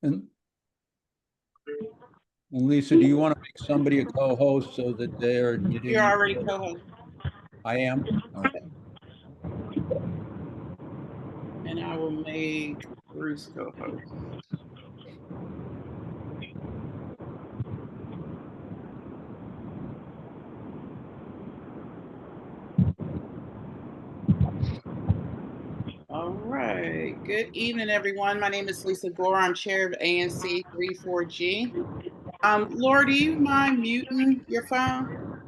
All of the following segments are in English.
And Lisa, do you want to make somebody a co-host so that they're getting? You're already co-host. I am? Okay. And I will make Bruce co-host. All right. Good evening, everyone. My name is Lisa Gore. I'm chair of ANC 34G. Laura, do you mind muting your phone?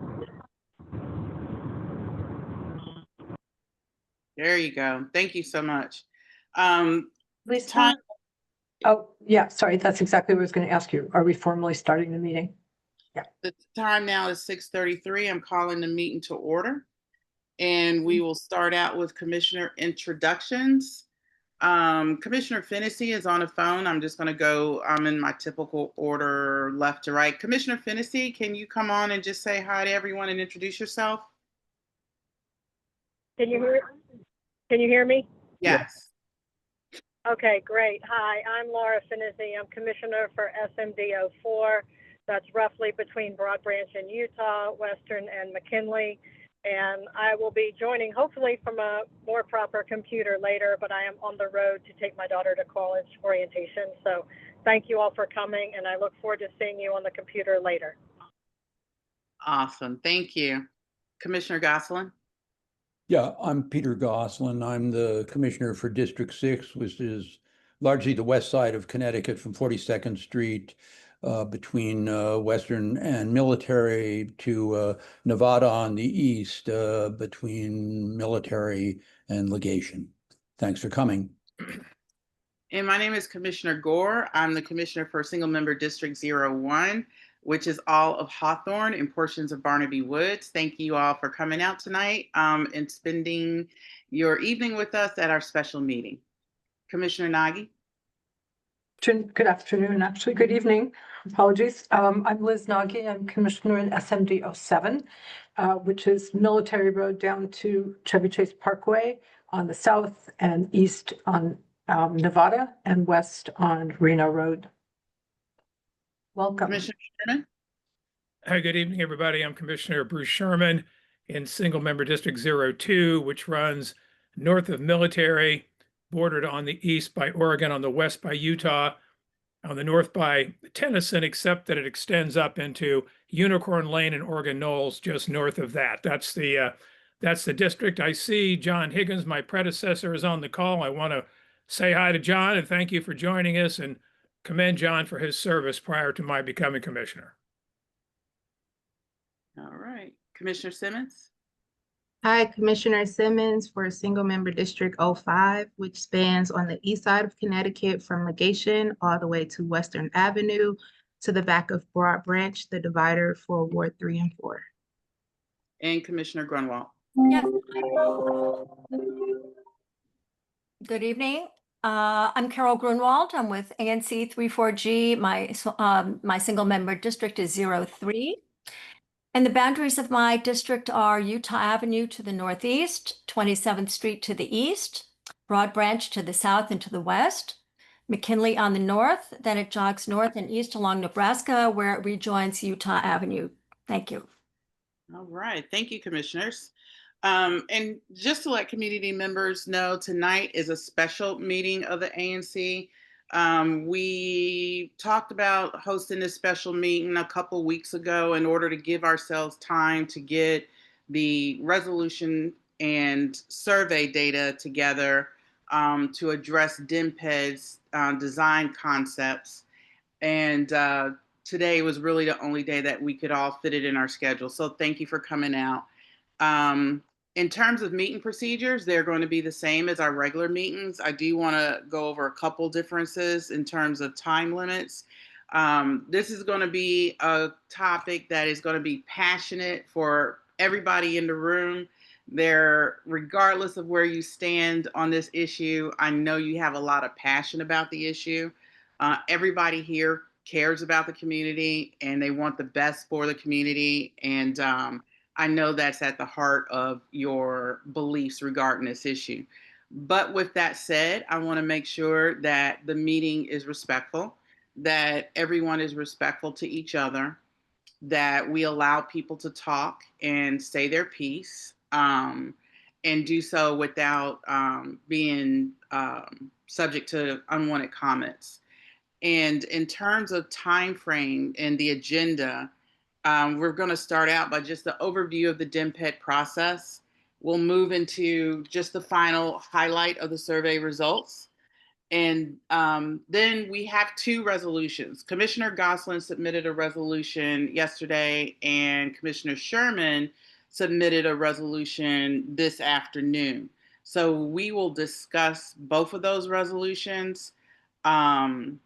There you go. Thank you so much. Lisa? Oh, yeah, sorry. That's exactly what I was going to ask you. Are we formally starting the meeting? Yeah. The time now is 6:33. I'm calling the meeting to order. And we will start out with commissioner introductions. Commissioner Fennessy is on the phone. I'm just going to go, I'm in my typical order left to right. Commissioner Fennessy, can you come on and just say hi to everyone and introduce yourself? Can you hear me? Yes. Okay, great. Hi, I'm Laura Fennessy. I'm commissioner for SMD 04. That's roughly between Broad Branch and Utah, Western and McKinley. And I will be joining hopefully from a more proper computer later, but I am on the road to take my daughter to college orientation. So thank you all for coming, and I look forward to seeing you on the computer later. Awesome. Thank you. Commissioner Gosselin. Yeah, I'm Peter Gosselin. I'm the commissioner for District 6, which is largely the west side of Connecticut from 42nd Street between Western and Military to Nevada on the east between Military and Legation. Thanks for coming. And my name is Commissioner Gore. I'm the commissioner for Single Member District 01, which is all of Hawthorne and portions of Barnaby Woods. Thank you all for coming out tonight and spending your evening with us at our special meeting. Commissioner Nagy. Good afternoon, actually, good evening. Apologies. I'm Liz Nagy. I'm commissioner in SMD 07, which is Military Road down to Chevy Chase Parkway on the south and east on Nevada and west on Reno Road. Welcome. Commissioner Sherman. Hi, good evening, everybody. I'm Commissioner Bruce Sherman in Single Member District 02, which runs north of Military, bordered on the east by Oregon, on the west by Utah, on the north by Tennyson, except that it extends up into Unicorn Lane and Oregon Knolls just north of that. That's the district. I see John Higgins, my predecessor, is on the call. I want to say hi to John and thank you for joining us and commend John for his service prior to my becoming commissioner. All right. Commissioner Simmons. Hi, Commissioner Simmons for Single Member District 05, which spans on the east side of Connecticut from Legation all the way to Western Avenue to the back of Broad Branch, the divider for Ward 3 and 4. And Commissioner Grunwald. Yes. Good evening. I'm Carol Grunwald. I'm with ANC 34G. My single member district is 03. And the boundaries of my district are Utah Avenue to the northeast, 27th Street to the east, Broad Branch to the south and to the west, McKinley on the north, then it jogs north and east along Nebraska where it rejoins Utah Avenue. Thank you. All right. Thank you, commissioners. And just to let community members know, tonight is a special meeting of the ANC. We talked about hosting this special meeting a couple weeks ago in order to give ourselves time to get the resolution and survey data together to address DMPED's design concepts. And today was really the only day that we could all fit it in our schedule. So thank you for coming out. In terms of meeting procedures, they're going to be the same as our regular meetings. I do want to go over a couple differences in terms of time limits. This is going to be a topic that is going to be passionate for everybody in the room. Regardless of where you stand on this issue, I know you have a lot of passion about the issue. Everybody here cares about the community and they want the best for the community. And I know that's at the heart of your beliefs regarding this issue. But with that said, I want to make sure that the meeting is respectful that everyone is respectful to each other, that we allow people to talk and say their piece, and do so without being subject to unwanted comments. And in terms of time frame and the agenda, we're going to start out by just the overview of the DMPED process. We'll move into just the final highlight of the survey results. And then we have two resolutions. Commissioner Goslin submitted a resolution yesterday, and Commissioner Sherman submitted a resolution this afternoon. So we will discuss both of those resolutions. And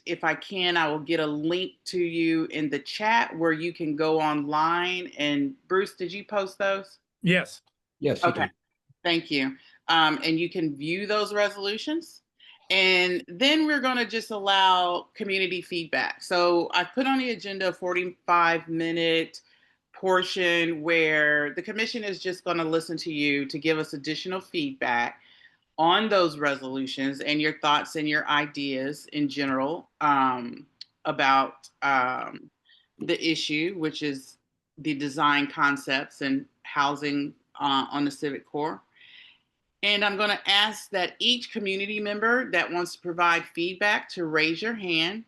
if I can, I will get a link to you in the chat where you can go online. And Bruce, did you post those? Yes. Yes, Okay, you did. thank you. And you can view those resolutions. And then we're going to just allow community feedback. So I put on the agenda a 45-minute portion where the commission is just going to listen to you to give us additional feedback on those resolutions and your thoughts and your ideas in general about the issue, which is the design concepts and housing on the Civic Core. And I'm going to ask that each community member that wants to provide feedback to raise your hand.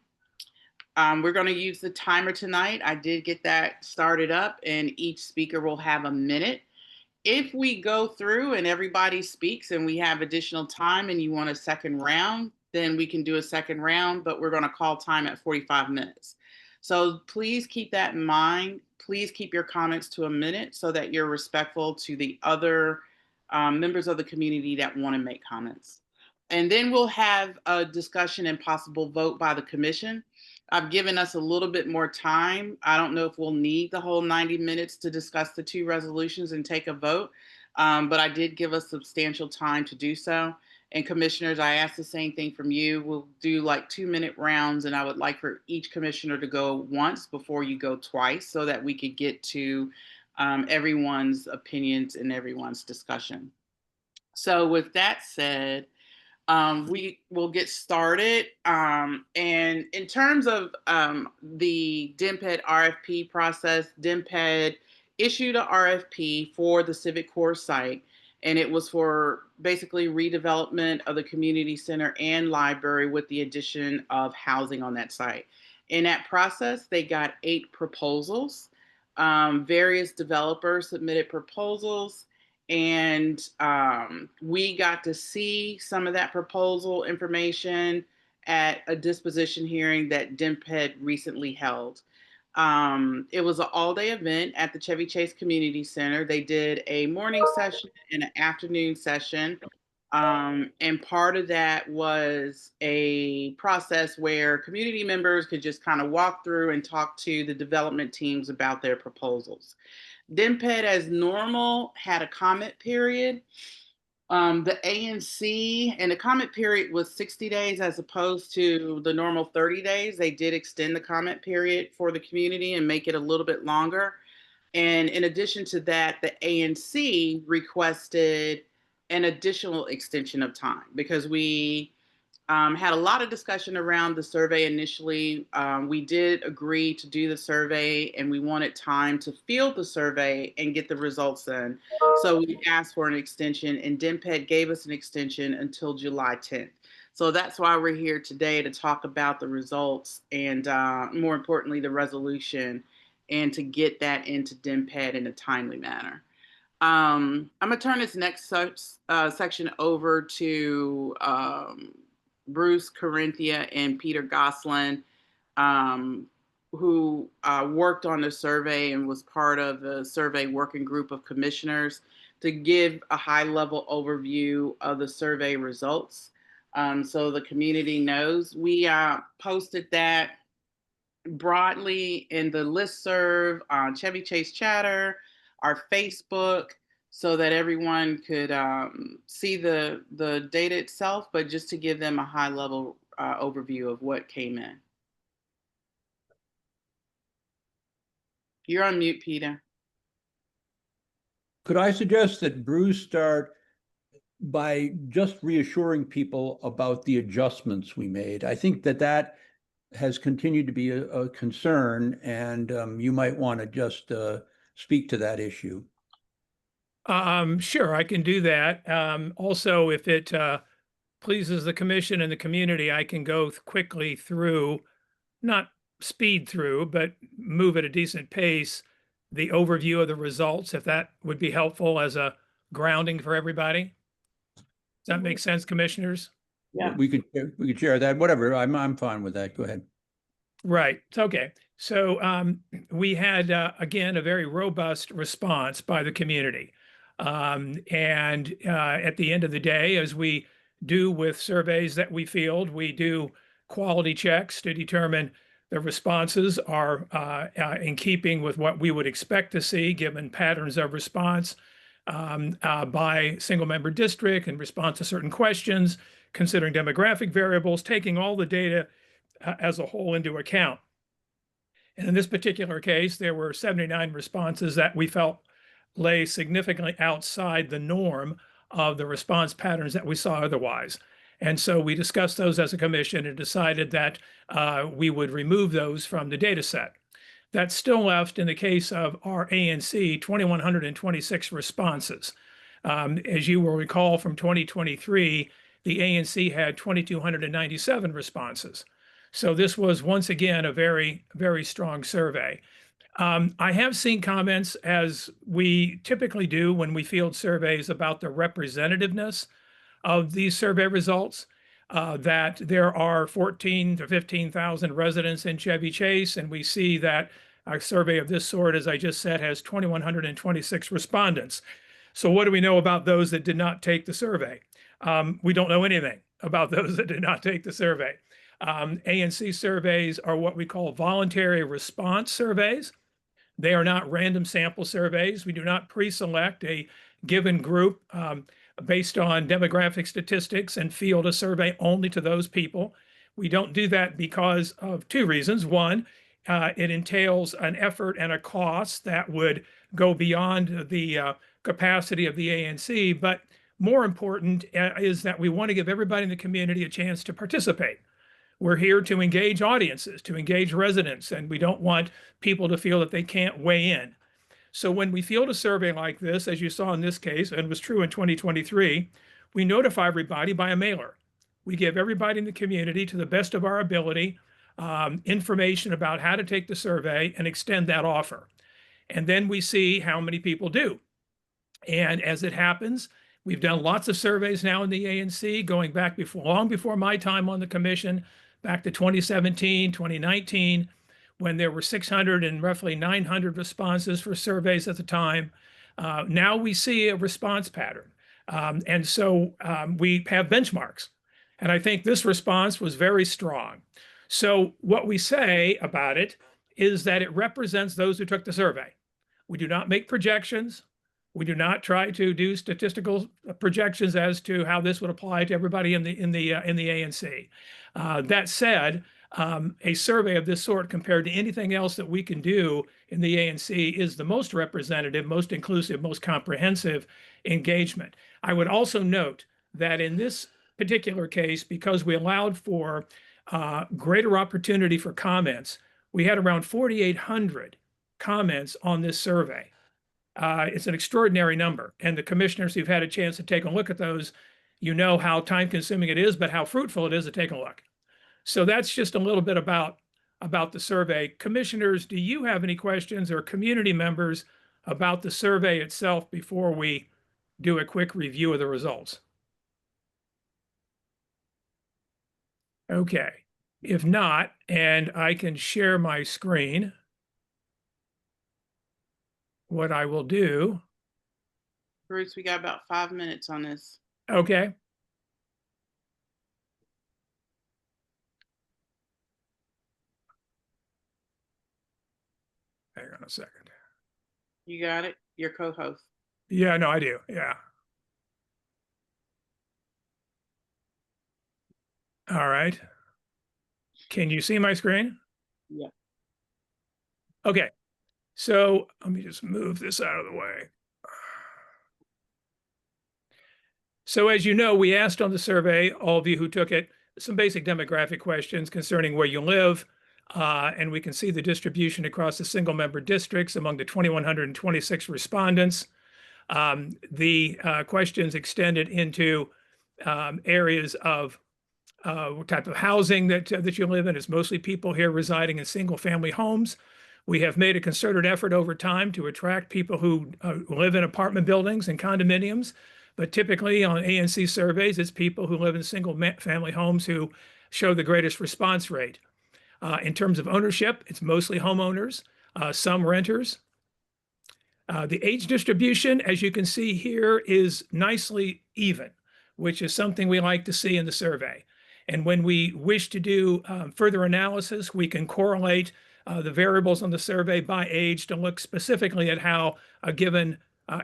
We're going to use the timer tonight. I did get that started up, and each speaker will have a minute. If we go through and everybody speaks and we have additional time and you want a second round, then we can do a second round, but we're going to call time at 45 minutes. So please keep that in mind. Please keep your comments to a minute so that you're respectful to the other members of the community that want to make comments. And then we'll have a discussion and possible vote by the commission. I've given us a little bit more time. I don't know if we'll need the whole 90 minutes to discuss the two resolutions and take a vote, but I did give us substantial time to do so. And commissioners, I asked the same thing from you. We'll do like 2-minute rounds, and I would like for each commissioner to go once before you go twice so that we could get to everyone's opinions and everyone's discussion. So with that said, we will get started. And in terms of the DMPED RFP process, DMPED issued a RFP for the Civic Core site, and it was for basically redevelopment of the community center and library with the addition of housing on that site. In that process, they got 8 proposals. Various developers submitted proposals, and we got to see some of that proposal information at a disposition hearing that DMPED recently held. It was an all-day event at the Chevy Chase Community Center. They did a morning session and an afternoon session. And part of that was a process where community members could just kind of walk through and talk to the development teams about their proposals. DMPED, as normal, had a comment period. The ANC, and the comment period was 60 days as opposed to the normal 30 days. They did extend the comment period for the community and make it a little bit longer. And in addition to that, the ANC requested an additional extension of time because we had a lot of discussion around the survey initially. We did agree to do the survey, and we wanted time to field the survey and get the results in. So we asked for an extension, and DMPED gave us an extension until July 10th. So that's why we're here today to talk about the results and more importantly, the resolution, and to get that into DMPED in a timely manner. I'm going to turn this next section over to Bruce Corinthia and Peter Goslin, who worked on the survey and was part of the survey working group of commissioners, to give a high-level overview of the survey results. So the community knows. We posted that broadly in the listserv on Chevy Chase Chatter, our Facebook, so that everyone could see the data itself, but just to give them a high-level overview of what came in. You're on mute, Peter. Could I suggest that Bruce start by just reassuring people about the adjustments we made? I think that has continued to be a concern, and you might want to just speak to that issue. Sure, I can do that. Also, if it pleases the commission and the community, I can go quickly through, not speed through, but move at a decent pace, the overview of the results, if that would be helpful as a grounding for everybody. Does that make sense, commissioners? Yeah. We could share that, whatever. I'm fine with that. Go ahead. Right. Okay. So we had, again, a very robust response by the community. And at the end of the day, as we do with surveys that we field, we do quality checks to determine the responses are in keeping with what we would expect to see given patterns of response by single member district in response to certain questions, considering demographic variables, taking all the data as a whole into account. And in this particular case, there were 79 responses that we felt lay significantly outside the norm of the response patterns that we saw otherwise. And so we discussed those as a commission and decided that we would remove those from the data set. That still left, in the case of our ANC, 2,126 responses. As you will recall from 2023, the ANC had 2,297 responses. So this was once again a very, very strong survey. I have seen comments, as we typically do when we field surveys, about the representativeness of these survey results, that there are 14 to 15,000 residents in Chevy Chase, and we see that a survey of this sort, as I just said, has 2,126 respondents. So what do we know about those that did not take the survey? We don't know anything about those that did not take the survey. ANC surveys are what we call voluntary response surveys. They are not random sample surveys. We do not pre-select a given group based on demographic statistics and field a survey only to those people. We don't do that because of two reasons. One, it entails an effort and a cost that would go beyond the capacity of the ANC. But more important is that we want to give everybody in the community a chance to participate. We're here to engage audiences, to engage residents, and we don't want people to feel that they can't weigh in. So when we field a survey like this, as you saw in this case, and was true in 2023, we notify everybody by a mailer. We give everybody in the community, to the best of our ability, information about how to take the survey and extend that offer. And then we see how many people do. And as it happens, we've done lots of surveys now in the ANC, going back long before my time on the commission, back to 2017, 2019, when there were 600 and roughly 900 responses for surveys at the time. Now we see a response pattern. And so we have benchmarks. And I think this response was very strong. So what we say about it is that it represents those who took the survey. We do not make projections. We do not try to do statistical projections as to how this would apply to everybody in the ANC. That said, a survey of this sort, compared to anything else that we can do in the ANC, is the most representative, most inclusive, most comprehensive engagement. I would also note that in this particular case, because we allowed for greater opportunity for comments, we had around 4,800 comments on this survey. It's an extraordinary number. And the commissioners who've had a chance to take a look at those, you know how time consuming it is, but how fruitful it is to take a look. So that's just a little bit about the survey. Commissioners, do you have any questions, or community members, about the survey itself before we do a quick review of the results? Okay. If not, and I can share my screen, what I will do. Bruce, we got about 5 minutes on this. Okay. Hang on a second. You got it? Your co-host. Yeah, no, I do. Yeah. All right. Can you see my screen? Yeah. Okay. So let me just move this out of the way. So as you know, we asked on the survey, all of you who took it, some basic demographic questions concerning where you live. And we can see the distribution across the single member districts among the 2,126 respondents. The questions extended into areas of what type of housing that you live in. It's mostly people here residing in single family homes. We have made a concerted effort over time to attract people who live in apartment buildings and condominiums. But typically on ANC surveys, it's people who live in single family homes who show the greatest response rate. In terms of ownership, it's mostly homeowners, some renters. The age distribution, as you can see here, is nicely even, which is something we like to see in the survey. And when we wish to do further analysis, we can correlate the variables on the survey by age to look specifically at how a given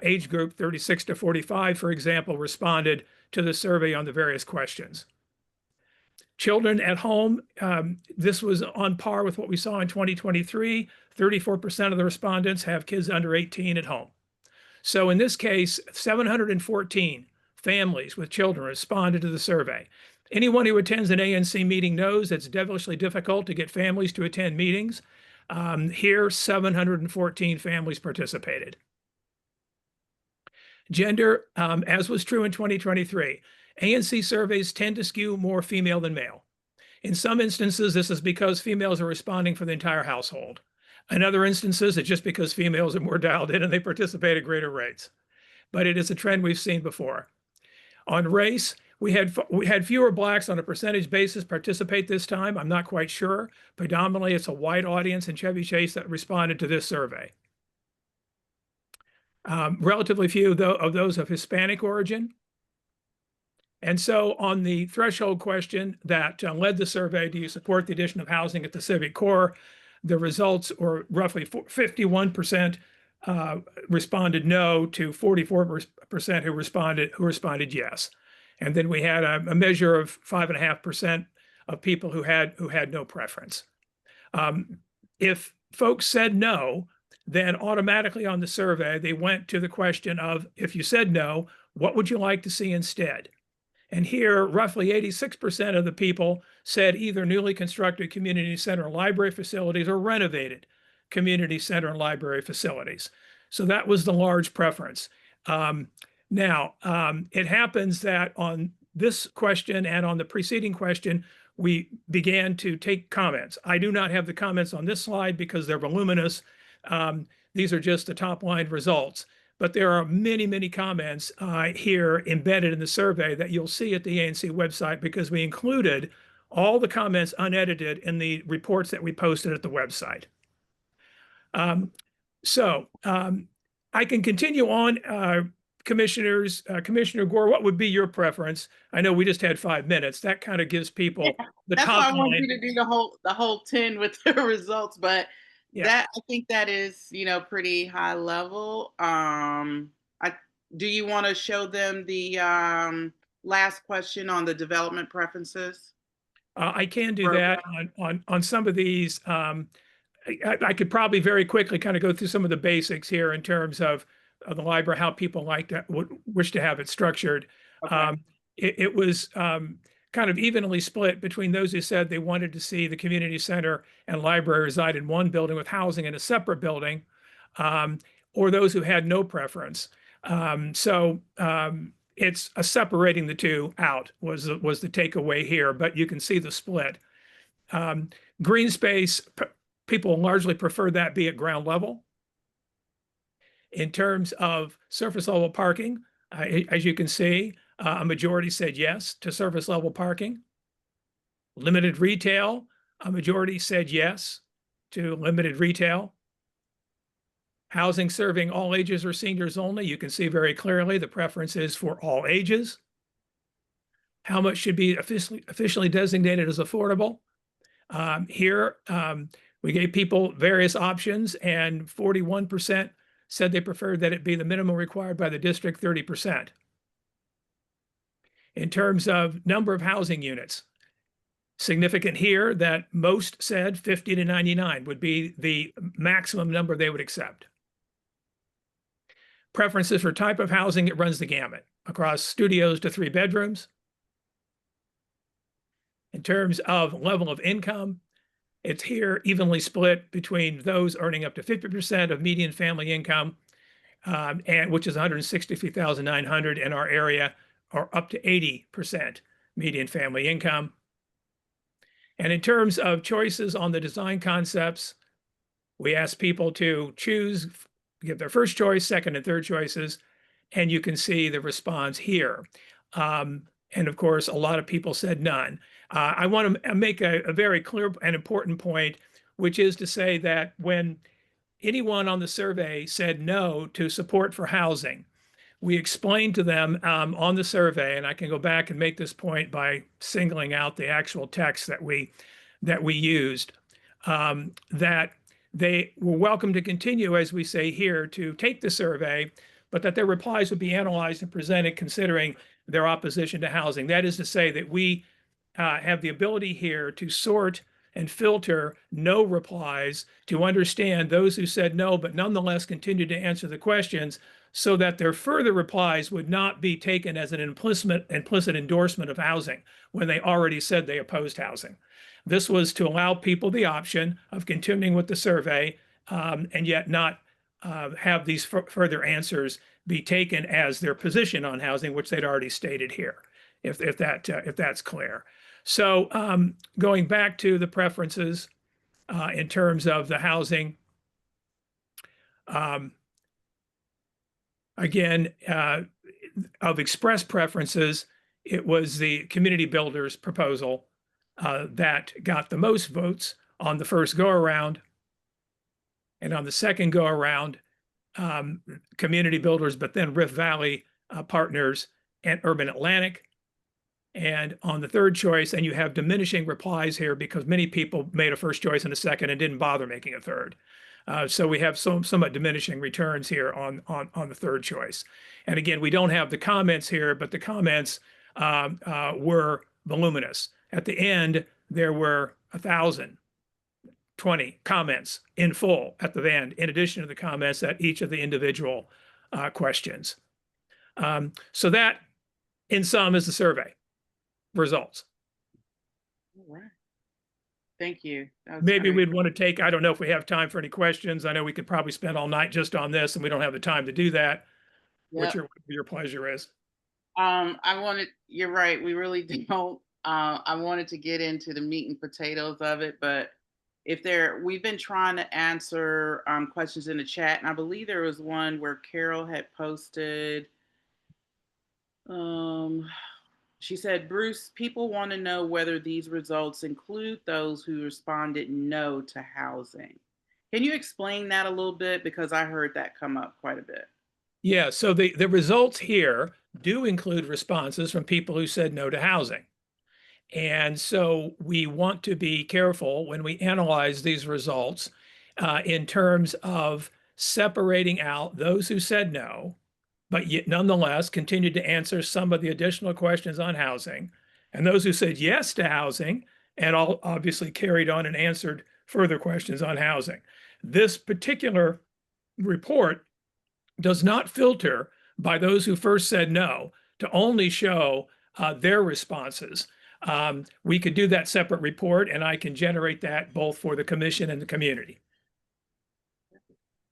age group, 36 to 45, for example, responded to the survey on the various questions. Children at home, this was on par with what we saw in 2023. 34% of the respondents have kids under 18 at home. So in this case, 714 families with children responded to the survey. Anyone who attends an ANC meeting knows it's devilishly difficult to get families to attend meetings. Here, 714 families participated. Gender, as was true in 2023, ANC surveys tend to skew more female than male. In some instances, this is because females are responding for the entire household. In other instances, it's just because females are more dialed in and they participate at greater rates. But it is a trend we've seen before. On race, we had fewer Blacks on a percentage basis participate this time. I'm not quite sure. Predominantly, it's a white audience in Chevy Chase that responded to this survey. Relatively few of those of Hispanic origin. And so on the threshold question that led the survey, do you support the addition of housing at the Civic core? The results were roughly 51% responded no to 44% who responded yes. And then we had a measure of 5.5% of people who had no preference. If folks said no, then automatically on the survey, they went to the question of, if you said no, what would you like to see instead? And here, roughly 86% of the people said either newly constructed community center library facilities or renovated community center and library facilities. So that was the large preference. Now, it happens that on this question and on the preceding question, we began to take comments. I do not have the comments on this slide because they're voluminous. These are just the top line results. But there are many, many comments here embedded in the survey that you'll see at the ANC website because we included all the comments unedited in the reports that we posted at the website. I can continue on, commissioners. Commissioner Gore, what would be your preference? I know we just had 5 minutes. That kind of gives people the That's top why I want line. you to do the whole 10 with the results, but Yeah. I think that is, pretty high level. Do you want to show them the last question on the development preferences? I can do that on some of these. I could probably very quickly kind of go through some of the basics here in terms of the library, how people would wish to have it structured. Okay. It was kind of evenly split between those who said they wanted to see the community center and library reside in one building with housing in a separate building, or those who had no preference. It's separating the two out was the takeaway here, but you can see the split. Green space, people largely prefer that be at ground level. In terms of surface level parking, as you can see, a majority said yes to surface level parking. Limited retail, a majority said yes to limited retail. Housing serving all ages or seniors only, you can see very clearly the preference is for all ages. How much should be officially designated as affordable? Here, we gave people various options and 41% said they preferred that it be the minimum required by the district, 30%. In terms of number of housing units, significant here that most said 50 to 99 would be the maximum number they would accept. Preferences for type of housing, it runs the gamut across studios to 3 bedrooms. In terms of level of income, it's here evenly split between those earning up to 50% of median family income, and which is 163,900 in our area, or up to 80% median family income. And in terms of choices on the design concepts, we ask people to choose, give their first choice, second and third choices, and you can see the response here. And of course, a lot of people said none. I want to make a very clear and important point, which is to say that when anyone on the survey said no to support for housing, we explained to them on the survey, and I can go back and make this point by singling out the actual text that we used, that they were welcome to continue, as we say here, to take the survey, but that their replies would be analyzed and presented considering their opposition to housing. That is to say that we have the ability here to sort and filter no replies to understand those who said no, but nonetheless continued to answer the questions, so that their further replies would not be taken as an implicit endorsement of housing when they already said they opposed housing. This was to allow people the option of continuing with the survey and yet not have these further answers be taken as their position on housing, which they'd already stated here, if that's clear. So going back to the preferences in terms of the housing, again, of express preferences, it was the community builders proposal that got the most votes on the first go around. And on the second go around, community builders, but then Rift Valley Partners and Urban Atlantic. And on the third choice, and you have diminishing replies here because many people made a first choice and a second and didn't bother making a third. So we have somewhat diminishing returns here on the third choice. And again, we don't have the comments here, but the comments were voluminous. At the end, there were 1,020 comments in full at the end, in addition to the comments at each of the individual questions. So that, in sum, is the survey results. All right. Thank you. Maybe we'd want to take, I don't know if we have time for any questions. I know we could probably spend all night just on this, and we don't have the time to do that. Yep. What your pleasure is. You're right, we really don't. I wanted to get into the meat and potatoes of it, but we've been trying to answer questions in the chat, and I believe there was one where Carol had posted. She said, Bruce, people want to know whether these results include those who responded no to housing. Can you explain that a little bit? Because I heard that come up quite a bit. Yeah, so the results here do include responses from people who said no to housing. And so we want to be careful when we analyze these results in terms of separating out those who said no, but yet nonetheless continued to answer some of the additional questions on housing, and those who said yes to housing and all obviously carried on and answered further questions on housing. This particular report does not filter by those who first said no to only show their responses. We could do that separate report, and I can generate that both for the commission and the community.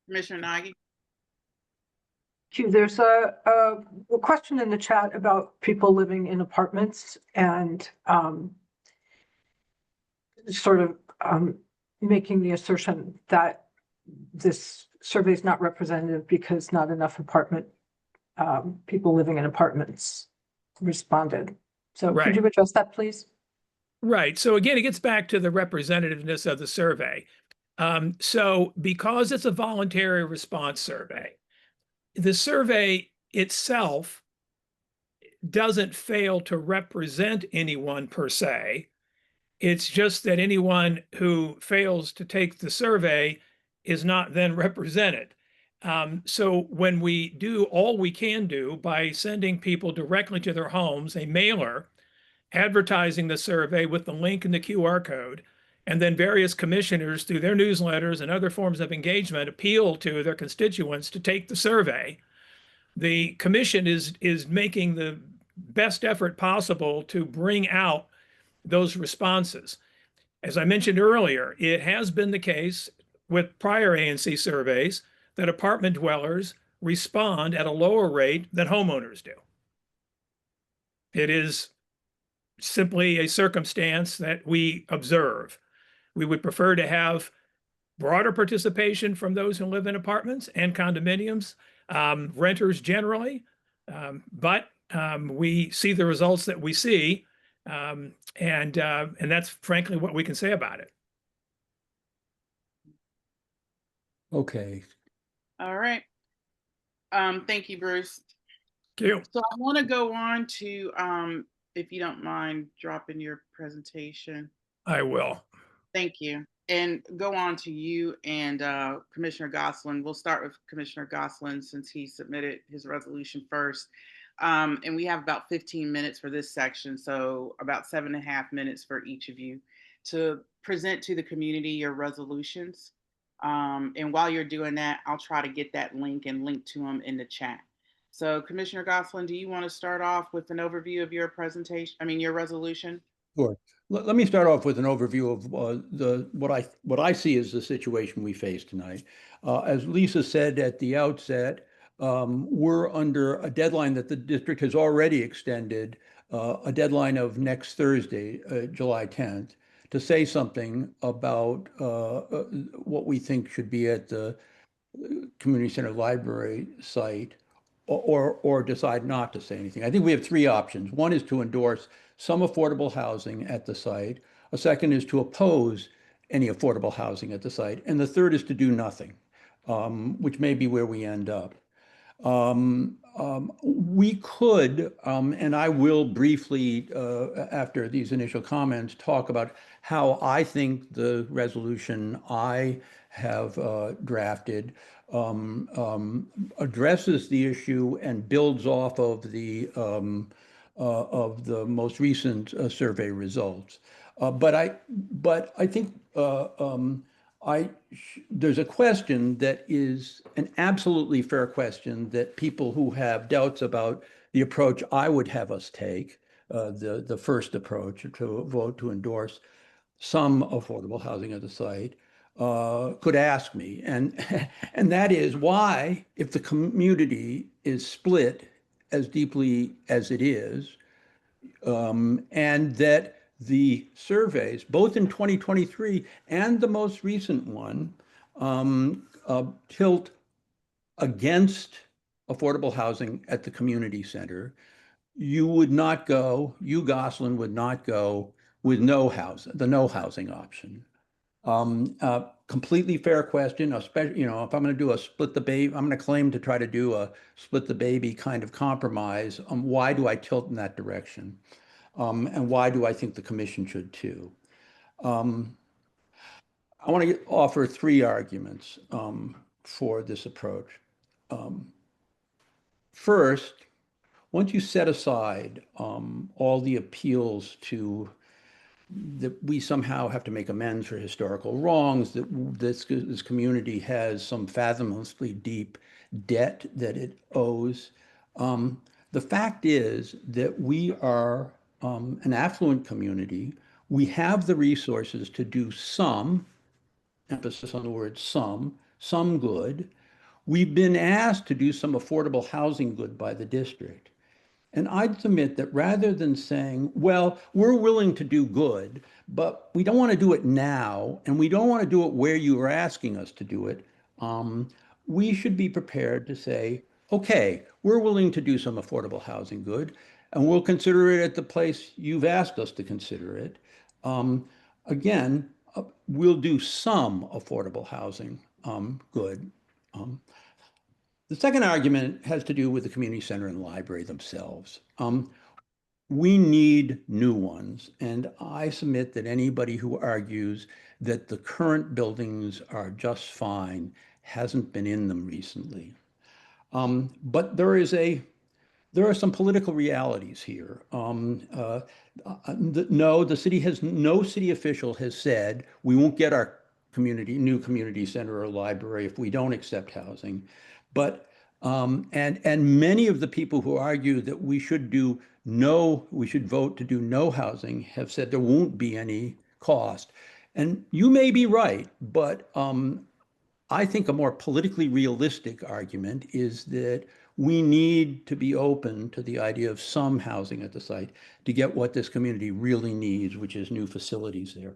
Commissioner Nagy? There's a question in the chat about people living in apartments and sort of making the assertion that this survey is not representative because not enough people living in apartments responded. So Right. Could you address that, please? Right. So again, it gets back to the representativeness of the survey. So because it's a voluntary response survey, the survey itself doesn't fail to represent anyone per se. It's just that anyone who fails to take the survey is not then represented. So when we do all we can do by sending people directly to their homes, a mailer advertising the survey with the link and the QR code, and then various commissioners through their newsletters and other forms of engagement appeal to their constituents to take the survey, the commission is making the best effort possible to bring out those responses. As I mentioned earlier, it has been the case with prior ANC surveys that apartment dwellers respond at a lower rate than homeowners do. It is simply a circumstance that we observe. We would prefer to have broader participation from those who live in apartments and condominiums, renters generally, but we see the results that we see, and that's frankly what we can say about it. Okay. All right. Thank you, Bruce. Thank you. So I want to go on to, if you don't mind dropping your presentation. I will. Thank you. And go on to you and Commissioner Gosselin. We'll start with Commissioner Gosselin since he submitted his resolution first. And we have about 15 minutes for this section, so about 7.5 minutes for each of you to present to the community your resolutions. And while you're doing that, I'll try to get that link and link to them in the chat. So Commissioner Gosselin, do you want to start off with an overview of your presentation, your resolution? Sure. Let me start off with an overview of what I see as the situation we face tonight. As Lisa said at the outset, we're under a deadline that the district has already extended, a deadline of next Thursday, July 10th, to say something about what we think should be at the community center library site, or decide not to say anything. I think we have three options. One is to endorse some affordable housing at the site. A second is to oppose any affordable housing at the site. And the third is to do nothing, which may be where we end up. We could, and I will briefly, after these initial comments, talk about how I think the resolution I have drafted addresses the issue and builds off of the most recent survey results. But I think there's a question that is an absolutely fair question that people who have doubts about the approach I would have us take, the first approach to vote to endorse some affordable housing at the site, could ask me, and that is why, if the community is split as deeply as it is, and that the surveys, both in 2023 and the most recent one, tilt against affordable housing at the community center, you, Gosselin, would not go with the no housing option. Completely fair question, especially, if I'm going to do a split the baby, I'm going to claim to try to do a split the baby kind of compromise. Why do I tilt in that direction? And why do I think the commission should too? I want to offer three arguments for this approach. First, once you set aside all the appeals to that we somehow have to make amends for historical wrongs, that this community has some fathomlessly deep debt that it owes. The fact is that we are an affluent community. We have the resources to do some, emphasis on the word some good. We've been asked to do some affordable housing good by the district. And I'd submit that rather than saying, well, we're willing to do good, but we don't want to do it now, and we don't want to do it where you are asking us to do it, we should be prepared to say, okay, we're willing to do some affordable housing good, and we'll consider it at the place you've asked us to consider it. Again, we'll do some affordable housing good. The second argument has to do with the community center and library themselves. We need new ones, and I submit that anybody who argues that the current buildings are just fine hasn't been in them recently. But there are some political realities here. No city official has said we won't get our new community center or library if we don't accept housing. But And many of the people who argue that we should vote to do no housing have said there won't be any cost. And you may be right, but I think a more politically realistic argument is that we need to be open to the idea of some housing at the site to get what this community really needs, which is new facilities there.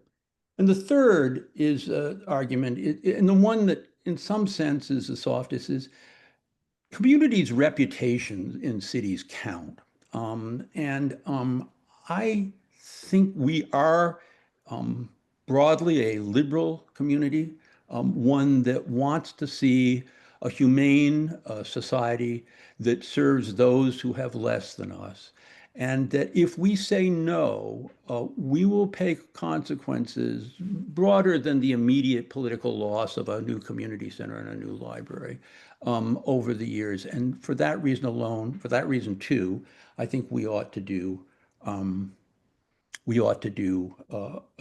And the third is argument, and the one that in some sense is the softest, is communities' reputations in cities count. I think we are broadly a liberal community, one that wants to see a humane society that serves those who have less than us. And that if we say no, we will pay consequences broader than the immediate political loss of a new community center and a new library over the years. And for that reason alone, for that reason too, I think we ought to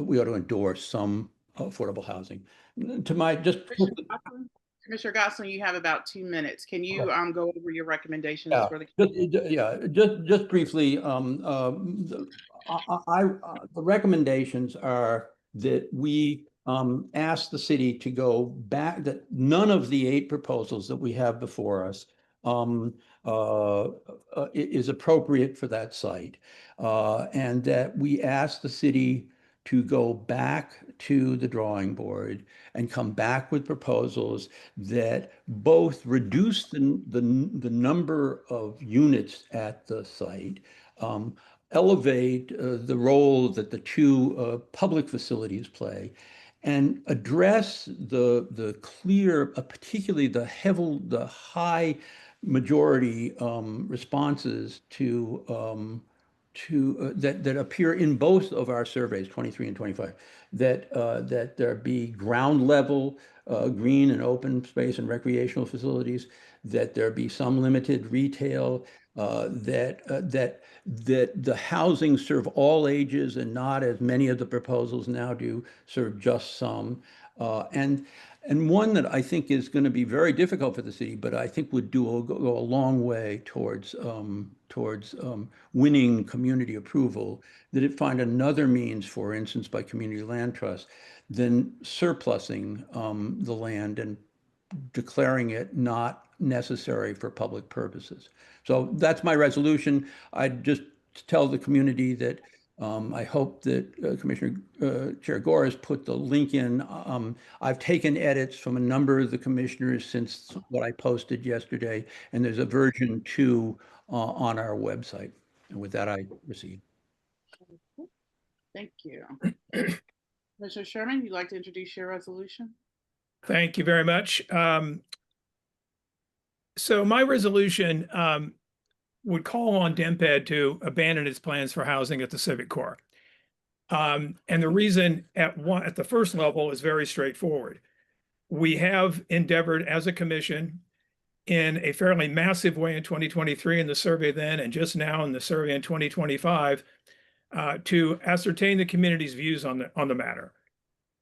endorse some affordable housing. To my just Commissioner Gosselin, you have about 2 minutes. Can you go over your recommendations for the? just briefly, the recommendations are that we ask the city to go back, that none of the 8 proposals that we have before us is appropriate for that site, and that we ask the city to go back to the drawing board and come back with proposals that both reduce the number of units at the site, elevate the role that the 2 public facilities play, and address the clear, particularly the high majority responses that appear in both of our surveys, 23 and 25, that there be ground level green and open space and recreational facilities, that there be some limited retail, that the housing serve all ages and not, as many of the proposals now do, serve just some. And one that I think is going to be very difficult for the city, but I think would go a long way towards winning community approval, that it find another means, for instance, by community land trust, than surplusing the land and declaring it not necessary for public purposes. So that's my resolution. I just tell the community that I hope that Commissioner Chair Gore has put the link in. I've taken edits from a number of the commissioners since what I posted yesterday, and there's a version 2 on our website. And with that, I proceed. Thank you. Commissioner Sherman, you'd like to introduce your resolution? Thank you very much. So my resolution would call on DEMPED to abandon its plans for housing at the Civic Core. And the reason at the first level is very straightforward. We have endeavored as a commission in a fairly massive way in 2023 in the survey then, and just now in the survey in 2025, to ascertain the community's views on the matter.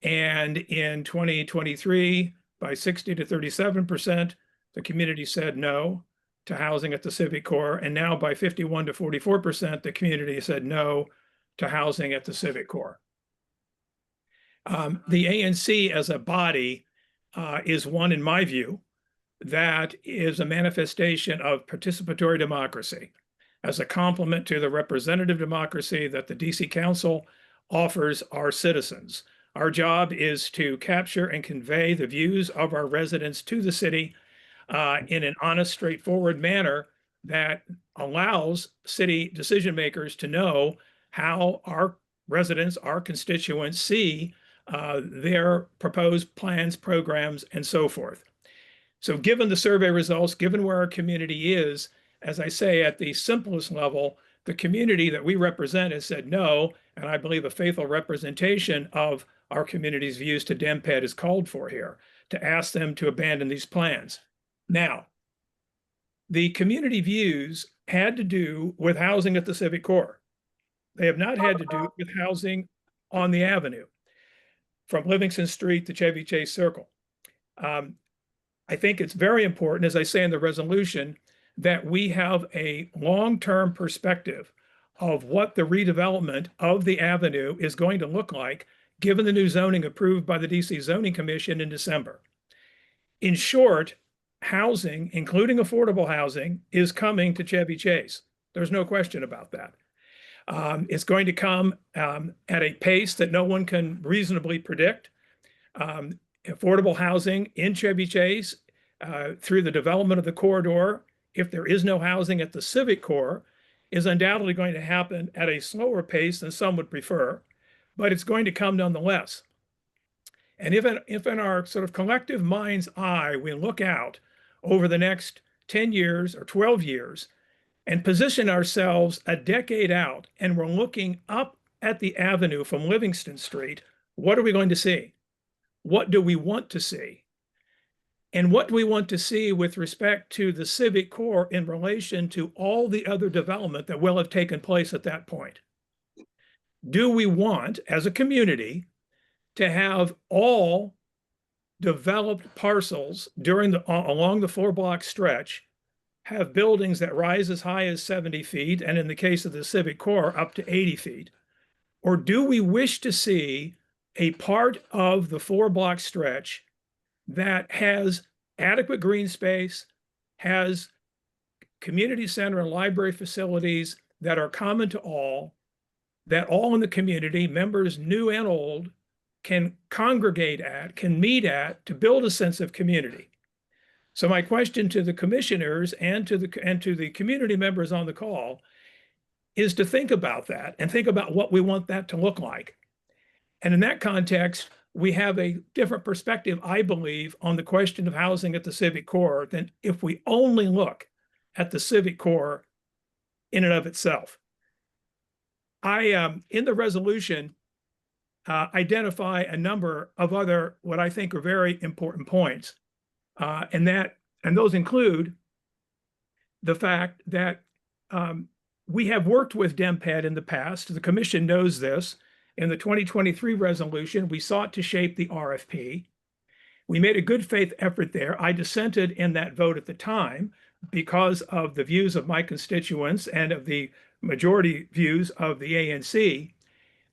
And in 2023, by 60 to 37%, the community said no to housing at the Civic Core. And now by 51 to 44%, the community said no to housing at the Civic Core. The ANC as a body is one, in my view, that is a manifestation of participatory democracy as a complement to the representative democracy that the DC Council offers our citizens. Our job is to capture and convey the views of our residents to the city in an honest, straightforward manner that allows city decision makers to know how our residents, our constituents see their proposed plans, programs, and so forth. So given the survey results, given where our community is, as I say, at the simplest level, the community that we represent has said no, and I believe a faithful representation of our community's views to DEMPED is called for here, to ask them to abandon these plans. Now, the community views had to do with housing at the Civic Core. They have not had to do with housing on the avenue, from Livingston Street to Chevy Chase Circle. I think it's very important, as I say in the resolution, that we have a long-term perspective of what the redevelopment of the avenue is going to look like, given the new zoning approved by the DC Zoning Commission in December. In short, housing, including affordable housing, is coming to Chevy Chase. There's no question about that. It's going to come at a pace that no one can reasonably predict. Affordable housing in Chevy Chase through the development of the corridor, if there is no housing at the Civic core, is undoubtedly going to happen at a slower pace than some would prefer, but it's going to come nonetheless. And if in our sort of collective mind's eye, we look out over the next 10 years or 12 years and position ourselves a decade out, and we're looking up at the avenue from Livingston Street, what are we going to see? What do we want to see? And what do we want to see with respect to the Civic core in relation to all the other development that will have taken place at that point? Do we want, as a community, to have all developed parcels along the 4-block stretch have buildings that rise as high as 70 feet, and in the case of the Civic core, up to 80 feet? Or do we wish to see a part of the 4-block stretch that has adequate green space, has community center and library facilities that are common to all, that all in the community, members new and old, can congregate at, can meet at, to build a sense of community? So my question to the commissioners and to the community members on the call is to think about that and think about what we want that to look like. And in that context, we have a different perspective, I believe, on the question of housing at the Civic core than if we only look at the Civic core in and of itself. I, in the resolution, identify a number of other, what I think are very important points. And those include the fact that we have worked with DEMPED in the past. The commission knows this. In the 2023 resolution, we sought to shape the RFP. We made a good faith effort there. I dissented in that vote at the time because of the views of my constituents and of the majority views of the ANC.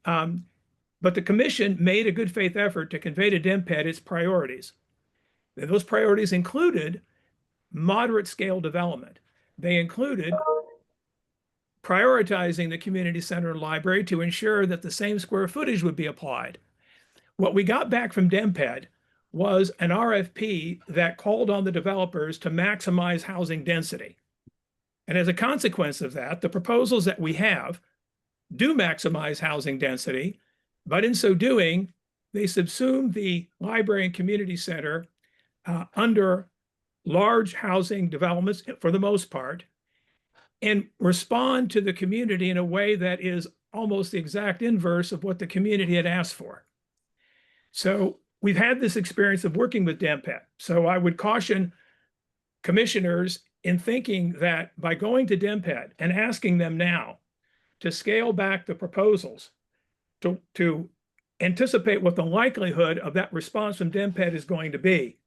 But the commission made a good faith effort to convey to DEMPED its priorities. And those priorities included moderate scale development. They included prioritizing the community center and library to ensure that the same square footage would be applied. What we got back from DEMPED was an RFP that called on the developers to maximize housing density. And as a consequence of that, the proposals that we have do maximize housing density, but in so doing, they subsume the library and community center under large housing developments for the most part, and respond to the community in a way that is almost the exact inverse of what the community had asked for. So we've had this experience of working with DEMPED. So I would caution commissioners in thinking that by going to DEMPED and asking them now to scale back the proposals to anticipate what the likelihood of that response from DEMPED is going to be.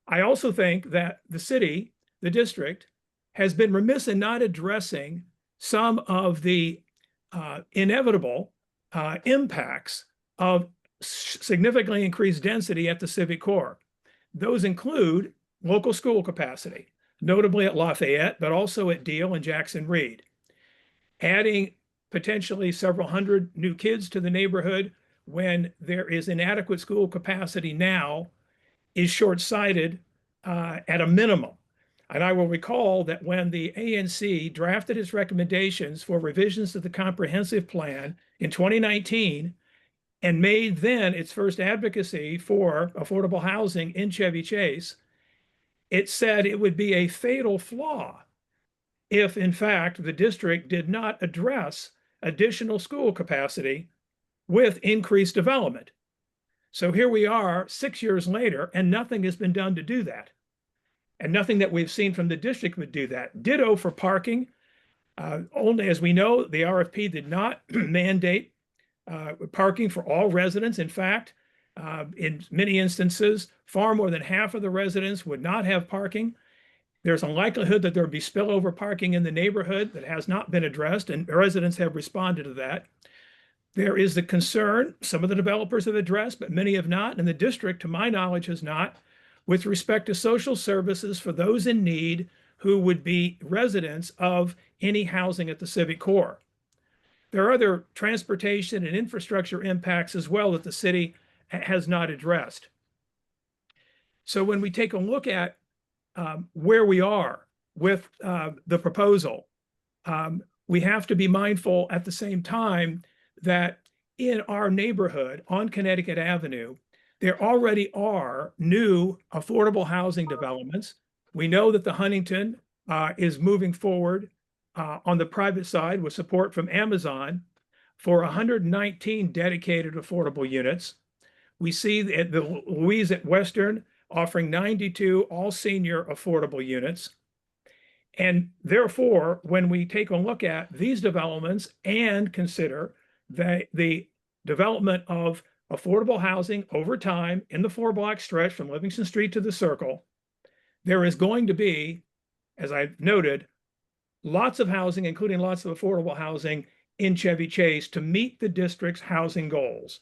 I also think that the city, the district, has been remiss in not addressing some of the inevitable impacts of significantly increased density at the Civic core. Those include local school capacity, notably at Lafayette, but also at Deal and Jackson Reed. Adding potentially several hundred new kids to the neighborhood when there is inadequate school capacity now is short-sighted at a minimum. And I will recall that when the ANC drafted its recommendations for revisions to the comprehensive plan in 2019 and made then its first advocacy for affordable housing in Chevy Chase, it said it would be a fatal flaw if, in fact, the district did not address additional school capacity with increased development. So here we are 6 years later, and nothing has been done to do that. And nothing that we've seen from the district would do that. Ditto for parking. Only, as we know, the RFP did not mandate parking for all residents. In fact, In many instances, far more than half of the residents would not have parking. There's a likelihood that there would be spillover parking in the neighborhood that has not been addressed, and residents have responded to that. There is the concern, some of the developers have addressed, but many have not, and the district, to my knowledge, has not, with respect to social services for those in need who would be residents of any housing at the Civic Core. There are other transportation and infrastructure impacts as well that the city has not addressed. So when we take a look at where we are with the proposal, we have to be mindful at the same time that in our neighborhood on Connecticut Avenue, there already are new affordable housing developments. We know that the Huntington is moving forward on the private side with support from Amazon for 119 dedicated affordable units. We see the Louise at Western offering 92 all-senior affordable units. And therefore, when we take a look at these developments and consider the development of affordable housing over time in the 4-block stretch from Livingston Street to the Circle, there is going to be, as I've noted, lots of housing, including lots of affordable housing in Chevy Chase to meet the district's housing goals.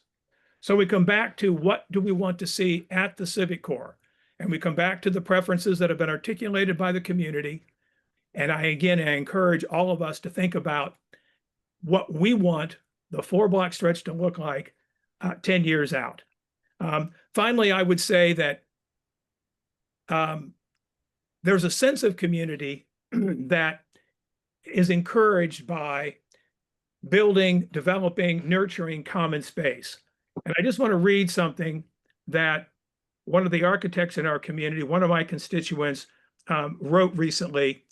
So we come back to what do we want to see at the Civic Core? And we come back to the preferences that have been articulated by the community. And I encourage all of us to think about what we want the 4-block stretch to look like 10 years out. Finally, I would say that there's a sense of community that is encouraged by building, developing, nurturing common space. And I just want to read something that one of the architects in our community, one of my constituents, wrote recently.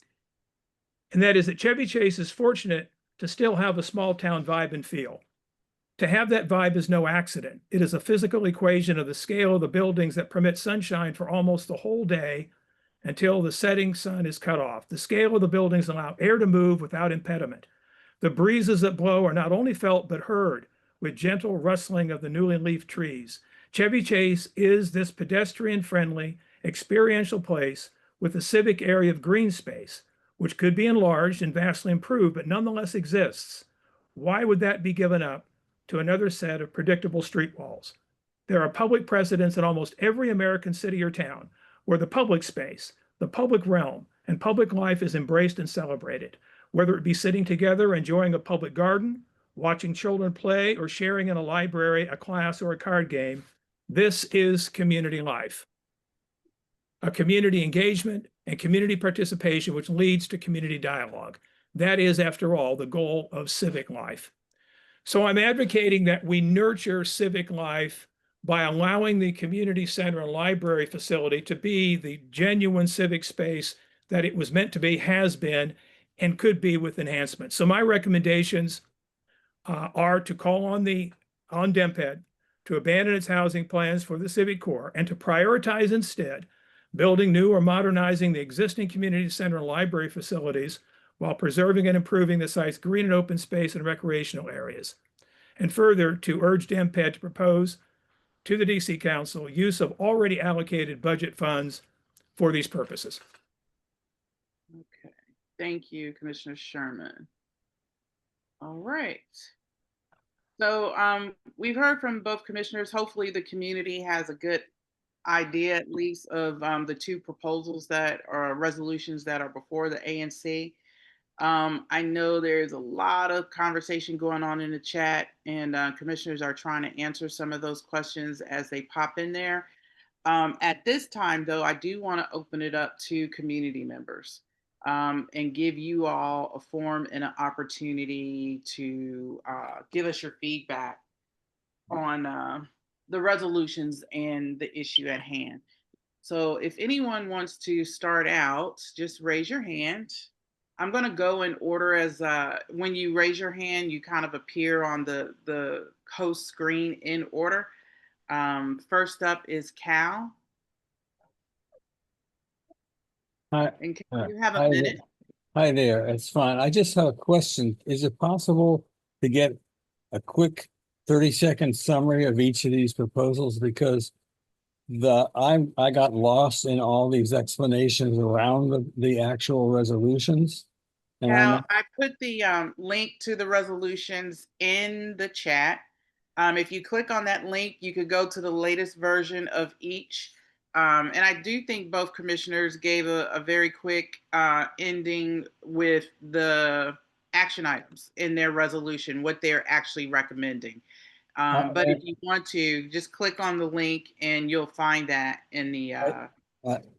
And that is that Chevy Chase is fortunate to still have a small town vibe and feel. To have that vibe is no accident. It is a physical equation of the scale of the buildings that permit sunshine for almost the whole day until the setting sun is cut off. The scale of the buildings allow air to move without impediment. The breezes that blow are not only felt but heard with gentle rustling of the newly leafed trees. Chevy Chase is this pedestrian-friendly, experiential place with a civic area of green space, which could be enlarged and vastly improved, but nonetheless exists. Why would that be given up to another set of predictable street walls? There are public precedents in almost every American city or town where the public space, the public realm, and public life is embraced and celebrated, whether it be sitting together, enjoying a public garden, watching children play, or sharing in a library, a class, or a card game. This is community life. A community engagement and community participation, which leads to community dialogue. That is, after all, the goal of civic life. So I'm advocating that we nurture civic life by allowing the community center and library facility to be the genuine civic space that it was meant to be, has been, and could be with enhancements. So my recommendations are to call on DEMPED to abandon its housing plans for the Civic Core and to prioritize instead building new or modernizing the existing community center and library facilities while preserving and improving the site's green and open space and recreational areas. And further, to urge DEMPED to propose to the DC Council use of already allocated budget funds for these purposes. Okay, thank you, Commissioner Sherman. All right. So we've heard from both commissioners. Hopefully the community has a good idea at least of the two proposals that are resolutions that are before the ANC. I know there's a lot of conversation going on in the chat, and commissioners are trying to answer some of those questions as they pop in there. At this time, though, I do want to open it up to community members and give you all a forum and an opportunity to give us your feedback on the resolutions and the issue at hand. So if anyone wants to start out, just raise your hand. I'm going to go in order as when you raise your hand, you kind of appear on the host screen in order. First up is Cal. Hi, And Cal, you have a minute. hi there. It's fine. I just have a question. Is it possible to get a quick 30-second summary of each of these proposals because I got lost in all these explanations around the actual resolutions. And Now, I put the link to the resolutions in the chat. If you click on that link, you could go to the latest version of each. And I do think both commissioners gave a very quick ending with the action items in their resolution, what they're actually recommending. But if you want to, just click on the link and you'll find that in the.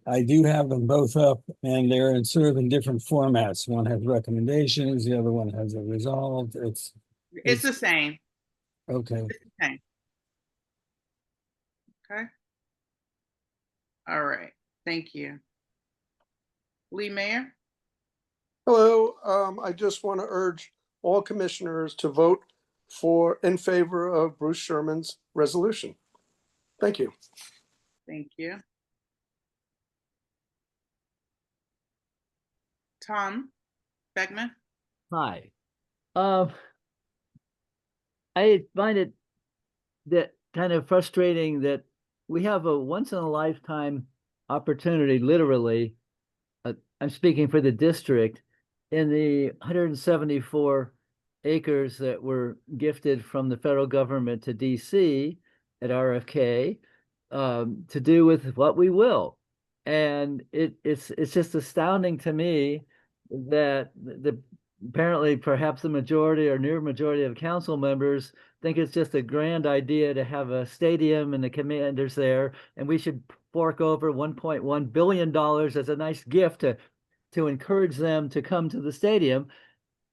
I do have them both up and they're in sort of in different formats. One has recommendations, the other one has a resolved. It's the same. Okay. It's the same. Okay. All right. Thank you. Lee Mayer? Hello, I just want to urge all commissioners to vote in favor of Bruce Sherman's resolution. Thank you. Thank you. Tom Beckman? Hi. I find it that kind of frustrating that we have a once in a lifetime opportunity, literally. I'm speaking for the district, in the 174 acres that were gifted from the federal government to DC at RFK, to do with what we will. And it's just astounding to me that apparently perhaps the majority or near majority of council members think it's just a grand idea to have a stadium and the commanders there, and we should fork over $1.1 billion as a nice gift to encourage them to come to the stadium.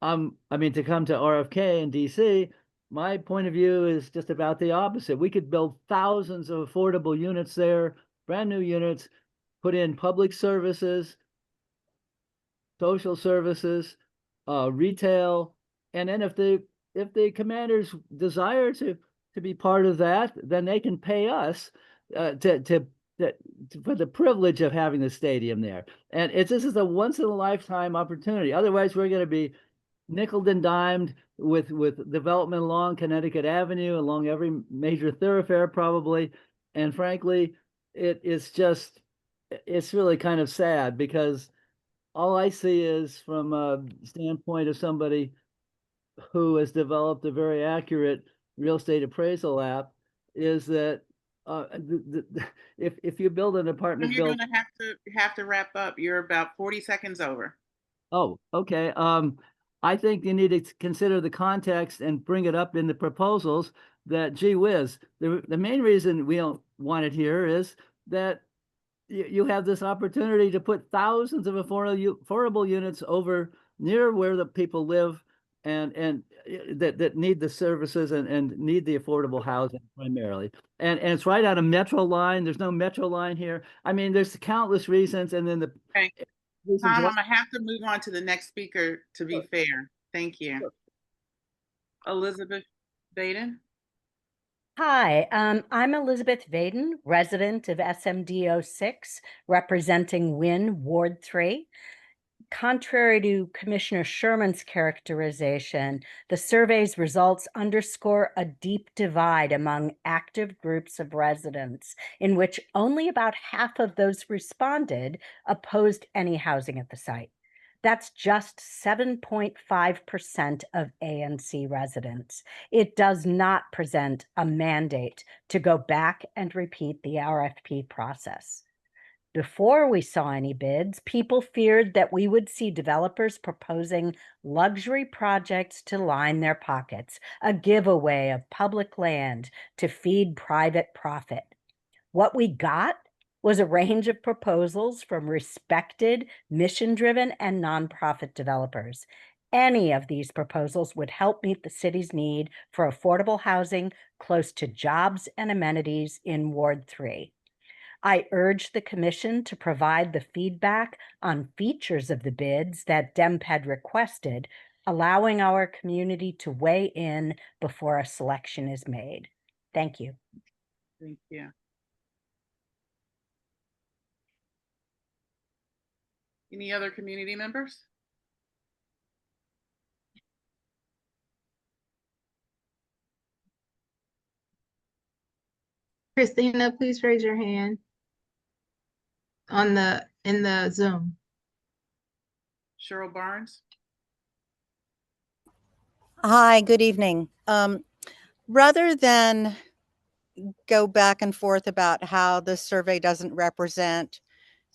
I mean, to come to RFK in DC. My point of view is just about the opposite. We could build thousands of affordable units there, brand new units, put in public services, social services, retail, and then if the commanders desire to be part of that, then they can pay us for the privilege of having the stadium there. And this is a once in a lifetime opportunity. Otherwise, we're going to be nickeled and dimed with development along Connecticut Avenue, along every major thoroughfare probably. And frankly, it's really kind of sad because all I see is, from a standpoint of somebody who has developed a very accurate real estate appraisal app, is that if you build an apartment You're building, going to have to wrap up. You're about 40 seconds over. Oh, okay. I think you need to consider the context and bring it up in the proposals that, gee whiz, the main reason we don't want it here is that you have this opportunity to put thousands of affordable units over near where the people live and that need the services and need the affordable housing primarily. And it's right on a metro line. There's no metro line here. I mean, there's countless reasons. And then Okay. Tom, I'm going to have to move on to the next speaker to be fair. Thank you. Sure. Elizabeth Baden? Hi, I'm Elizabeth Vaden, resident of SMD 06, representing Wynn Ward 3. Contrary to Commissioner Sherman's characterization, the survey's results underscore a deep divide among active groups of residents, in which only about half of those responded opposed any housing at the site. That's just 7.5% of ANC residents. It does not present a mandate to go back and repeat the RFP process. Before we saw any bids, people feared that we would see developers proposing luxury projects to line their pockets, a giveaway of public land to feed private profit. What we got was a range of proposals from respected, mission-driven, and nonprofit developers. Any of these proposals would help meet the city's need for affordable housing close to jobs and amenities in Ward 3. I urge the Commission to provide the feedback on features of the bids that DEMP had requested, allowing our community to weigh in before a selection is made. Thank you. Thank you. Any other community members? Christina, please raise your hand in the Zoom. Cheryl Barnes. Hi, good evening. Rather than go back and forth about how the survey doesn't represent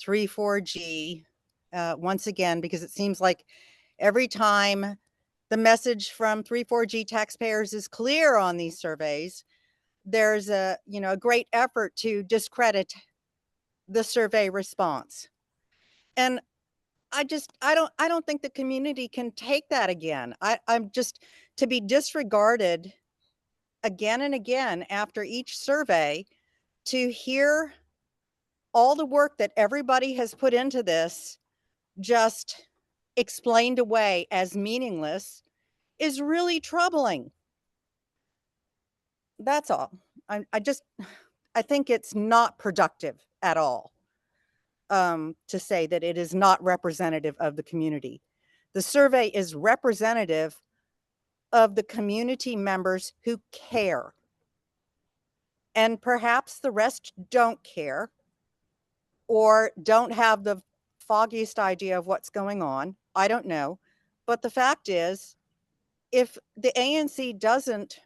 3,4G, once again, because it seems like every time the message from 3,4G taxpayers is clear on these surveys, there's a great effort to discredit the survey response. And I don't think the community can take that again. I'm just to be disregarded again and again after each survey, to hear all the work that everybody has put into this just explained away as meaningless is really troubling. That's all. I think it's not productive at all to say that it is not representative of the community. The survey is representative of the community members who care. And perhaps the rest don't care or don't have the foggiest idea of what's going on. I don't know. But the fact is, if the ANC doesn't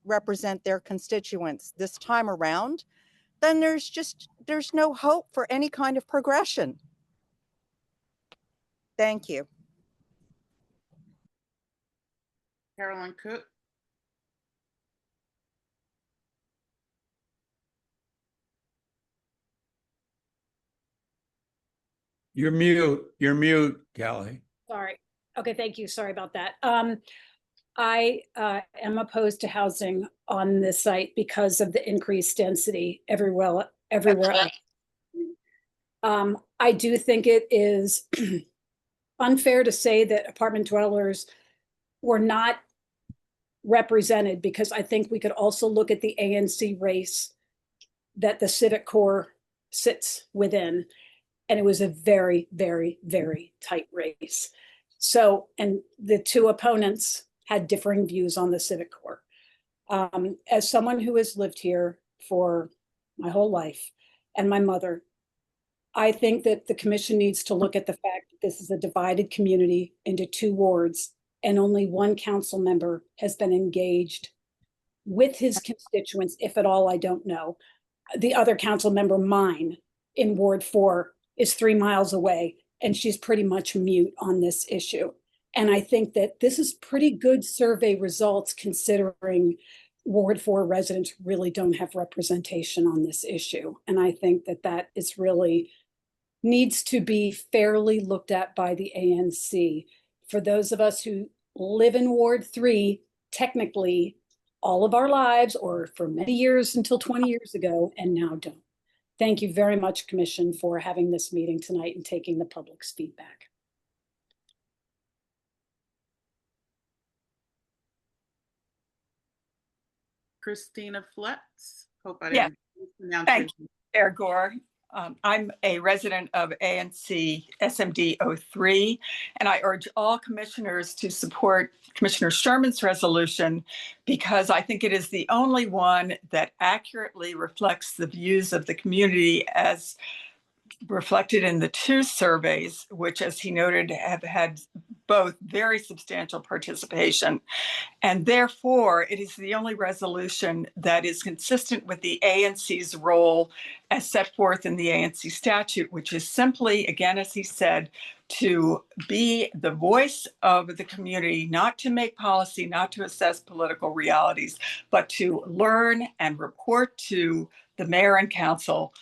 represent their constituents this time around, then there's no hope for any kind of progression. Thank you. Carolyn Cook. You're mute, Callie. Sorry. Okay, thank you. Sorry about that. I am opposed to housing on this site because of the increased density everywhere else. I do think it is unfair to say that apartment dwellers were not represented, because I think we could also look at the ANC race that the Civic Corps sits within. And it was a very, very, very tight race. So, and the two opponents had differing views on the Civic Corps. As someone who has lived here for my whole life, and my mother, I think that the commission needs to look at the fact that this is a divided community into two wards, and only one council member has been engaged with his constituents, if at all, I don't know. The other council member, mine, in Ward 4, is 3 miles away, and she's pretty much mute on this issue. And I think that this is pretty good survey results, considering Ward 4 residents really don't have representation on this issue. And I think that that is really needs to be fairly looked at by the ANC. For those of us who live in Ward 3, technically all of our lives, or for many years until 20 years ago, and now don't. Thank you very much, Commission, for having this meeting tonight and taking the public's feedback. Christina Fletz. Hope I Yeah. didn't mispronounce Thank your you, Chair Gore. I'm a resident of ANC SMD 03, and I urge all commissioners to support Commissioner Sherman's resolution, because I think it is the only one that accurately reflects the views of the community as reflected in the two surveys, which, as he noted, have had both very substantial participation. And therefore, it is the only resolution that is consistent with the ANC's role as set forth in the ANC statute, which is simply, again, as he said, to be the voice of the community, not to make policy, not to assess political realities, but to learn and report to the mayor and council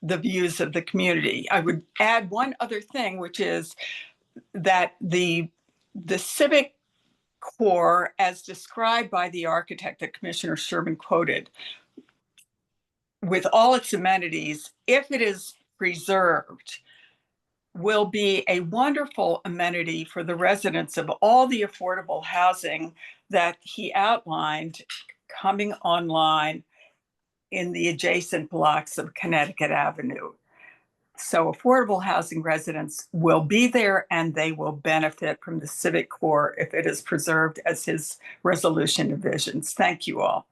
the views of the community. I would add one other thing, which is that the Civic Corps, as described by the architect that Commissioner Sherman quoted, with all its amenities, if it is preserved, will be a wonderful amenity for the residents of all the affordable housing that he outlined coming online in the adjacent blocks of Connecticut Avenue. So affordable housing residents will be there, and they will benefit from the Civic Corps if it is preserved as his resolution envisions. Thank you all.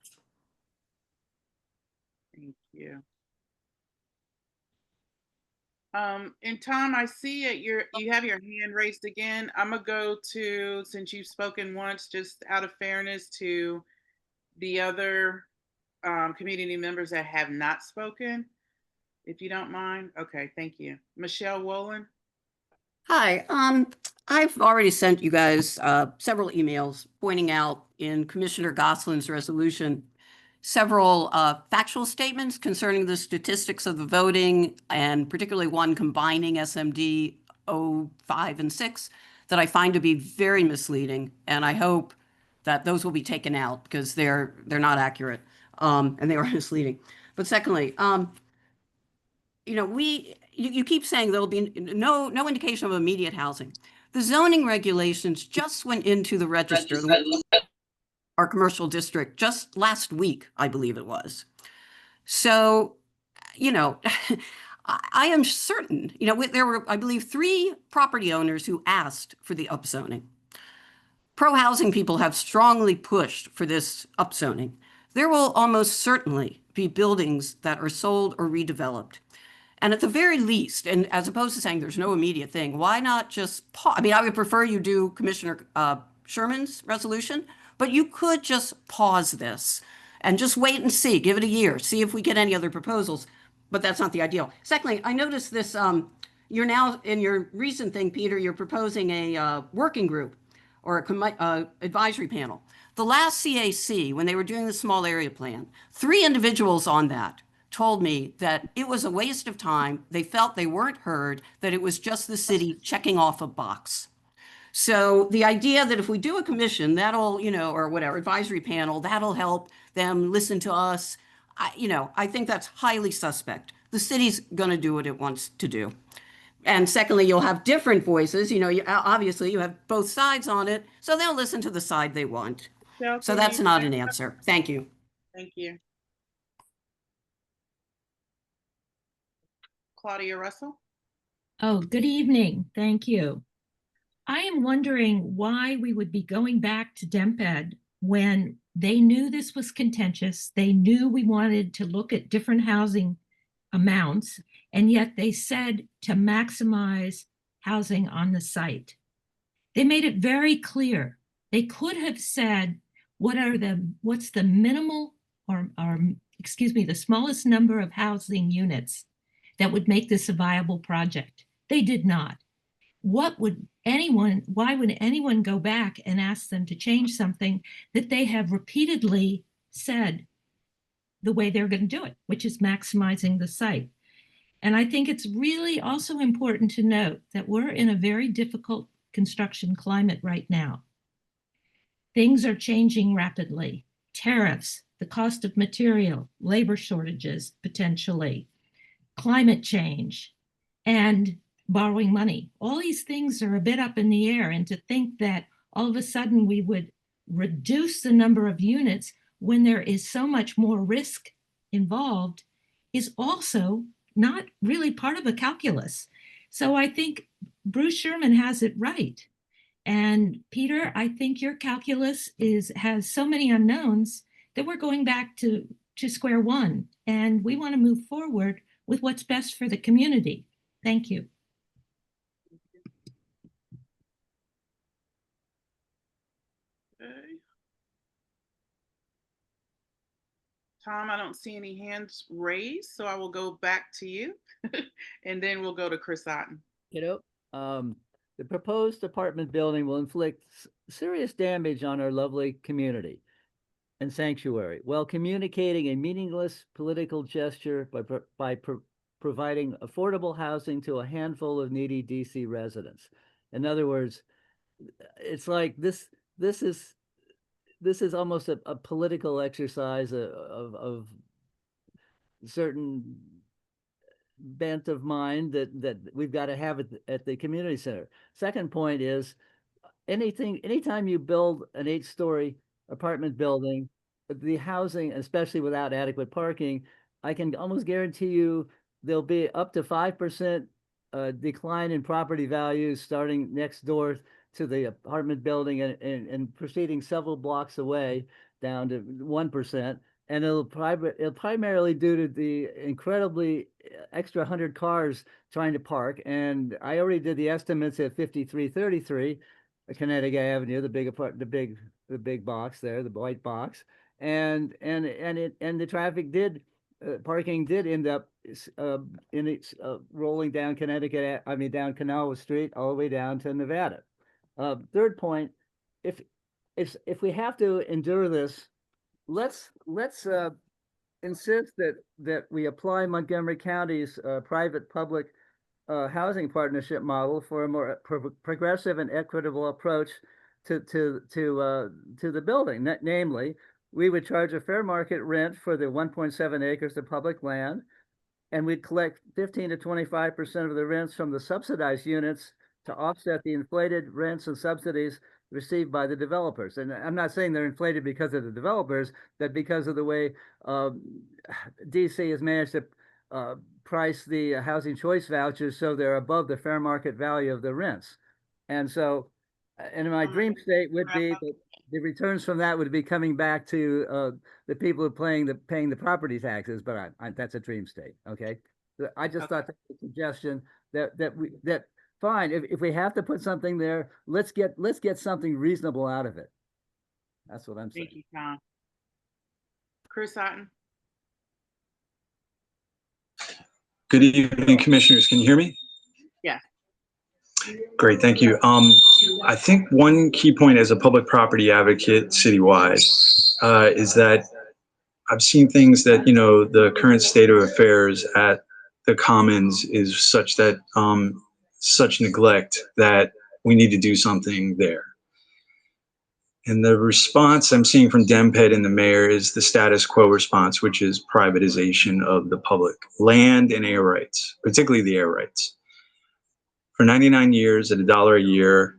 you. And Tom, I see you have your hand raised again. I'm gonna go to, since you've spoken once, just out of fairness to the other community members that have not spoken, if you don't mind. Okay, thank you. Michelle Wolin. Hi, I've already sent you guys several emails pointing out in Commissioner Gosselin's resolution several factual statements concerning the statistics of the voting, and particularly one combining SMD 05 and 6 that I find to be very misleading, and I hope that those will be taken out because they're not accurate and they are misleading. But secondly, you know, you keep saying there'll be no indication of immediate housing. The zoning regulations just went into the register, our commercial district, just last week, I believe it was. So, you know, I am certain, you know, there were, I believe, 3 property owners who asked for the upzoning. Pro-housing people have strongly pushed for this upzoning. There will almost certainly be buildings that are sold or redeveloped. And at the very least, and as opposed to saying there's no immediate thing, why not just pause? I mean, I would prefer you do Commissioner Sherman's resolution, but you could just pause this and just wait and see, give it a year, see if we get any other proposals. But that's not the ideal. Secondly, I noticed this, you're now in your recent thing, Peter, you're proposing a working group or a advisory panel. The last CAC, when they were doing the small area plan, 3 individuals on that told me that it was a waste of time. They felt they weren't heard, that it was just the city checking off a box. So the idea that if we do a commission, that'll, you know, or whatever, advisory panel, that'll help them listen to us. I think that's highly suspect. The city's going to do what it wants to do. And secondly, you'll have different voices. You know, obviously you have both sides on it, so they'll listen to the side they want. So that's not an answer. Thank you. Thank you. Claudia Russell. Oh, good evening. Thank you. I am wondering why we would be going back to DEMPED when they knew this was contentious. They knew we wanted to look at different housing amounts, and yet they said to maximize housing on the site. They made it very clear. They could have said, what's the minimal or excuse me, the smallest number of housing units that would make this a viable project. They did not. Why would anyone go back and ask them to change something that they have repeatedly said the way they're going to do it, which is maximizing the site? And I think it's really also important to note that we're in a very difficult construction climate right now. Things are changing rapidly. Tariffs, the cost of material, labor shortages, potentially, climate change, and borrowing money. All these things are a bit up in the air. And to think that all of a sudden we would reduce the number of units when there is so much more risk involved is also not really part of the calculus. So I think Bruce Sherman has it right. And Peter, I think your calculus has so many unknowns that we're going back to square one. And we want to move forward with what's best for the community. Thank you. Okay. Tom, I don't see any hands raised, so I will go back to you and then we'll go to Chris Otten. You know, the proposed apartment building will inflict serious damage on our lovely community and sanctuary while communicating a meaningless political gesture by providing affordable housing to a handful of needy DC residents. In other words, it's like this is almost a political exercise of certain bent of mind that we've got to have at the community center. Second point is anytime you build an 8-story apartment building, the housing, especially without adequate parking, I can almost guarantee you there'll be up to 5% decline in property values starting next door to the apartment building and proceeding several blocks away down to 1%. and it'll primarily due to the incredibly extra 100 cars trying to park. And I already did the estimates at 5333 Connecticut Avenue, the big box there, the white box, and the traffic did parking did end up rolling down down Canal Street all the way down to Nevada. Third point, if we have to endure this, let's insist that we apply Montgomery County's private public housing partnership model for a more progressive and equitable approach to the building. Namely, we would charge a fair market rent for the 1.7 acres of public land, and we'd collect 15 to 25% of the rents from the subsidized units to offset the inflated rents and subsidies received by the developers. And I'm not saying they're inflated because of the developers, but because of the way DC has managed to price the housing choice vouchers so they're above the fair market value of the rents. And so, and my dream state would be that the returns from that would be coming back to the people who are paying the property taxes, but that's a dream state. Okay, I just thought that was a suggestion that fine, if we have to put something there, let's get something reasonable out of it. That's what I'm saying. Thank you, Tom. Chris Otten. Good evening, commissioners. Can you hear me? Yeah. Great, thank you. I think one key point as a public property advocate citywide is that I've seen things that, the current state of affairs at the Commons is such that such neglect that we need to do something there. And the response I'm seeing from DemPed and the mayor is the status quo response, which is privatization of the public land and air rights, particularly the air rights. For 99 years at $1 a year,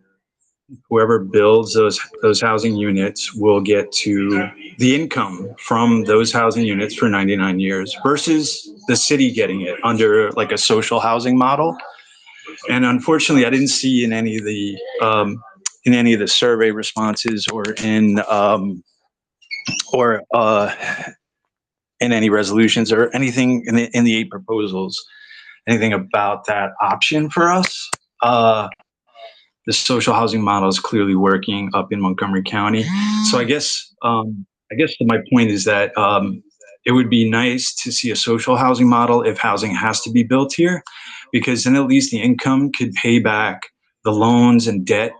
whoever builds those housing units will get to the income from those housing units for 99 years versus the city getting it under like a social housing model. And unfortunately, I didn't see in any of the survey responses or in any resolutions or anything in the 8 proposals, anything about that option for us. The social housing model is clearly working up in Montgomery County. So I guess my point is that it would be nice to see a social housing model if housing has to be built here, because then at least the income could pay back the loans and debt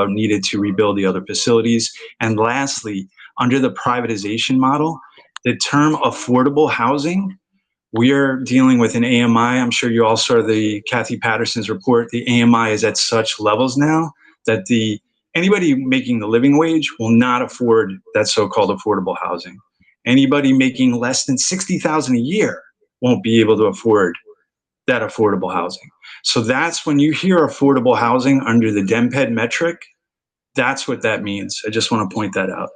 needed to rebuild the other facilities. And lastly, under the privatization model, the term affordable housing, we are dealing with an AMI. I'm sure you all saw the Kathy Patterson's report. The AMI is at such levels now that anybody making the living wage will not afford that so-called affordable housing. Anybody making less than $60,000 a year won't be able to afford that affordable housing. So that's when you hear affordable housing under the DemPed metric, that's what that means. I just want to point that out.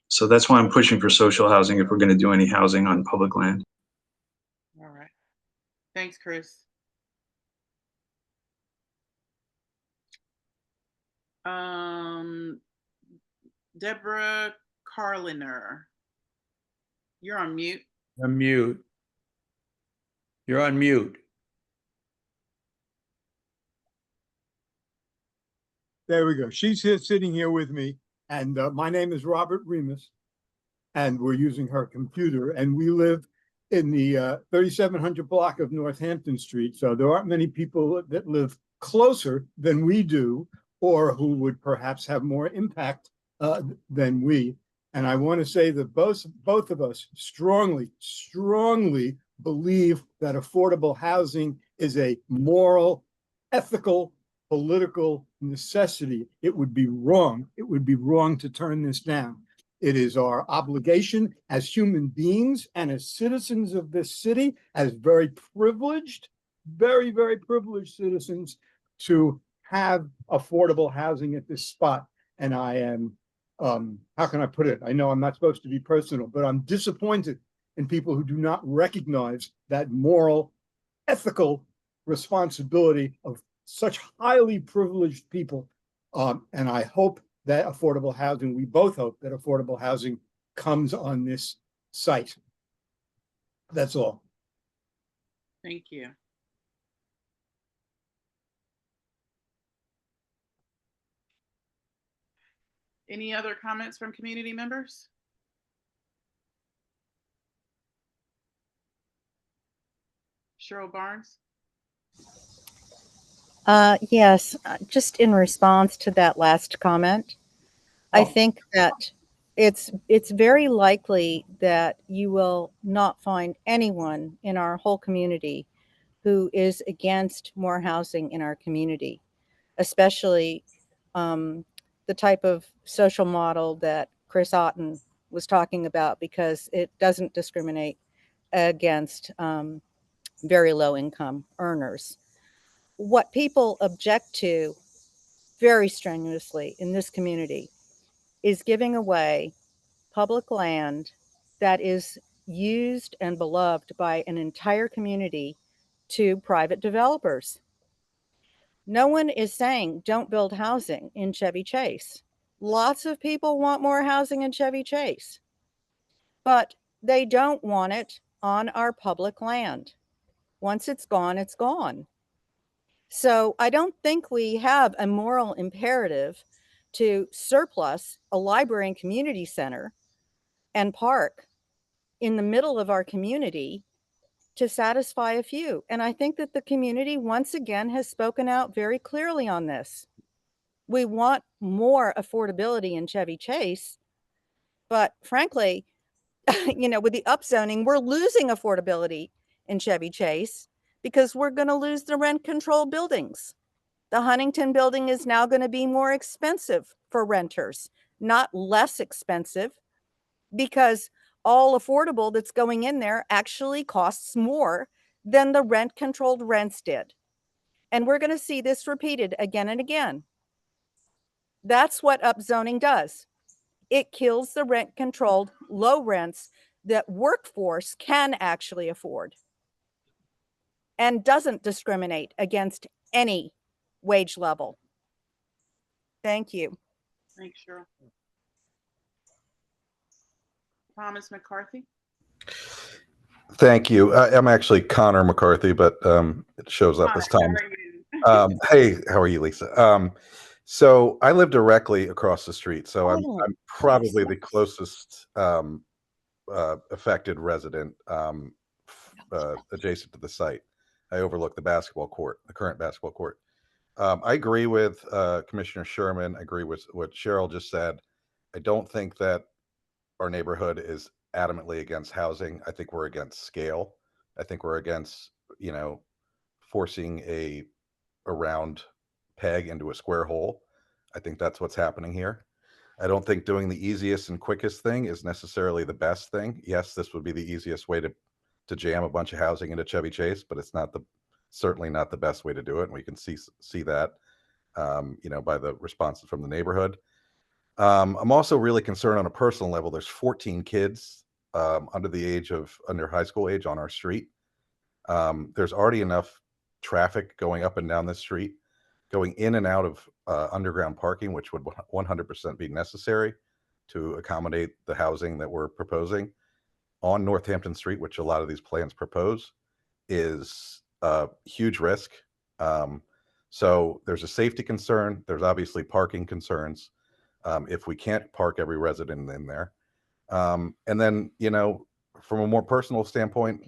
So that's why I'm pushing for social housing if we're going to do any housing on public land. All right. Thanks, Chris. Deborah Carliner, you're on mute. Unmute. You're on mute. There we go. She's here sitting here with me, and my name is Robert Remus, and we're using her computer, and we live in the 3700 block of Northampton Street. So there aren't many people that live closer than we do, or who would perhaps have more impact than we. And I want to say that both of us strongly believe that affordable housing is a moral, ethical, political necessity. It would be wrong. It would be wrong to turn this down. It is our obligation as human beings and as citizens of this city, as very privileged citizens, to have affordable housing at this spot. And I am, how can I put it? I know I'm not supposed to be personal, but I'm disappointed in people who do not recognize that moral, ethical responsibility of such highly privileged people. And I hope that affordable housing, we both hope that affordable housing comes on this site. That's all. Thank you. Any other comments from community members? Cheryl Barnes? Yes, just in response to that last comment, I think that it's very likely that you will not find anyone in our whole community who is against more housing in our community, especially the type of social model that Chris Otten was talking about, because it doesn't discriminate against very low income earners. What people object to very strenuously in this community is giving away public land that is used and beloved by an entire community to private developers. No one is saying don't build housing in Chevy Chase. Lots of people want more housing in Chevy Chase, but they don't want it on our public land. Once it's gone, it's gone. So I don't think we have a moral imperative to surplus a library and community center and park in the middle of our community to satisfy a few. And I think that the community once again has spoken out very clearly on this. We want more affordability in Chevy Chase, but frankly, with the upzoning, we're losing affordability in Chevy Chase because we're going to lose the rent control buildings. The Huntington building is now going to be more expensive for renters, not less expensive, because all affordable that's going in there actually costs more than the rent controlled rents did. And we're going to see this repeated again and again. That's what upzoning does. It kills the rent controlled low rents that workforce can actually afford and doesn't discriminate against any wage level. Thank you. Thanks, Cheryl. Thomas McCarthy? Thank you. I'm actually Connor McCarthy, but it shows up as Tom. Hey, how are you, Lisa? So I live directly across the street, so I'm probably the closest affected resident adjacent to the site. I overlook the basketball court, the current basketball court. I agree with Commissioner Sherman. I agree with what Cheryl just said. I don't think that our neighborhood is adamantly against housing. I think we're against scale. I think we're against, forcing a round peg into a square hole. I think that's what's happening here. I don't think doing the easiest and quickest thing is necessarily the best thing. Yes, this would be the easiest way to jam a bunch of housing into Chevy Chase, but it's certainly not the best way to do it. And we can see that, by the responses from the neighborhood. I'm also really concerned on a personal level. There's 14 kids under high school age on our street. There's already enough traffic going up and down this street, going in and out of underground parking, which would 100% be necessary to accommodate the housing that we're proposing on Northampton Street, which a lot of these plans propose, is a huge risk. So there's a safety concern. There's obviously parking concerns. If we can't park every resident in there. And then, from a more personal standpoint,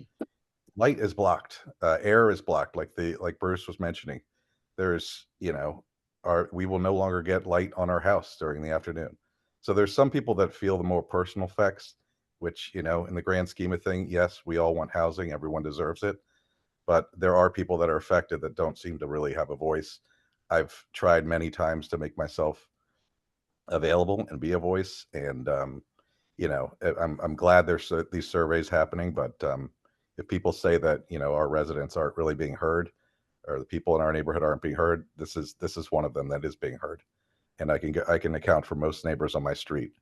light is blocked, air is blocked, like Bruce was mentioning. There's, we will no longer get light on our house during the afternoon. So there's some people that feel the more personal effects, which, in the grand scheme of things, yes, we all want housing, everyone deserves it. But there are people that are affected that don't seem to really have a voice. I've tried many times to make myself available and be a voice, and I'm glad there's these surveys happening, but if people say that our residents aren't really being heard, or the people in our neighborhood aren't being heard, this is one of them that is being heard. And I can account for most neighbors on my street.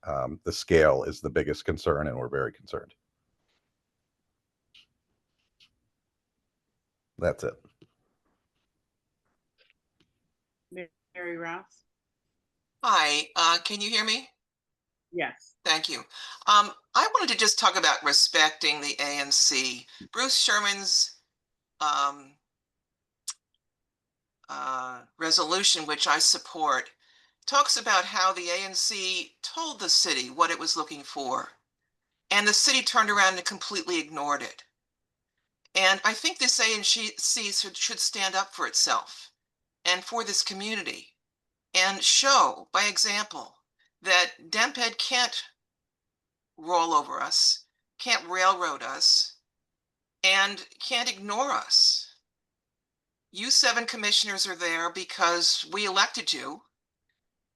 The scale is the biggest concern, and we're very concerned. That's it. Mary Rouse? Hi, can you hear me? Yes. Thank you. I wanted to just talk about respecting the ANC. Bruce Sherman's resolution, which I support, talks about how the ANC told the city what it was looking for, and the city turned around and completely ignored it. And I think this ANC should stand up for itself and for this community and show by example that DEMPED can't roll over us, can't railroad us, and can't ignore us. You 7 commissioners are there because we elected you,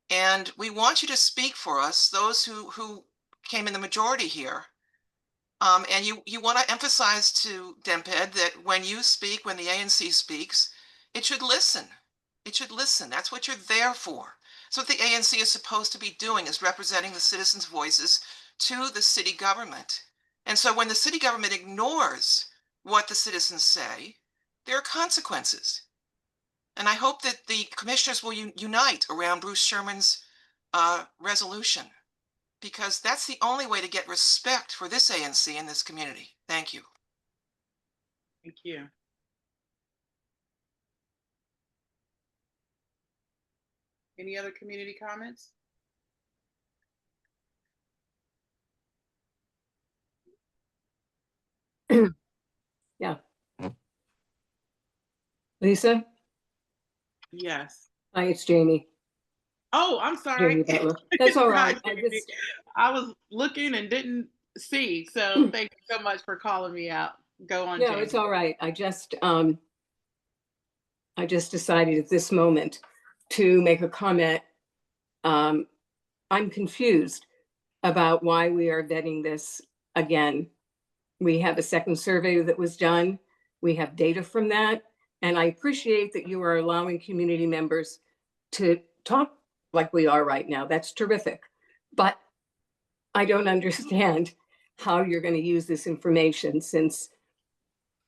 and we want you to speak for us, those who came in the majority here. And you want to emphasize to DEMPED that when you speak, when the ANC speaks, it should listen. It should listen. That's what you're there for. So what the ANC is supposed to be doing is representing the citizens' voices to the city government. And so when the city government ignores what the citizens say, there are consequences. And I hope that the commissioners will unite around Bruce Sherman's resolution, because that's the only way to get respect for this ANC in this community. Thank you. Thank you. Any other community comments? Yeah. Lisa? Yes. Hi, it's Jamie. Oh, I'm sorry. Jamie Butler. That's all right. I was looking and didn't see. So thank you so much for calling me out. Go on, No, Jamie. it's all right. I just decided at this moment to make a comment. I'm confused about why we are vetting this again. We have a second survey that was done. We have data from that. And I appreciate that you are allowing community members to talk like we are right now. That's terrific. But I don't understand how you're going to use this information, since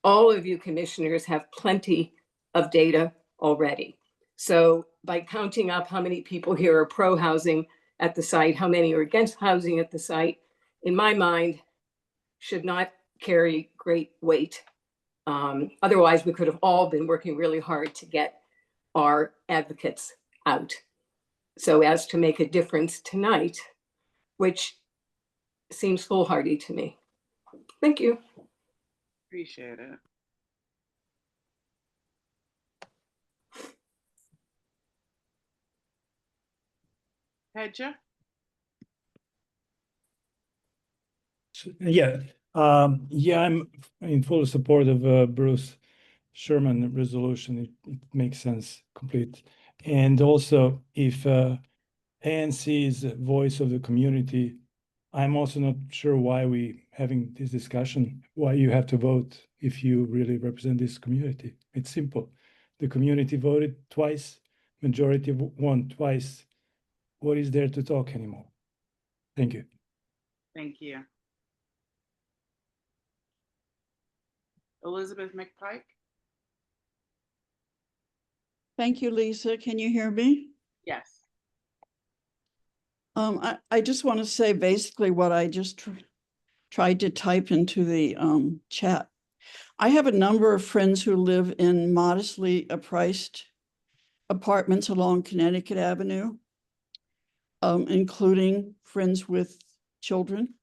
all of you commissioners have plenty of data already. So by counting up how many people here are pro housing at the site, how many are against housing at the site, in my mind, should not carry great weight. Otherwise, we could have all been working really hard to get our advocates out so as to make a difference tonight, which seems foolhardy to me. Thank you. Appreciate it. Hedja? Yeah, I'm in full support of Bruce Sherman resolution. It makes sense, complete. And also, if ANC is the voice of the community, I'm also not sure why we having this discussion, why you have to vote if you really represent this community. It's simple. The community voted twice, majority won twice. What is there to talk anymore? Thank you. Thank you. Elizabeth McPike? Thank you, Lisa. Can you hear me? Yes. I just want to say basically what I just tried to type into the chat. I have a number of friends who live in modestly priced apartments along Connecticut Avenue, including friends with children.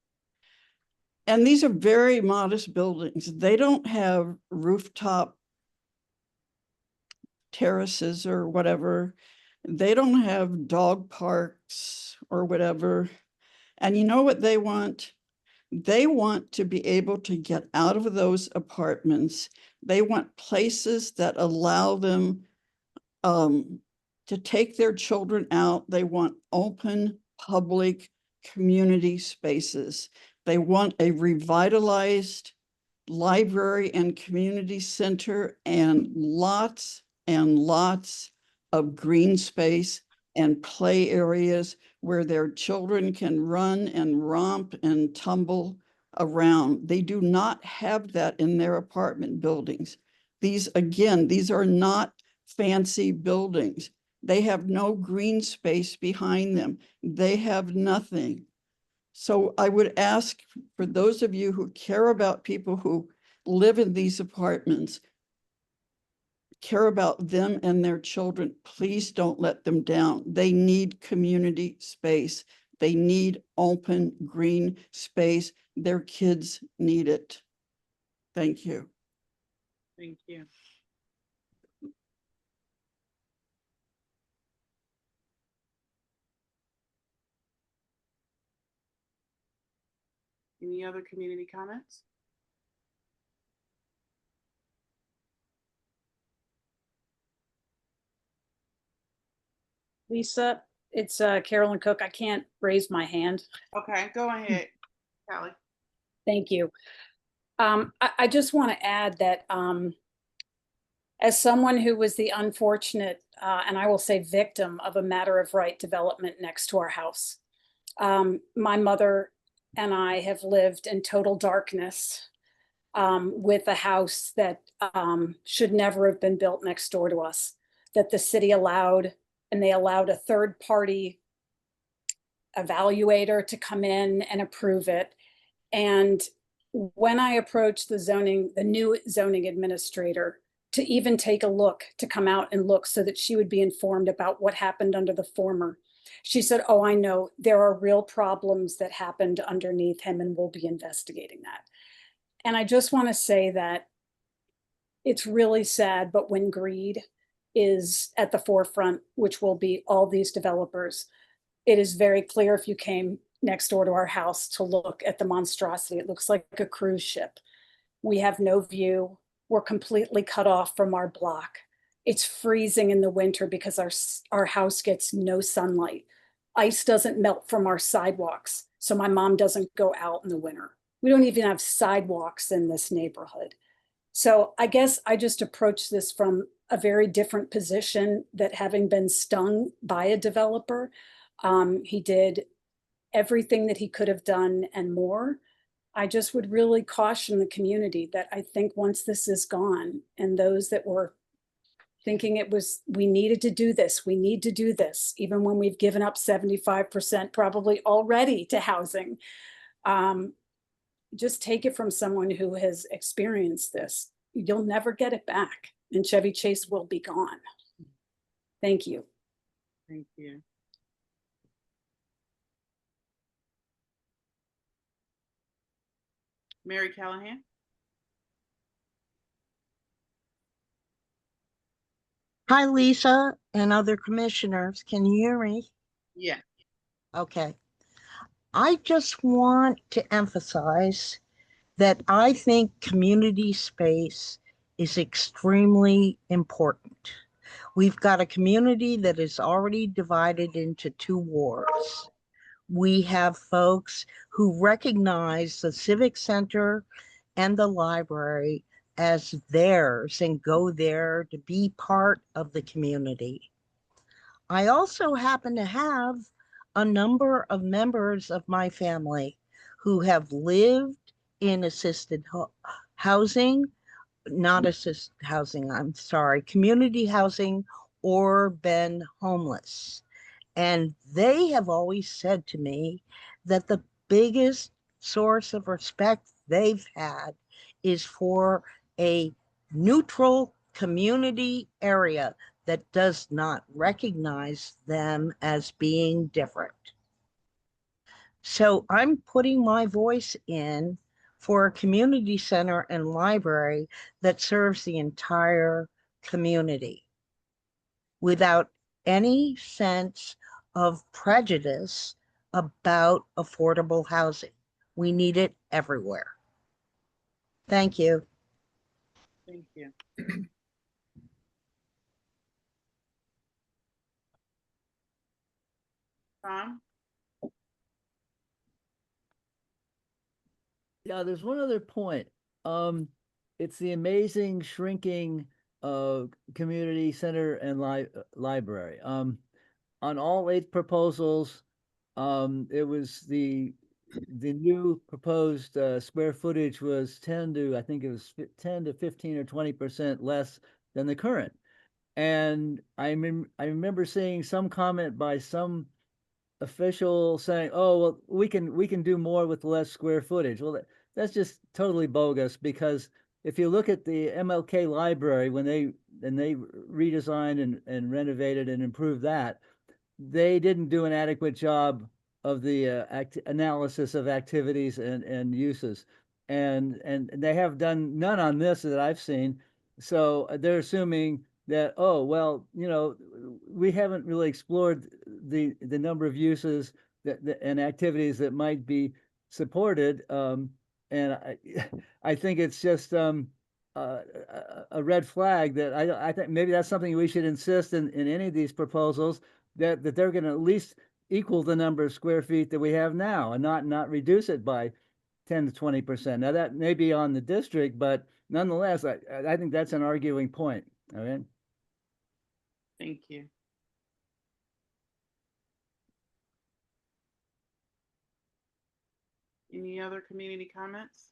And these are very modest buildings. They don't have rooftop terraces or whatever. They don't have dog parks or whatever. And you know what they want? They want to be able to get out of those apartments. They want places that allow them to take their children out. They want open public community spaces. They want a revitalized library and community center and lots of green space and play areas where their children can run and romp and tumble around. They do not have that in their apartment buildings. These are not fancy buildings. They have no green space behind them. They have nothing. So I would ask for those of you who care about people who live in these apartments, care about them and their children, please don't let them down. They need community space. They need open green space. Their kids need it. Thank you. Thank you. Any other community comments? Lisa, it's Carolyn Cook. I can't raise my hand. Okay, go ahead, Callie. Thank you. I just want to add that as someone who was the unfortunate, and I will say victim of a matter of right development next to our house, my mother and I have lived in total darkness with a house that should never have been built next door to us, that the city allowed, and they allowed a third party evaluator to come in and approve it. And when I approached the new zoning administrator to even take a look, to come out and look so that she would be informed about what happened under the former, she said, "Oh, I know, there are real problems that happened underneath him and we'll be investigating that." And I just want to say that it's really sad, but when greed is at the forefront, which will be all these developers, it is very clear if you came next door to our house to look at the monstrosity. It looks like a cruise ship. We have no view. We're completely cut off from our block. It's freezing in the winter because our house gets no sunlight. Ice doesn't melt from our sidewalks, so my mom doesn't go out in the winter. We don't even have sidewalks in this neighborhood. So I guess I just approach this from a very different position, that having been stung by a developer, he did everything that he could have done and more. I just would really caution the community that I think once this is gone, and those that were thinking we needed to do this, we need to do this, even when we've given up 75% probably already to housing, just take it from someone who has experienced this. You'll never get it back, and Chevy Chase will be gone. Thank you. Thank you. Mary Callahan. Hi, Lisa and other commissioners. Can you hear me? Yeah. Okay. I just want to emphasize that I think community space is extremely important. We've got a community that is already divided into two wards. We have folks who recognize the Civic Center and the library as theirs and go there to be part of the community. I also happen to have a number of members of my family who have lived in assisted housing, not assisted housing, I'm sorry, community housing, or been homeless. And they have always said to me that the biggest source of respect they've had is for a neutral community area that does not recognize them as being different. So I'm putting my voice in for a community center and library that serves the entire community without any sense of prejudice about affordable housing. We need it everywhere. Thank you. Thank you. Tom? Yeah, there's one other point. It's the amazing shrinking community center and library. On all 8 proposals, it was the new proposed square footage was 10 to, I think it was 10 to 15 or 20% less than the current. And I remember seeing some comment by some official saying, "Oh, well, we can do more with less square footage." Well, that's just totally bogus, because if you look at the MLK library, when they redesigned and renovated and improved that, they didn't do an adequate job of the analysis of activities and uses, and they have done none on this that I've seen. So they're assuming that, oh well, we haven't really explored the number of uses that and activities that might be supported, and I think it's just a red flag that I think maybe that's something we should insist in any of these proposals, that they're going to at least equal the number of square feet that we have now, and not reduce it by 10 to 20%. Now that may be on the district, but nonetheless, I think that's an arguing point. All right. Thank you. Any other community comments?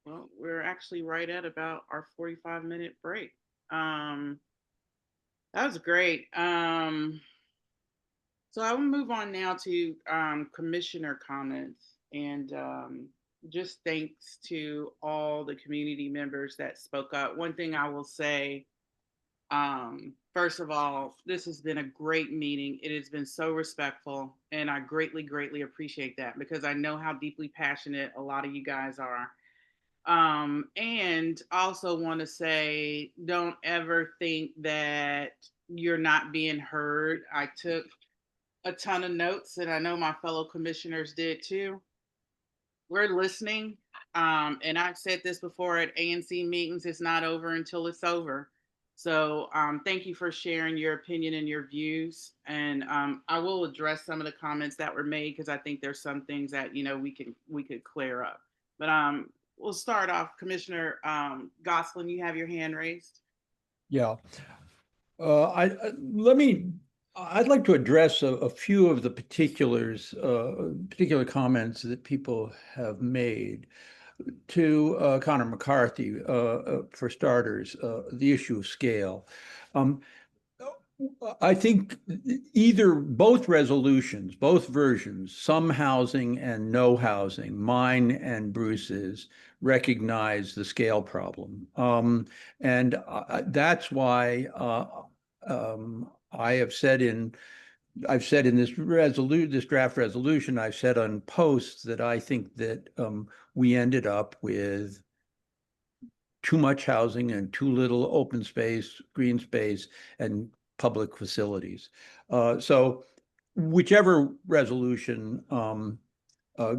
Well, we're actually right at about our 45-minute break. That was great. So I will move on now to commissioner comments, and just thanks to all the community members that spoke up. One thing I will say, first of all, this has been a great meeting. It has been so respectful, and I greatly, greatly appreciate that, because I know how deeply passionate a lot of you guys are. And also want to say, don't ever think that you're not being heard. I took a ton of notes, and I know my fellow commissioners did too. We're listening. And I've said this before at ANC meetings, it's not over until it's over. So thank you for sharing your opinion and your views. And I will address some of the comments that were made, because I think there's some things that, we could clear up. But we'll start off. Commissioner Gosselin, you have your hand raised. Yeah. I'd like to address a few of the particular comments that people have made. To Connor McCarthy, for starters, the issue of scale. I think both resolutions, both versions, some housing and no housing, mine and Bruce's, recognize the scale problem. And that's why I've said in this draft resolution, I've said on posts that I think that we ended up with too much housing and too little open space, green space, and public facilities. So whichever resolution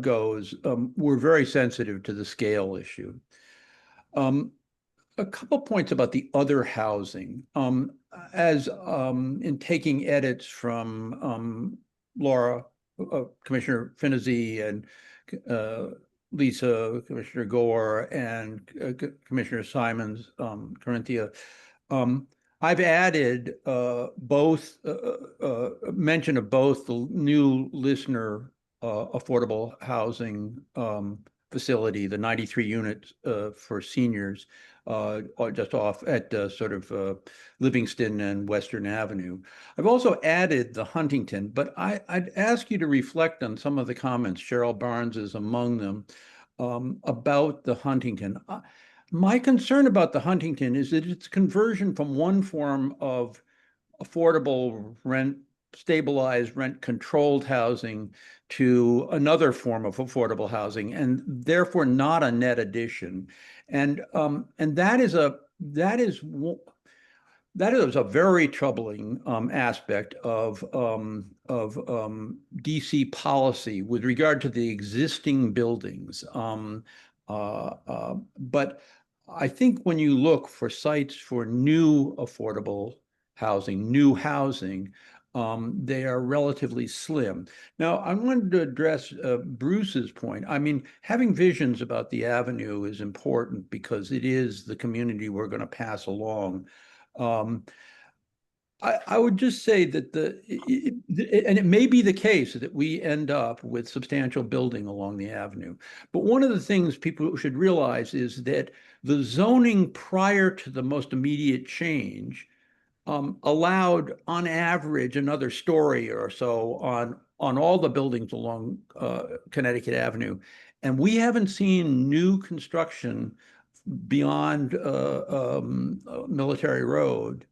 goes, we're very sensitive to the scale issue. A couple points about the other housing. As in taking edits from Laura, Commissioner Finizzi, and Lisa, Commissioner Gore, and Commissioner Simons, Corinthia, I've added mention of both the new listener affordable housing facility, the 93 units for seniors, just off at Livingston and Western Avenue. I've also added the Huntington, but I'd ask you to reflect on some of the comments. Cheryl Barnes is among them, about the Huntington. My concern about the Huntington is that it's conversion from one form of affordable rent, stabilized rent controlled housing to another form of affordable housing, and therefore not a net addition. And that is a very troubling aspect of DC policy with regard to the existing buildings. But I think when you look for sites for new affordable housing, they are relatively slim. Now, I wanted to address Bruce's point. I mean, having visions about the avenue is important because it is the community we're going to pass along. I would just say that and it may be the case that we end up with substantial building along the avenue. But one of the things people should realize is that the zoning prior to the most immediate change allowed on average another story or so on all the buildings along Connecticut Avenue. And we haven't seen new construction beyond Military Road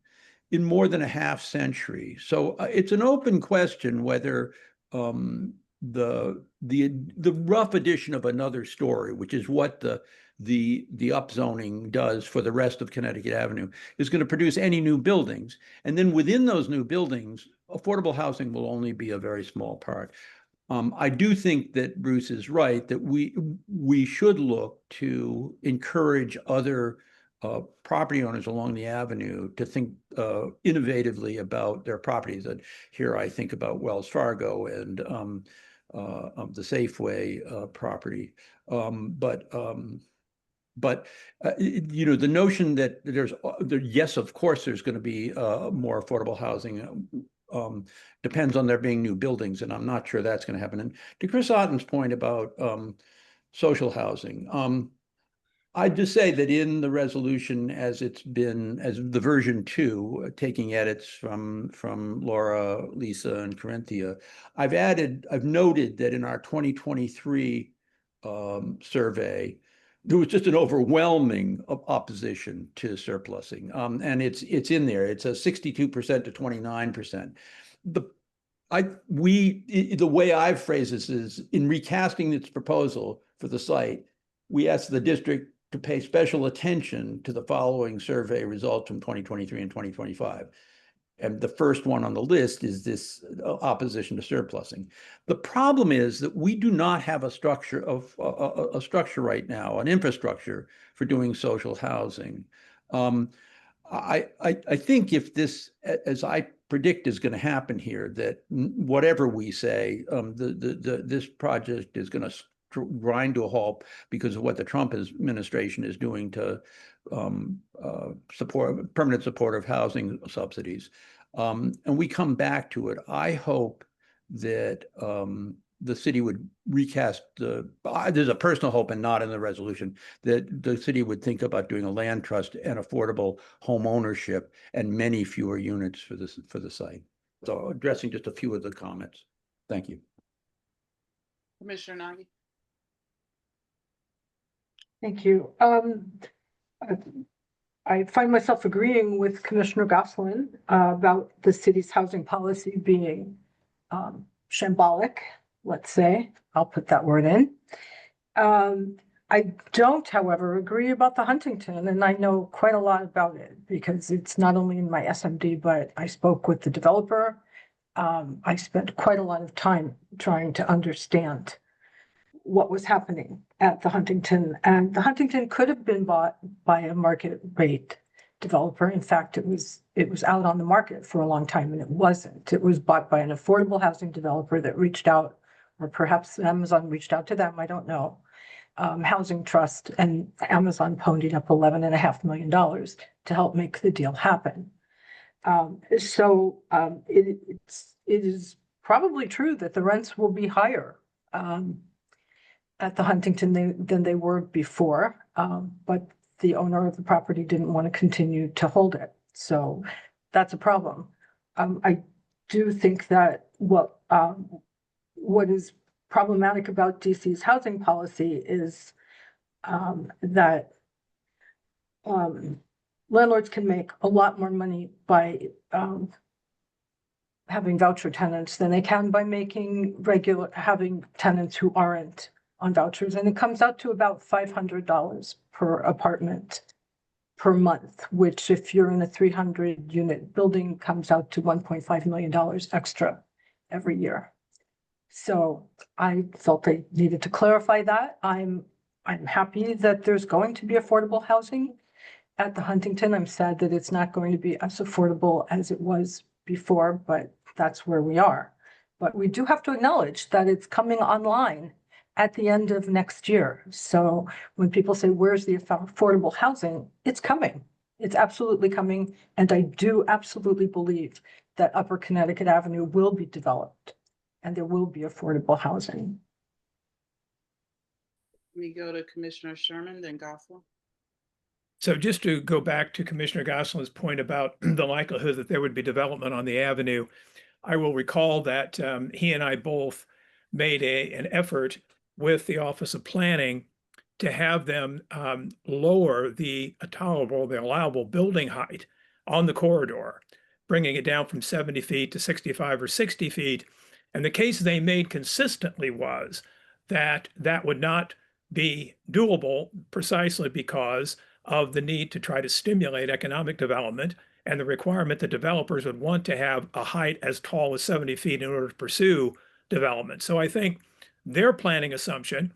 in more than a half century. So it's an open question whether the rough addition of another story, which is what the upzoning does for the rest of Connecticut Avenue, is going to produce any new buildings. And then within those new buildings, affordable housing will only be a very small part. I do think that Bruce is right that we should look to encourage other property owners along the avenue to think innovatively about their properties. And here I think about Wells Fargo and the Safeway property. But the notion that yes, of course, there's going to be more affordable housing depends on there being new buildings, and I'm not sure that's going to happen. And to Chris Otten's point about social housing, I'd just say that in the resolution as it's been, as the version 2, taking edits from Laura, Lisa, and Corinthia, I've noted that in our 2023 survey, there was just an overwhelming opposition to surplusing. And it's in there. It's a 62% to 29%. The way I've phrased this is, in recasting its proposal for the site, we asked the district to pay special attention to the following survey results from 2023 and 2025. And the first one on the list is this opposition to surplusing. The problem is that we do not have a structure right now, an infrastructure for doing social housing. I think if this, as I predict, is going to happen here, that whatever we say, this project is going to grind to a halt because of what the Trump administration is doing to support permanent supportive housing subsidies. And we come back to it. I hope that the city would recast there's a personal hope and not in the resolution, that the city would think about doing a land trust and affordable home ownership and many fewer units for the site. So addressing just a few of the comments. Thank you. Commissioner Nagy. Thank you. I find myself agreeing with Commissioner Gosselin about the city's housing policy being shambolic, let's say. I'll put that word in. I don't, however, agree about the Huntington, and I know quite a lot about it because it's not only in my SMD, but I spoke with the developer. I spent quite a lot of time trying to understand what was happening at the Huntington, and the Huntington could have been bought by a market rate developer. In fact, it was out on the market for a long time, and it wasn't. It was bought by an affordable housing developer that reached out, or perhaps Amazon reached out to them, I don't know. Housing Trust, and Amazon ponied up $11.5 million to help make the deal happen. It is probably true that the rents will be higher at the Huntington than they were before, but the owner of the property didn't want to continue to hold it. So that's a problem. I do think that what is problematic about DC's housing policy is that landlords can make a lot more money by having voucher tenants than they can by having tenants who aren't on vouchers. And it comes out to about $500 per apartment per month, which if you're in a 300 unit building comes out to $1.5 million extra every year. So I felt I needed to clarify that. I'm happy that there's going to be affordable housing at the Huntington. I'm sad that it's not going to be as affordable as it was before, but that's where we are. But we do have to acknowledge that it's coming online at the end of next year. So when people say, where's the affordable housing? It's coming. It's absolutely coming. And I do absolutely believe that Upper Connecticut Avenue will be developed and there will be affordable housing. We go to Commissioner Sherman, then Gosselin. So just to go back to Commissioner Gosselin's point about the likelihood that there would be development on the avenue, I will recall that he and I both made an effort with the Office of Planning to have them lower the allowable building height on the corridor, bringing it down from 70 feet to 65 or 60 feet. And the case they made consistently was that that would not be doable precisely because of the need to try to stimulate economic development and the requirement that developers would want to have a height as tall as 70 feet in order to pursue development. So I think their planning assumption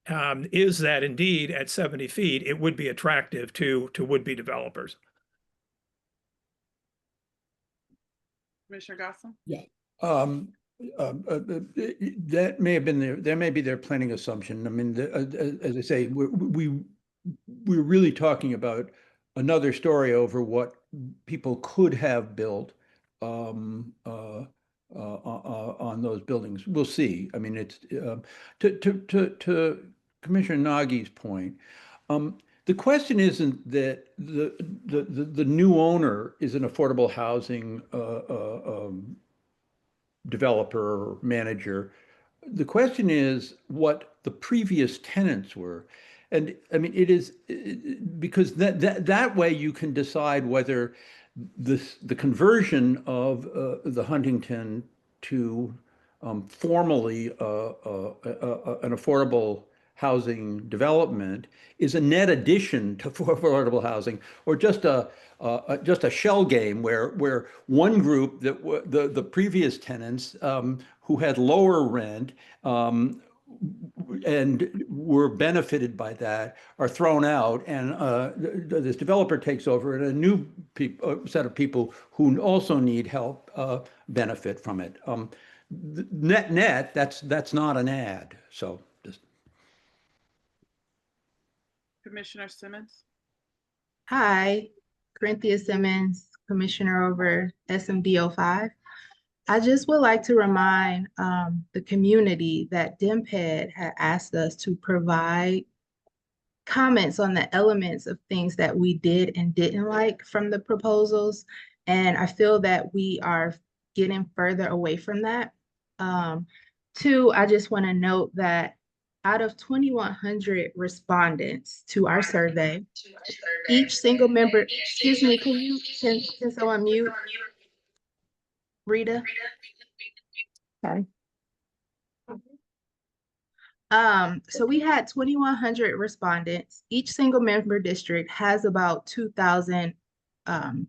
is that indeed at 70 feet, it would be attractive to would-be developers. Commissioner Gosselin? Yeah. That may have been there may be their planning assumption. I mean, as I say, we're really talking about another story over what people could have built on those buildings. We'll see. I mean, it's to Commissioner Nagi's point. The question isn't that the new owner is an affordable housing developer or manager. The question is what the previous tenants were. And I mean, it is because that way you can decide whether the conversion of the Huntington to formally an affordable housing development is a net addition to affordable housing, or just a shell game where one group that the previous tenants who had lower rent and were benefited by that are thrown out, and this developer takes over, and a new set of people who also need help benefit from it. Net, that's not an ad. So just. Commissioner Simmons? Hi, Corinthia Simmons, Commissioner over SMD 05. I just would like to remind the community that DMPED had asked us to provide comments on the elements of things that we did and didn't like from the proposals. And I feel that we are getting further away from that. Two, I just want to note that out of 2,100 respondents to our survey, each single member, excuse me, can someone mute? Rita? Sorry. So we had 2,100 respondents. Each single member district has about 2,000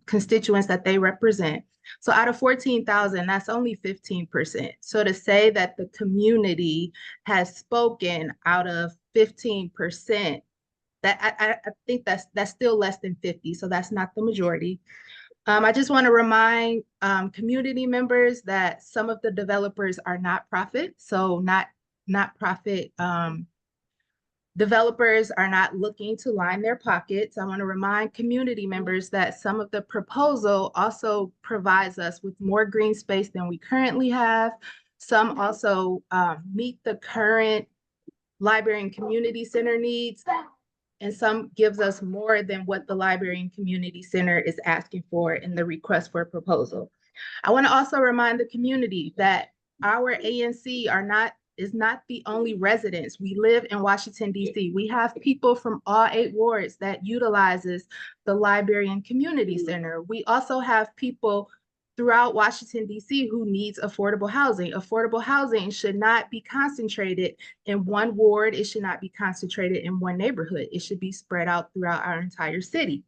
constituents that they represent. So out of 14,000, that's only 15%. So to say that the community has spoken out of 15%, that I think that's still less than 50. So that's not the majority. I just want to remind community members that some of the developers are not profit. So not profit developers are not looking to line their pockets. I want to remind community members that some of the proposal also provides us with more green space than we currently have. Some also meet the current library and community center needs, and some gives us more than what the library and community center is asking for in the request for proposal. I want to also remind the community that our ANC is not the only residents. We live in Washington, D.C. We have people from all 8 wards that utilizes the library and community center. We also have people throughout Washington, D.C. who needs affordable housing. Affordable housing should not be concentrated in one ward. It should not be concentrated in one neighborhood. It should be spread out throughout our entire city.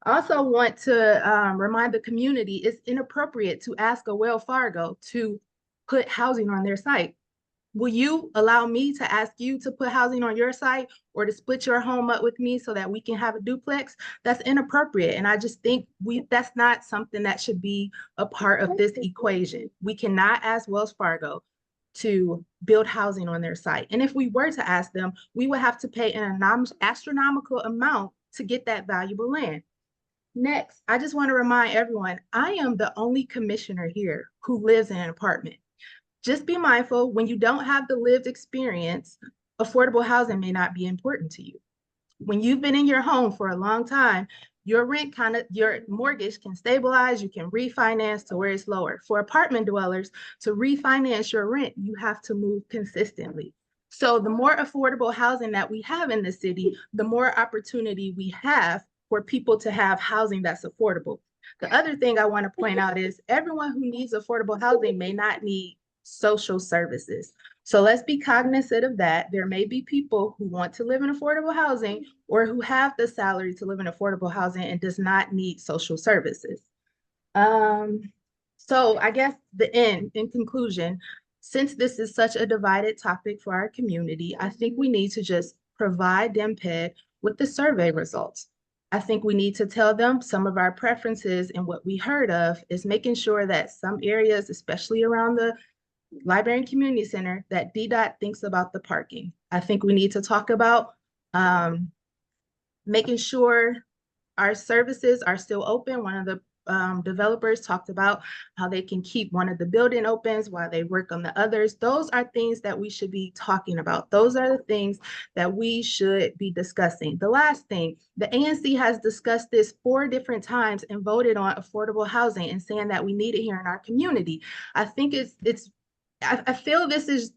I also want to remind the community it's inappropriate to ask a Wells Fargo to put housing on their site. Will you allow me to ask you to put housing on your site or to split your home up with me so that we can have a duplex? That's inappropriate. And I just think that's not something that should be a part of this equation. We cannot ask Wells Fargo to build housing on their site. And if we were to ask them, we would have to pay an astronomical amount to get that valuable land. Next, I just want to remind everyone, I am the only commissioner here who lives in an apartment. Just be mindful, when you don't have the lived experience, affordable housing may not be important to you. When you've been in your home for a long time, your mortgage can stabilize, you can refinance to where it's lower. For apartment dwellers, to refinance your rent, you have to move consistently. So the more affordable housing that we have in the city, the more opportunity we have for people to have housing that's affordable. The other thing I want to point out is everyone who needs affordable housing may not need social services. So let's be cognizant of that. There may be people who want to live in affordable housing or who have the salary to live in affordable housing and does not need social services. So I guess in conclusion, since this is such a divided topic for our community, I think we need to just provide DMPED with the survey results. I think we need to tell them some of our preferences, and what we heard of is making sure that some areas, especially around the Library and Community Center, that DDOT thinks about the parking. I think we need to talk about making sure our services are still open. One of the developers talked about how they can keep one of the building opens while they work on the others. Those are things that we should be talking about. Those are the things that we should be discussing. The last thing, the ANC has discussed this 4 different times and voted on affordable housing and saying that we need it here in our community. I think I feel this is,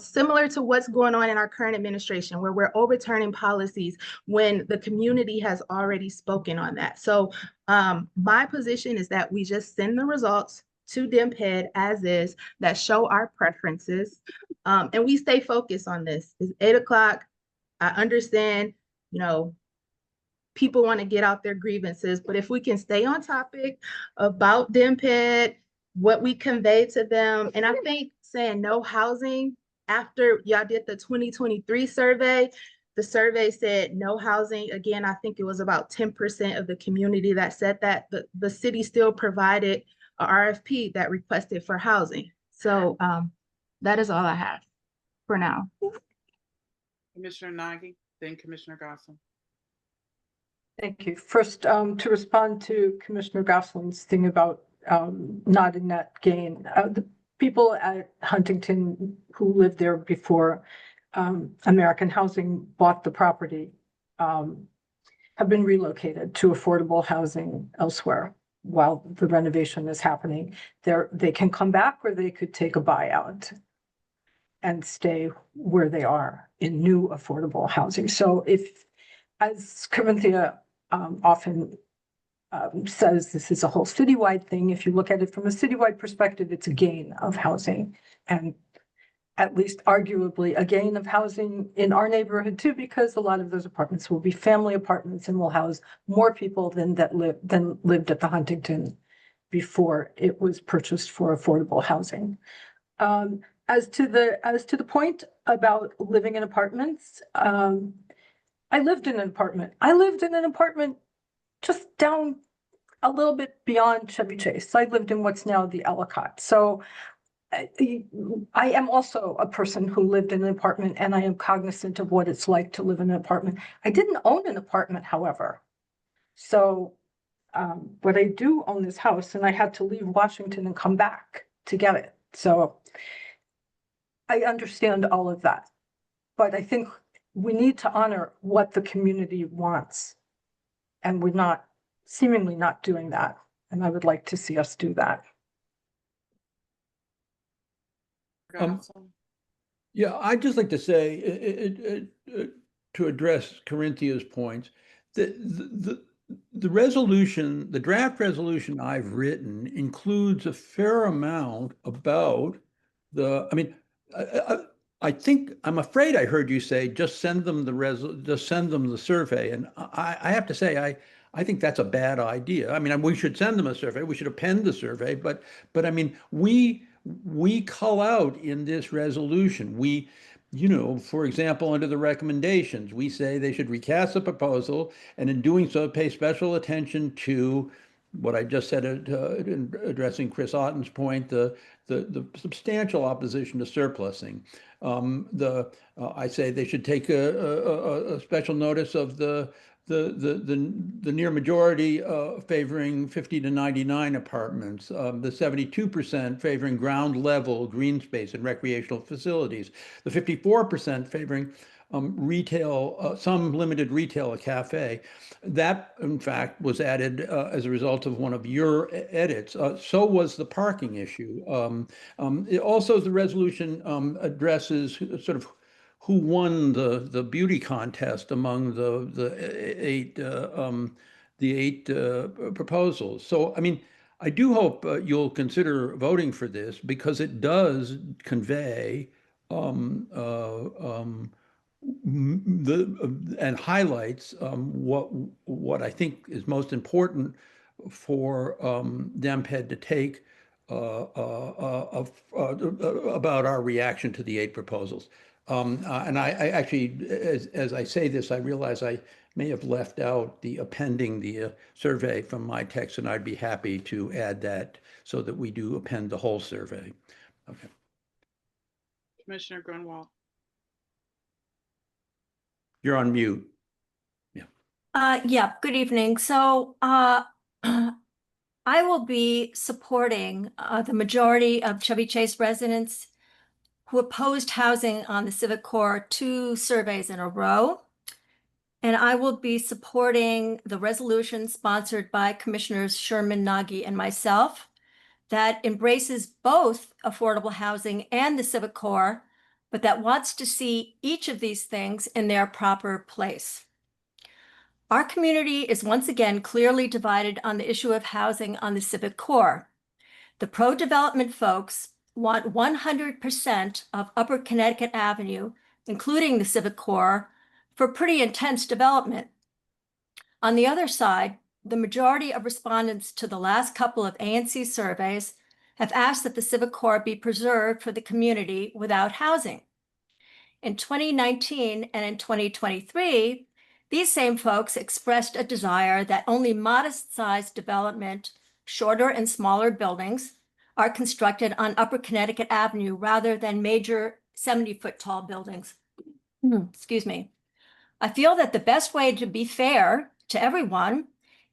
similar to what's going on in our current administration, where we're overturning policies when the community has already spoken on that. So my position is that we just send the results to DMPED as is, that show our preferences, and we stay focused on this. It's 8 o'clock. I understand, people want to get out their grievances, but if we can stay on topic about DMPED, what we convey to them, and I think saying no housing, after y'all did the 2023 survey, the survey said no housing. Again, I think it was about 10% of the community that said that. The city still provided a RFP that requested for housing. So that is all I have for now. Commissioner Nagy, then Commissioner Gosselin. Thank you. First, to respond to Commissioner Gosselin's thing about not a net gain. The people at Huntington who lived there before American Housing bought the property have been relocated to affordable housing elsewhere while the renovation is happening. They can come back, or they could take a buyout and stay where they are in new affordable housing. So if, as Corinthia often says, this is a whole citywide thing. If you look at it from a citywide perspective, it's a gain of housing, and at least arguably a gain of housing in our neighborhood too, because a lot of those apartments will be family apartments and will house more people than lived at the Huntington before it was purchased for affordable housing. As to the point about living in apartments, I lived in an apartment. I lived in an apartment just down a little bit beyond Chevy Chase. I lived in what's now the Ellicott. So I am also a person who lived in an apartment, and I am cognizant of what it's like to live in an apartment. I didn't own an apartment, however. So, but I do own this house, and I had to leave Washington and come back to get it. So I understand all of that, but I think we need to honor what the community wants, and we're seemingly not doing that. And I would like to see us do that. Yeah, I'd just like to say, to address Corinthia's points, the resolution, the draft resolution I've written includes a fair amount about I'm afraid I heard you say, just send them the survey. And I have to say, I think that's a bad idea. I mean, we should send them a survey. We should append the survey, but I mean, we call out in this resolution, for example, under the recommendations, we say they should recast the proposal, and in doing so, pay special attention to what I just said, in addressing Chris Otten's point, the substantial opposition to surplusing. I say they should take a special notice of the the near majority favoring 50 to 99 apartments, the 72% favoring ground level green space and recreational facilities, the 54% favoring retail, some limited retail, a cafe. That, in fact, was added as a result of one of your edits. So was the parking issue. Also, the resolution addresses sort of who won the beauty contest among the eight proposals. So, I mean, I do hope you'll consider voting for this because it does convey and highlights what I think is most important for DEMPED to take about our reaction to the eight proposals. And I actually, as I say this, I realize I may have left out the appending the survey from my text, and I'd be happy to add that so that we do append the whole survey. Okay. Commissioner Grunwald. You're on mute. Yeah, good evening. So I will be supporting the majority of Chevy Chase residents who opposed housing on the Civic Core 2 surveys in a row. And I will be supporting the resolution sponsored by Commissioners Sherman, Nagy, and myself that embraces both affordable housing and the Civic Core, but that wants to see each of these things in their proper place. Our community is once again clearly divided on the issue of housing on the Civic Core. The pro-development folks want 100% of Upper Connecticut Avenue, including the Civic Core, for pretty intense development. On the other side, the majority of respondents to the last couple of ANC surveys have asked that the Civic Core be preserved for the community without housing. In 2019 and in 2023, these same folks expressed a desire that only modest-sized development, shorter and smaller buildings, are constructed on Upper Connecticut Avenue rather than major 70-foot tall buildings. Excuse me. I feel that the best way to be fair to everyone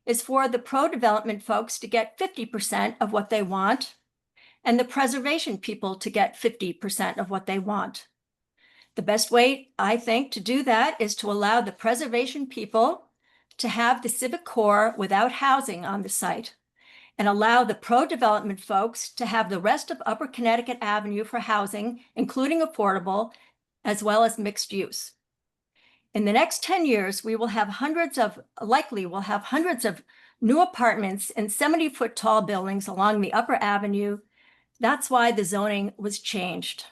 is for the pro-development folks to get 50% of what they want and the preservation people to get 50% of what they want. The best way, I think, to do that is to allow the preservation people to have the Civic Core without housing on the site and allow the pro-development folks to have the rest of Upper Connecticut Avenue for housing, including affordable, as well as mixed use. In the next 10 years, we will have hundreds of new apartments in 70-foot tall buildings along the Upper Avenue. That's why the zoning was changed.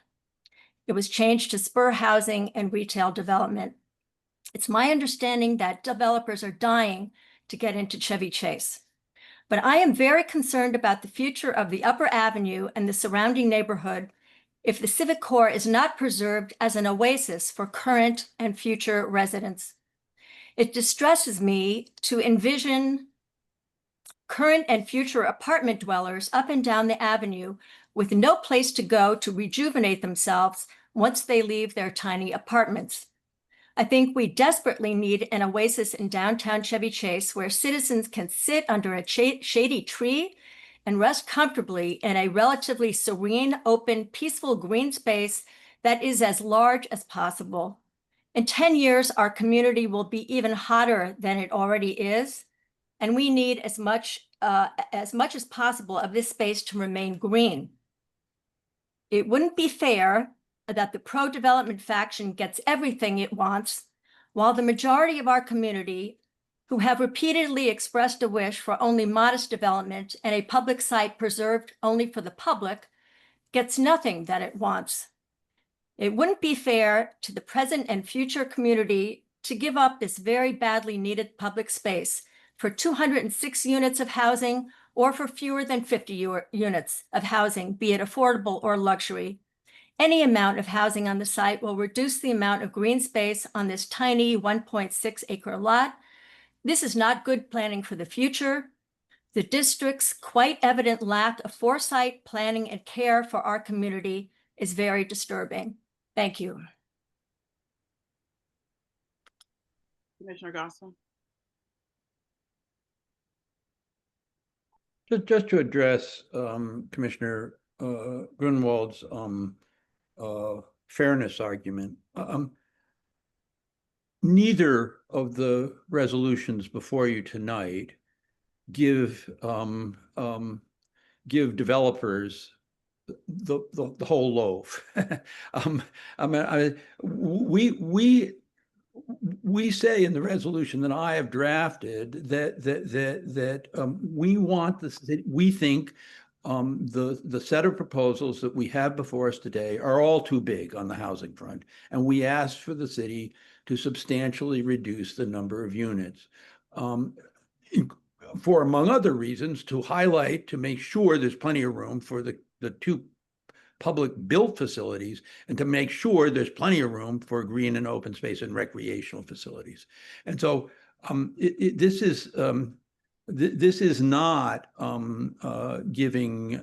It was changed to spur housing and retail development. It's my understanding that developers are dying to get into Chevy Chase. But I am very concerned about the future of the Upper Avenue and the surrounding neighborhood if the Civic Core is not preserved as an oasis for current and future residents. It distresses me to envision current and future apartment dwellers up and down the avenue with no place to go to rejuvenate themselves once they leave their tiny apartments. I think we desperately need an oasis in downtown Chevy Chase where citizens can sit under a shady tree and rest comfortably in a relatively serene, open, peaceful green space that is as large as possible. In 10 years, our community will be even hotter than it already is, and we need as much as possible of this space to remain green. It wouldn't be fair that the pro-development faction gets everything it wants, while the majority of our community, who have repeatedly expressed a wish for only modest development and a public site preserved only for the public, gets nothing that it wants. It wouldn't be fair to the present and future community to give up this very badly needed public space for 206 units of housing or for fewer than 50 units of housing, be it affordable or luxury. Any amount of housing on the site will reduce the amount of green space on this tiny 1.6 acre lot. This is not good planning for the future. The district's quite evident lack of foresight, planning, and care for our community is very disturbing. Thank you. Commissioner Gosselin. Just to address Commissioner Grunwald's fairness argument. Neither of the resolutions before you tonight give developers the whole loaf. We say in the resolution that I have drafted that we want we think the set of proposals that we have before us today are all too big on the housing front, and we ask for the city to substantially reduce the number of units. For, among other reasons, to highlight, to make sure there's plenty of room for the two public built facilities, and to make sure there's plenty of room for green and open space and recreational facilities. And so this is not giving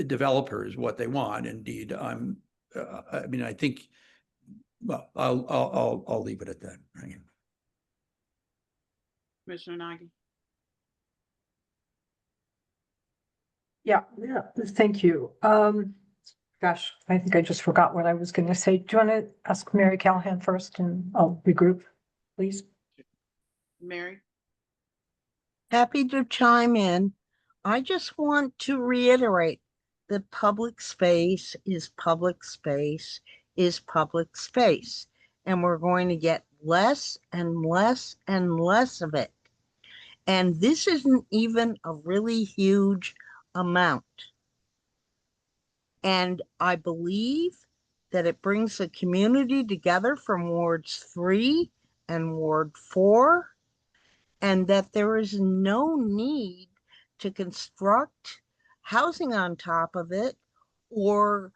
developers what they want. Indeed, I mean, I think, well, I'll leave it at that. Commissioner Nagy. Yeah, thank you. Gosh, I think I just forgot what I was going to say. Do you want to ask Mary Callahan first and I'll regroup, please? Mary? Happy to chime in. I just want to reiterate that public space is public space is public space, and we're going to get less and less and less of it. And this isn't even a really huge amount. And I believe that it brings the community together from wards 3 and ward 4, and that there is no need to construct housing on top of it or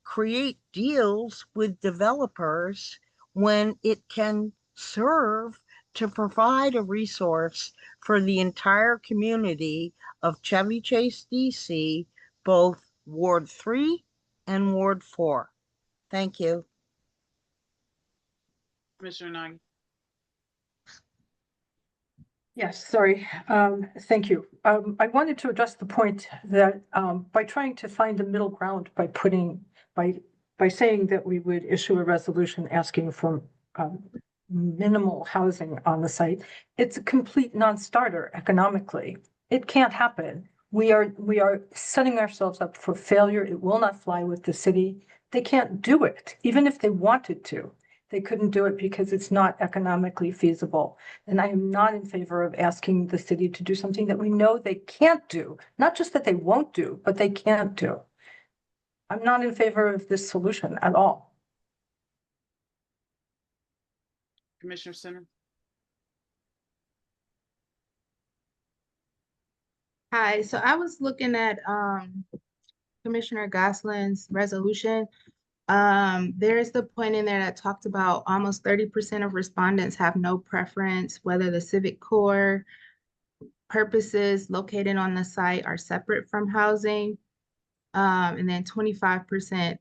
create deals with developers when it can serve to provide a resource for the entire community of Chevy Chase, DC, both Ward 3 and Ward 4. Thank you. Commissioner Nagy. Yes, sorry. Thank you. I wanted to address the point that by trying to find a middle ground by saying that we would issue a resolution asking for minimal housing on the site, it's a complete non-starter economically. It can't happen. We are setting ourselves up for failure. It will not fly with the city. They can't do it, even if they wanted to. They couldn't do it because it's not economically feasible. And I am not in favor of asking the city to do something that we know they can't do. Not just that they won't do, but they can't do. I'm not in favor of this solution at all. Commissioner Center. Hi, so I was looking at Commissioner Gosselin's resolution. There's the point in there that talked about almost 30% of respondents have no preference whether the civic core purposes located on the site are separate from housing. And then 25%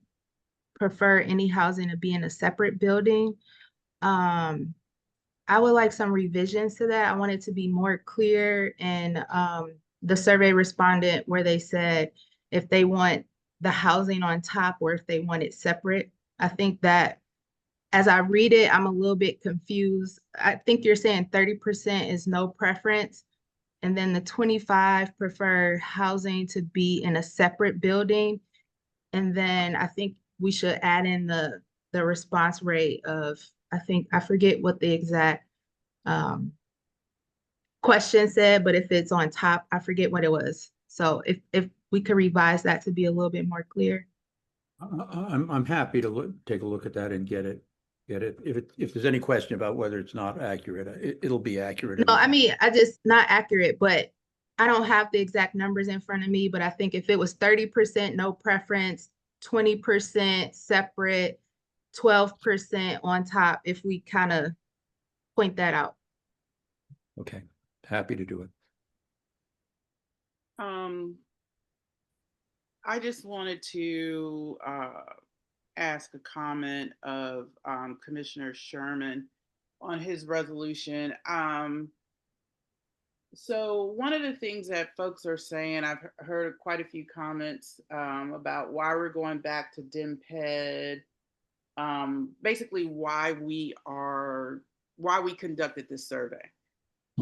prefer any housing to be in a separate building. I would like some revisions to that. I want it to be more clear in the survey respondent where they said if they want the housing on top or if they want it separate. I think that as I read it, I'm a little bit confused. I think you're saying 30% is no preference, and then the 25 prefer housing to be in a separate building. And then I think we should add in the response rate of, I forget what the exact question said, but if it's on top, I forget what it was. So if we could revise that to be a little bit more clear. I'm happy to take a look at that and get it. If there's any question about whether it's not accurate, it'll be accurate. No, I mean, I just not accurate, but I don't have the exact numbers in front of me, but I think if it was 30% no preference, 20% separate, 12% on top, if we kind of point that out. Okay, happy to do it. I just wanted to ask a comment of Commissioner Sherman on his resolution. So one of the things that folks are saying, I've heard quite a few comments about why we're going back to DMPED, basically why we conducted this survey.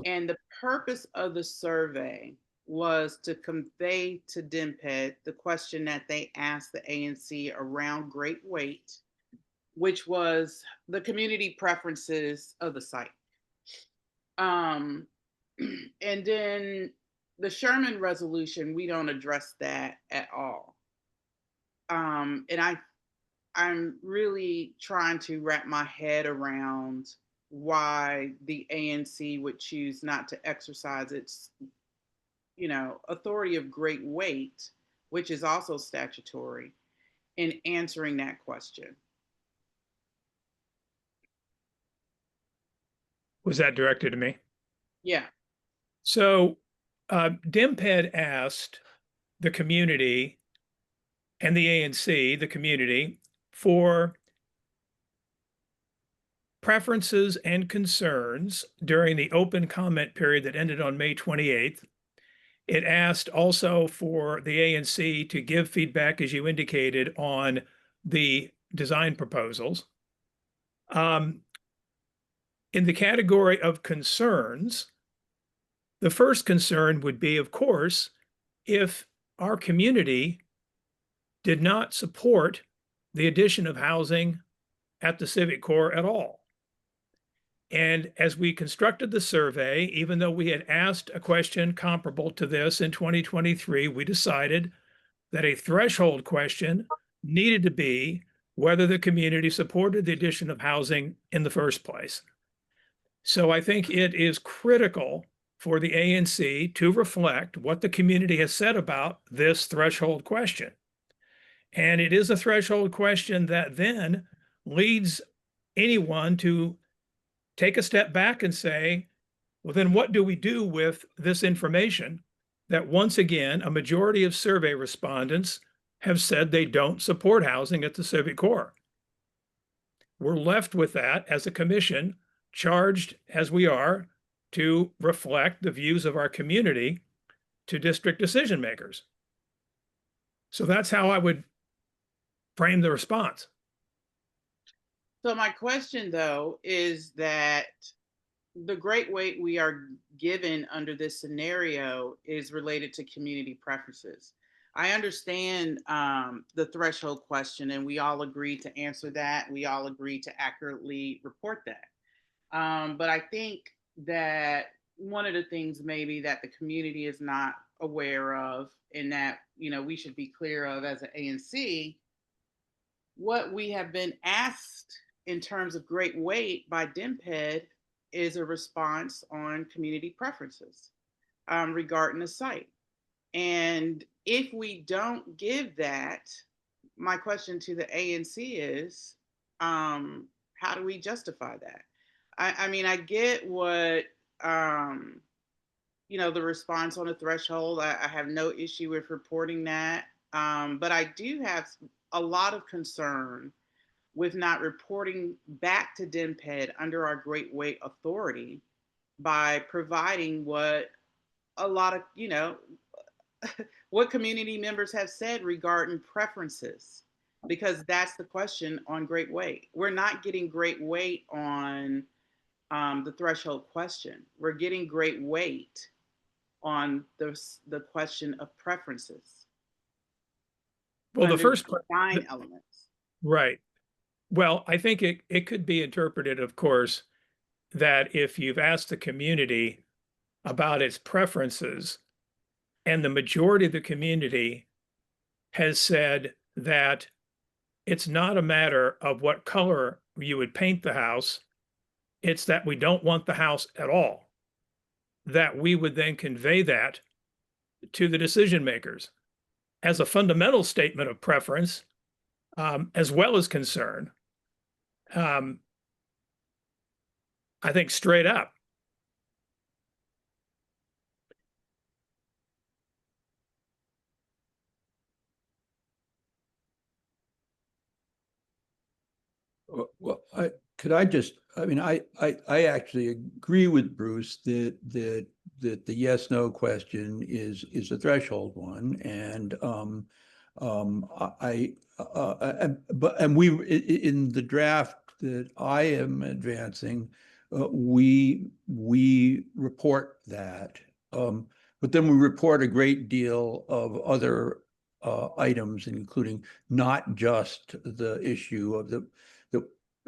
And the purpose of the survey was to convey to DMPED the question that they asked the ANC around Great Weight, which was the community preferences of the site. And then the Sherman resolution, we don't address that at all. And I'm really trying to wrap my head around why the ANC would choose not to exercise its, authority of great weight, which is also statutory, in answering that question. Was that directed to me? Yeah. So DMPED asked the community and the ANC, the community, for preferences and concerns during the open comment period that ended on May 28th. It asked also for the ANC to give feedback, as you indicated, on the design proposals. In the category of concerns, the first concern would be, of course, if our community did not support the addition of housing at the Civic Core at all. And as we constructed the survey, even though we had asked a question comparable to this in 2023, we decided that a threshold question needed to be whether the community supported the addition of housing in the first place. So I think it is critical for the ANC to reflect what the community has said about this threshold question. And it is a threshold question that then leads anyone to take a step back and say, well, then what do we do with this information that once again, a majority of survey respondents have said they don't support housing at the Civic Core? We're left with that as a commission, charged as we are to reflect the views of our community to district decision makers. So that's how I would frame the response. So my question, though, is that the great weight we are given under this scenario is related to community preferences. I understand the threshold question, and we all agree to answer that. We all agree to accurately report that. But I think that one of the things maybe that the community is not aware of, and that we should be clear of as an ANC, what we have been asked in terms of great weight by DMPED is a response on community preferences regarding the site. And if we don't give that, my question to the ANC is, how do we justify that? I mean, I get what, the response on the threshold. I have no issue with reporting that. But I do have a lot of concern with not reporting back to DMPED under our great weight authority by providing what a lot of, what community members have said regarding preferences, because that's the question on great weight. We're not getting great weight on the threshold question. We're getting great weight on the question of preferences. Well, the first part, design elements. Right. Well, I think it could be interpreted, of course, that if you've asked the community about its preferences and the majority of the community has said that it's not a matter of what color you would paint the house, it's that we don't want the house at all, that we would then convey that to the decision makers as a fundamental statement of preference, as well as concern. I think straight up. Well, Could I just, I mean, I actually agree with Bruce that the yes/no question is a threshold one, and we in the draft that I am advancing, we report that, but then we report a great deal of other items, including not just the issue of the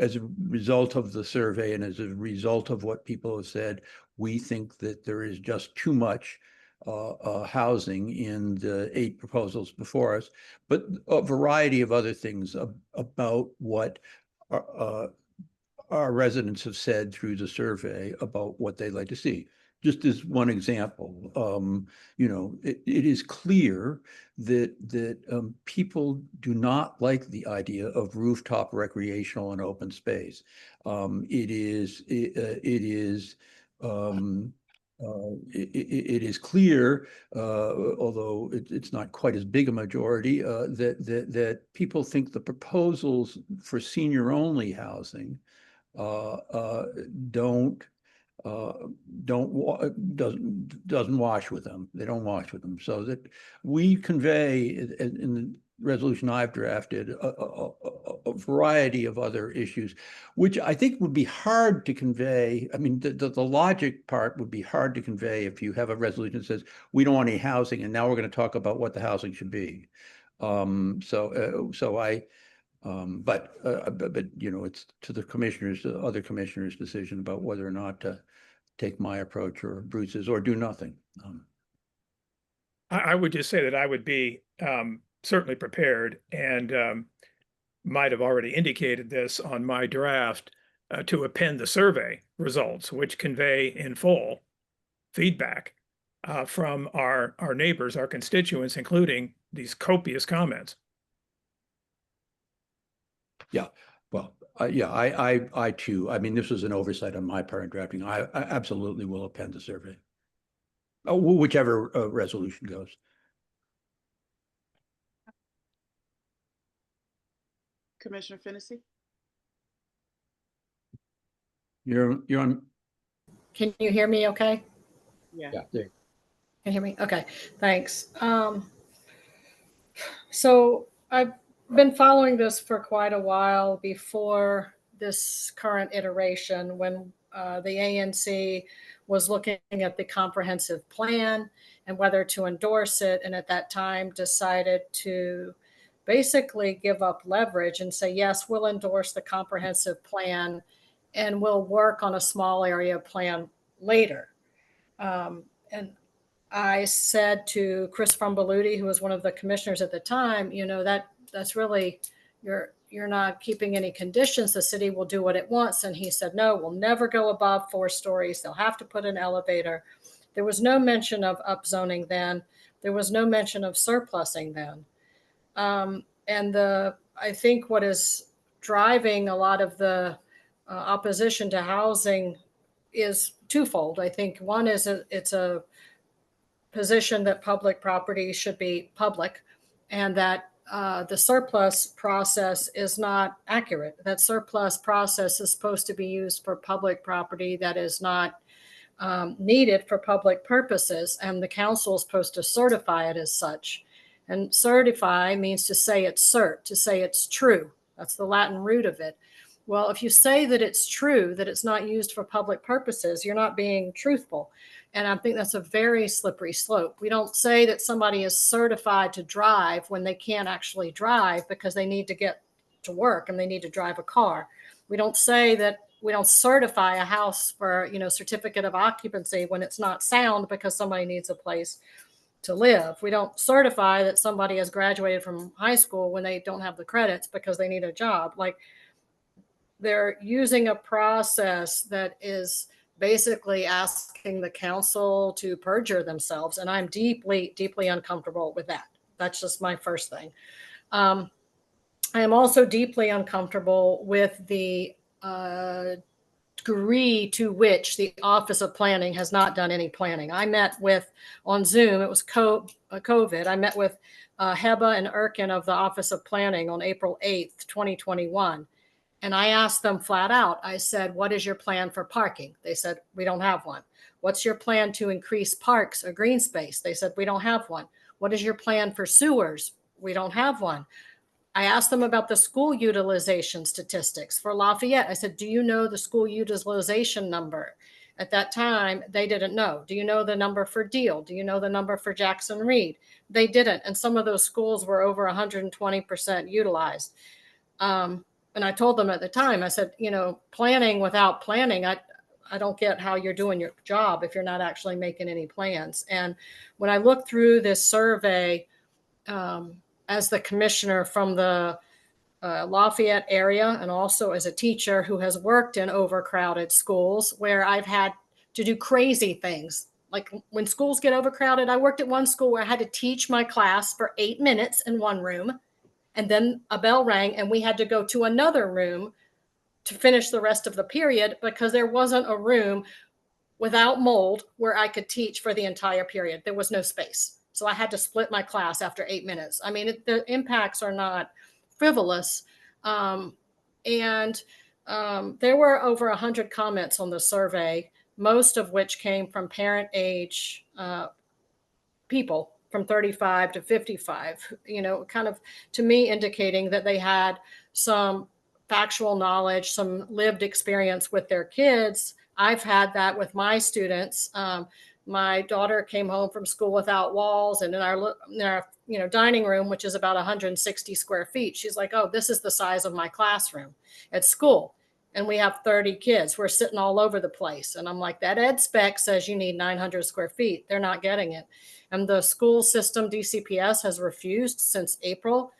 as a result of the survey and as a result of what people have said, we think that there is just too much housing in the 8 proposals before us, but a variety of other things about what our residents have said through the survey about what they'd like to see. Just as one example, you know, it is clear that people do not like the idea of rooftop recreational and open space. It is clear, although it's not quite as big a majority, that people think the proposals for senior-only housing doesn't wash with them. They don't wash with them. So that we convey in the resolution I've drafted a variety of other issues, which I think would be hard to convey. I mean, the logic part would be hard to convey if you have a resolution that says we don't want any housing, and now we're going to talk about what the housing should be. But you know, it's to the commissioners, other commissioners' decision about whether or not to take my approach or Bruce's or do nothing. I would just say that I would be certainly prepared and might have already indicated this on my draft to append the survey results, which convey in full feedback from our neighbors, our constituents, including these copious comments. Yeah, well, yeah, I too. I mean, this was an oversight on my part in drafting. I absolutely will append the survey. Oh, whichever resolution goes. Commissioner Fennessy? You're on. Can you hear me okay? Yeah. Yeah, there. Can you hear me? Okay, thanks. So I've been following this for quite a while before this current iteration, when the ANC was looking at the comprehensive plan and whether to endorse it, and at that time decided to basically give up leverage and say, yes, we'll endorse the comprehensive plan and we'll work on a small area plan later. And I said to Chris Frumbaluti, who was one of the commissioners at the time, you know, that's really, you're not keeping any conditions. The city will do what it wants. And he said, no, we'll never go above 4 stories. They'll have to put an elevator. There was no mention of upzoning then. There was no mention of surplusing then. And I think what is driving a lot of the opposition to housing is twofold. I think one is it's a position that public property should be public, and that the surplus process is not accurate. That surplus process is supposed to be used for public property that is not needed for public purposes, and the council is supposed to certify it as such. And certify means to say it's cert, to say it's true. That's the Latin root of it. Well, if you say that it's true, that it's not used for public purposes, you're not being truthful. And I think that's a very slippery slope. We don't say that somebody is certified to drive when they can't actually drive because they need to get to work and they need to drive a car. We don't say that, we don't certify a house for, you know, certificate of occupancy when it's not sound because somebody needs a place to live. We don't certify that somebody has graduated from high school when they don't have the credits because they need a job. Like, they're using a process that is basically asking the council to perjure themselves. And I'm deeply, deeply uncomfortable with that. That's just my first thing. I am also deeply uncomfortable with the degree to which the Office of Planning has not done any planning. I met with, on Zoom, it was COVID, I met with Heba and Erkin of the Office of Planning on April 8th, 2021. And I asked them flat out, I said, what is your plan for parking? They said, we don't have one. What's your plan to increase parks or green space? They said, we don't have one. What is your plan for sewers? We don't have one. I asked them about the school utilization statistics for Lafayette. I said, do you know the school utilization number? At that time, they didn't know. Do you know the number for Deal? Do you know the number for Jackson Reed? They didn't. And some of those schools were over 120% utilized. And I told them at the time, I said, you know, planning without planning, I don't get how you're doing your job if you're not actually making any plans. And when I looked through this survey, as the commissioner from the Lafayette area, and also as a teacher who has worked in overcrowded schools where I've had to do crazy things. Like when schools get overcrowded, I worked at one school where I had to teach my class for 8 minutes in one room. And then a bell rang and we had to go to another room to finish the rest of the period because there wasn't a room without mold where I could teach for the entire period. There was no space. So I had to split my class after 8 minutes. I mean, the impacts are not frivolous. There were over 100 comments on the survey, most of which came from parent age people from 35 to 55, you know, kind of to me indicating that they had some factual knowledge, some lived experience with their kids. I've had that with my students. My daughter came home from school without walls, and in our dining room, which is about 160 square feet, she's like, oh, this is the size of my classroom at school. And we have 30 kids. We're sitting all over the place. And I'm like, that ed spec says you need 900 square feet. They're not getting it. And the school system, DCPS, has refused since April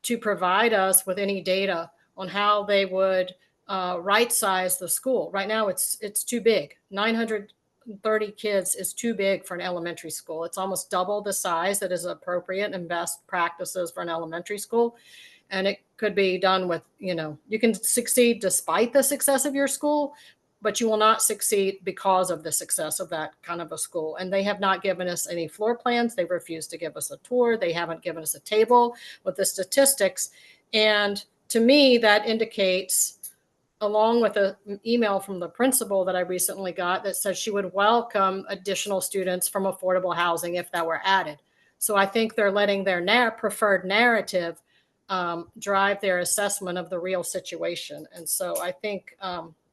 to provide us with any data on how they would right size the school. Right now, it's too big. 930 kids is too big for an elementary school. It's almost double the size that is appropriate and best practices for an elementary school. And it could be done with, you know, you can succeed despite the success of your school, but you will not succeed because of the success of that kind of a school. And they have not given us any floor plans. They refused to give us a tour. They haven't given us a table with the statistics. And to me, that indicates, along with an email from the principal that I recently got that says she would welcome additional students from affordable housing if that were added. So I think they're letting their preferred narrative drive their assessment of the real situation. And so I think,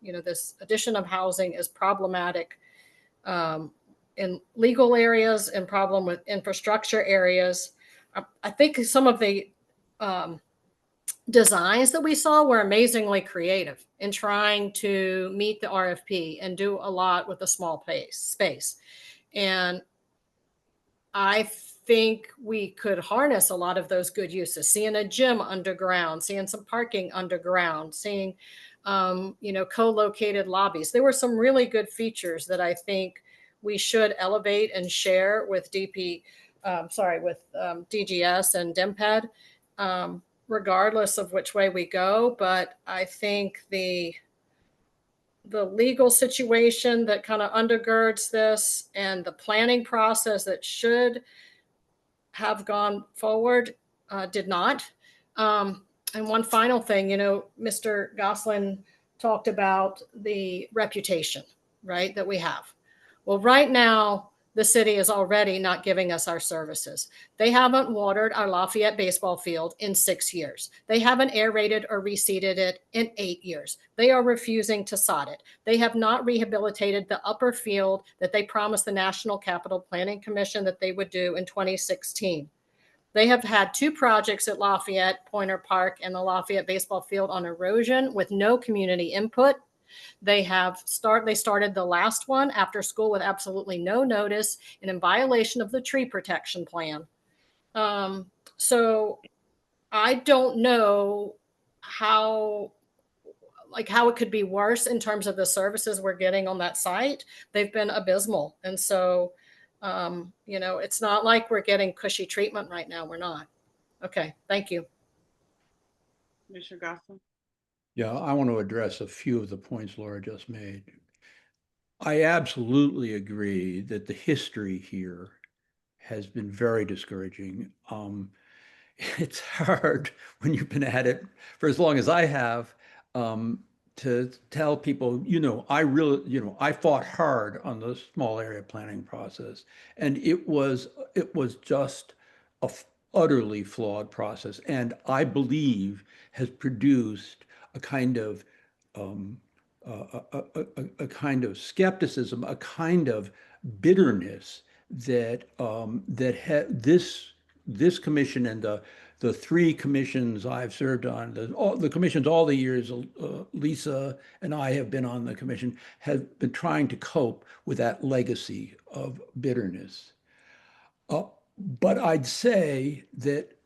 you know, this addition of housing is problematic in legal areas and problem with infrastructure areas. I think some of the designs that we saw were amazingly creative in trying to meet the RFP and do a lot with a small space. And I think we could harness a lot of those good uses, seeing a gym underground, seeing some parking underground, seeing, you know, co-located lobbies. There were some really good features that I think we should elevate and share with DGS and DEMPED, regardless of which way we go. But I think the legal situation that kind of undergirds this and the planning process that should have gone forward did not. And one final thing, you know, Mr. Goslin talked about the reputation, right, that we have. Well, right now, the city is already not giving us our services. They haven't watered our Lafayette baseball field in 6 years. They haven't aerated or reseeded it in 8 years. They are refusing to sod it. They have not rehabilitated the upper field that they promised the National Capital Planning Commission that they would do in 2016. They have had 2 projects at Lafayette, Pointer Park and the Lafayette baseball field on erosion with no community input. They started the last one after school with absolutely no notice and in violation of the tree protection plan. So I don't know how it could be worse in terms of the services we're getting on that site. They've been abysmal. And so, you know, it's not like we're getting cushy treatment right now. We're not. Okay. Thank you. Commissioner Goslin. Yeah, I want to address a few of the points Laura just made. I absolutely agree that the history here has been very discouraging. It's hard when you've been at it for as long as I have to tell people, I fought hard on the small area planning process, and it was just a utterly flawed process, and I believe has produced a kind of a kind of skepticism, a kind of bitterness that this commission and the three commissions I've served on, the commissions all the years Lisa and I have been on the commission, have been trying to cope with that legacy of bitterness. But I'd say that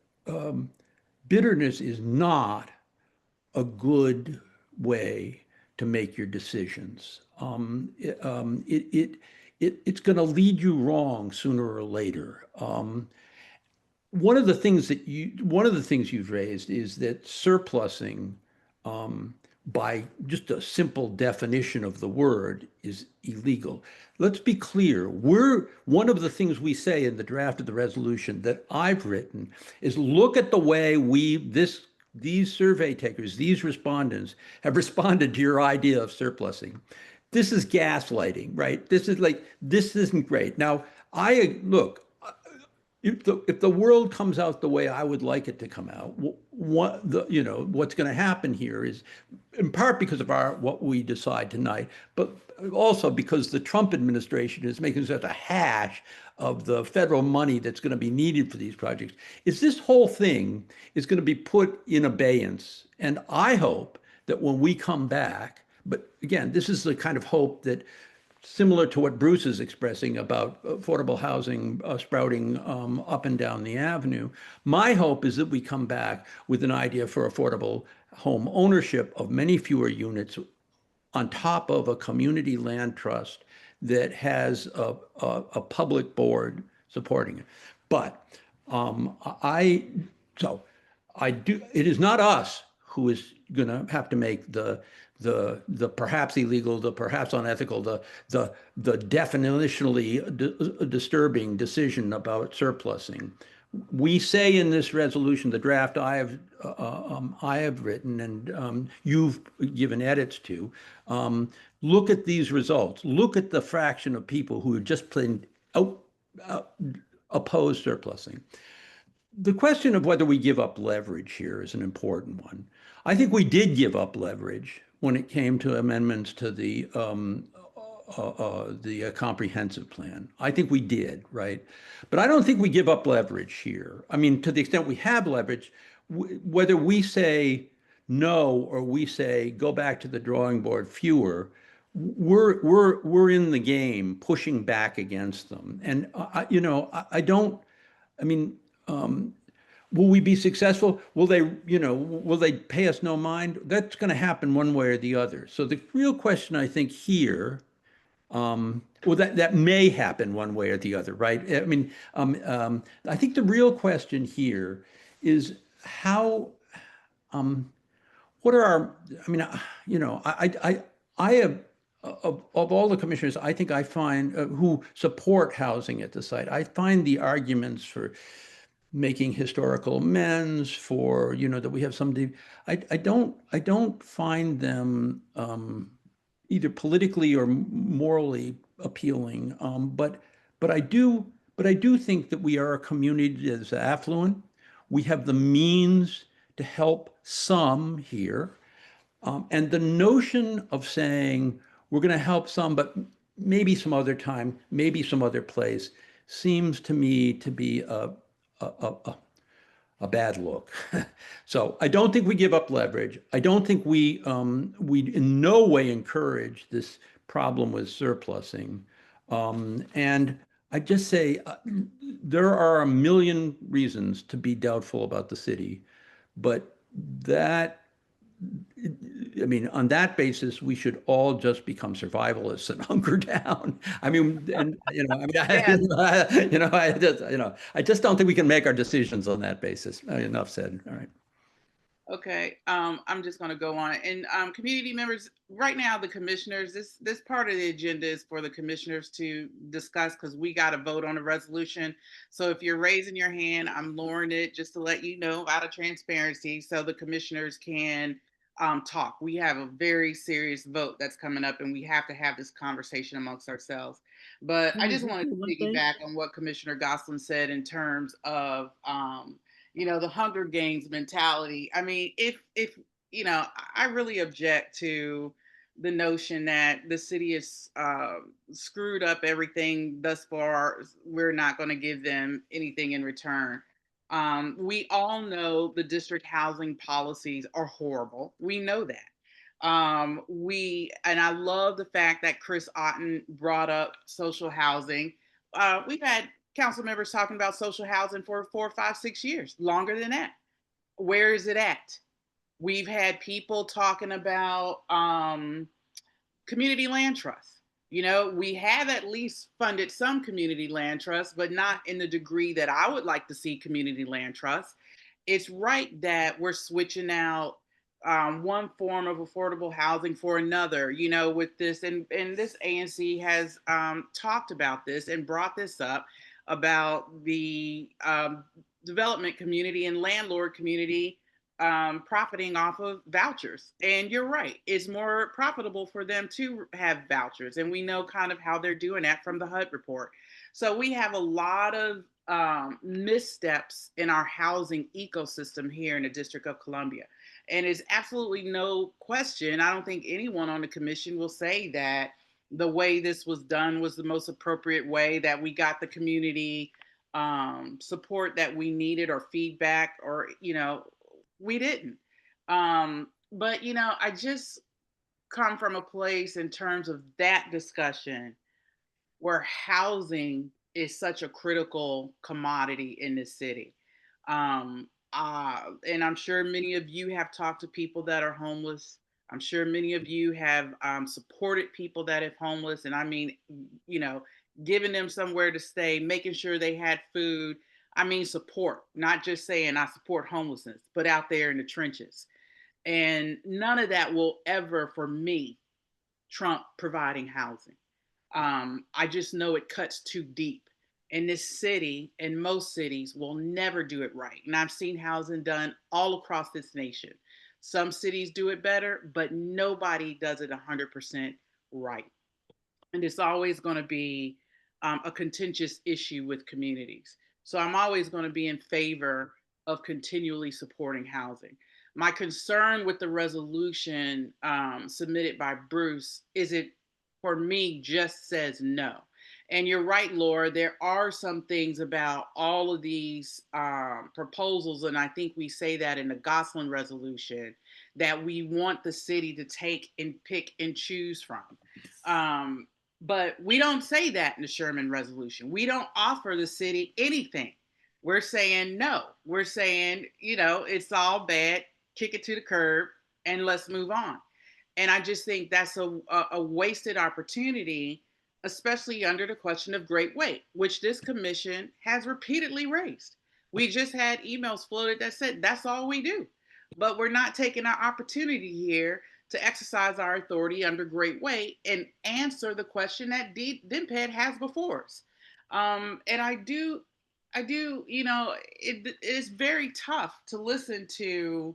bitterness is not a good way to make your decisions. It's going to lead you wrong sooner or later. One of the things you've raised is that surplusing, by just a simple definition of the word, is illegal. Let's be clear. One of the things we say in the draft of the resolution that I've written is, look at the way these survey takers, these respondents have responded to your idea of surplusing. This is gaslighting, right? This isn't great. Now, if the world comes out the way I would like it to come out, what's going to happen here is, in part because of what we decide tonight, but also because the Trump administration is making such a hash of the federal money that's going to be needed for these projects, is this whole thing is going to be put in abeyance. And I hope that when we come back, but again, this is the kind of hope that, similar to what Bruce is expressing about affordable housing sprouting up and down the avenue, my hope is that we come back with an idea for affordable home ownership of many fewer units on top of a community land trust that has a public board supporting it. But it is not us who is going to have to make the perhaps illegal, the perhaps unethical, the definitionally disturbing decision about surplusing. We say in this resolution, the draft I have written and you've given edits to, look at these results. Look at the fraction of people who have just plain opposed surplusing. The question of whether we give up leverage here is an important one. I think we did give up leverage when it came to amendments to the comprehensive plan. I think we did, right? But I don't think we give up leverage here. I mean, to the extent we have leverage, whether we say no or we say go back to the drawing board fewer, we're in the game pushing back against them. And will we be successful? Will they pay us no mind? That's going to happen one way or the other. So the real question, I think, here, that may happen one way or the other, right? I mean, I think the real question here is how, what are our, I have, of all the commissioners, I think I find who support housing at the site, I find the arguments for making historical amends, for that we have some, I don't find them either politically or morally appealing. But I do think that we are a community that is affluent. We have the means to help some here, and the notion of saying we're going to help some, but maybe some other time, maybe some other place, seems to me to be a bad look. So I don't think we give up leverage. I don't think we in no way encourage this problem with surplusing. And I just say there are a million reasons to be doubtful about the city, but on that basis, we should all just become survivalists and hunker down. I just don't think we can make our decisions on that basis. Enough said. All right. Okay, I'm just going to go on. And community members, right now, the commissioners, this part of the agenda is for the commissioners to discuss, because we got to vote on a resolution. So if you're raising your hand, I'm lowering it just to let you know, out of transparency, so the commissioners can talk. We have a very serious vote that's coming up, and we have to have this conversation amongst ourselves. But I just wanted to piggyback on what Commissioner Goslin said in terms of, the Hunger Games mentality. I mean, if I really object to the notion that the city has screwed up everything thus far. We're not going to give them anything in return. We all know the district housing policies are horrible. We know that. And I love the fact that Chris Otten brought up social housing. We've had council members talking about social housing for 4, 5, 6 years, longer than that. Where is it at? We've had people talking about community land trusts. We have at least funded some community land trusts, but not in the degree that I would like to see community land trusts. It's right that we're switching out one form of affordable housing for another, with this. And this ANC has talked about this and brought this up about the development community and landlord community profiting off of vouchers. And you're right, it's more profitable for them to have vouchers. And we know kind of how they're doing that from the HUD report. So we have a lot of missteps in our housing ecosystem here in the District of Columbia. And it's absolutely no question, I don't think anyone on the commission will say that the way this was done was the most appropriate way, that we got the community support that we needed or feedback, or, we didn't. But, I just come from a place in terms of that discussion where housing is such a critical commodity in this city. And I'm sure many of you have talked to people that are homeless. I'm sure many of you have supported people that have homeless. And I mean, giving them somewhere to stay, making sure they had food. I mean, support, not just saying I support homelessness, but out there in the trenches. And none of that will ever, for me, trump providing housing. I just know it cuts too deep. And this city and most cities will never do it right. And I've seen housing done all across this nation. Some cities do it better, but nobody does it 100% right. And it's always going to be a contentious issue with communities. So I'm always going to be in favor of continually supporting housing. My concern with the resolution submitted by Bruce is it, for me, just says no. And you're right, Laura, there are some things about all of these proposals, and I think we say that in the Goslin resolution, that we want the city to take and pick and choose from. But we don't say that in the Sherman resolution. We don't offer the city anything. We're saying no. We're saying, it's all bad, kick it to the curb, and let's move on. And I just think that's a wasted opportunity, especially under the question of great weight, which this commission has repeatedly raised. We just had emails floated that said that's all we do. But we're not taking our opportunity here to exercise our authority under great weight and answer the question that DMPED has before us. And I do, it is very tough to listen to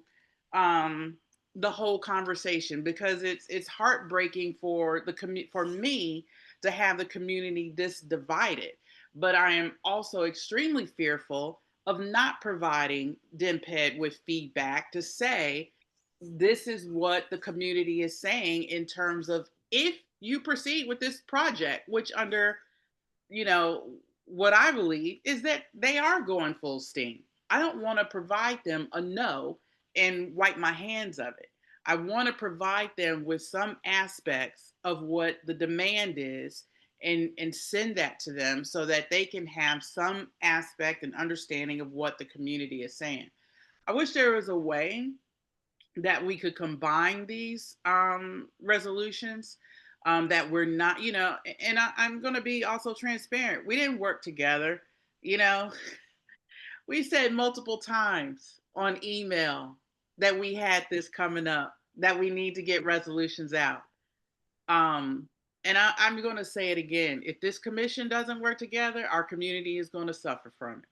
the whole conversation, because it's heartbreaking for for me to have the community this divided. But I am also extremely fearful of not providing DMPED with feedback to say, this is what the community is saying in terms of, if you proceed with this project, which under, what I believe is that they are going full steam. I don't want to provide them a no and wipe my hands of it. I want to provide them with some aspects of what the demand is, and send that to them so that they can have some aspect and understanding of what the community is saying. I wish there was a way that we could combine these resolutions, that we're not, and I'm going to be also transparent. We didn't work together. We said multiple times on email that we had this coming up, that we need to get resolutions out. And I'm going to say it again. If this commission doesn't work together, our community is going to suffer from it.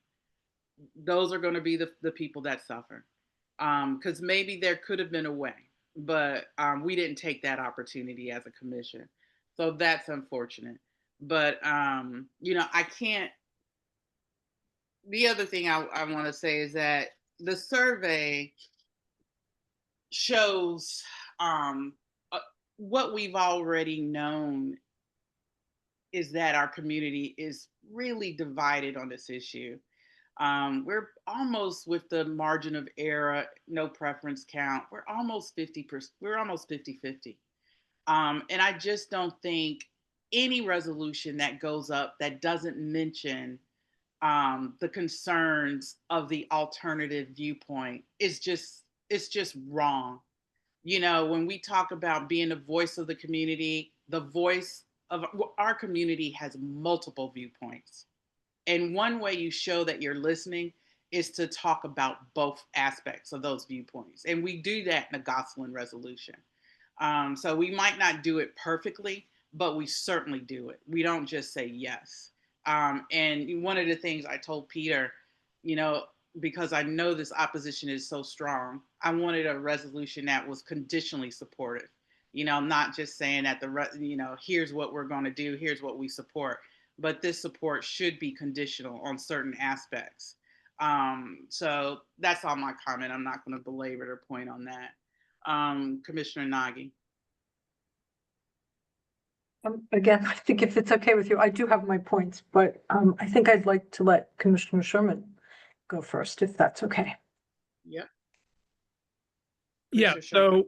Those are going to be the people that suffer. Because maybe there could have been a way. but we didn't take that opportunity as a commission. So that's unfortunate. But, I can't, the other thing I want to say is that the survey shows uh, what we've already known is that our community is really divided on this issue. We're almost, with the margin of error, no preference count, we're almost 50%, we're almost 50-50. And I just don't think any resolution that goes up that doesn't mention the concerns of the alternative viewpoint it's just wrong. When we talk about being the voice of the community, the voice of our community has multiple viewpoints. And one way you show that you're listening is to talk about both aspects of those viewpoints. And we do that in the Gosselin resolution. So we might not do it perfectly, but we certainly do it. We don't just say yes. And one of the things I told Peter, because I know this opposition is so strong, I wanted a resolution that was conditionally supportive. Not just saying that here's what we're going to do, here's what we support, but this support should be conditional on certain aspects. So that's all my comment. I'm not going to belabor the point on that. Commissioner Nagy. Again, I think if it's okay with you, I do have my points, but I think I'd like to let Commissioner Sherman go first, if that's okay. Yep. Yeah, so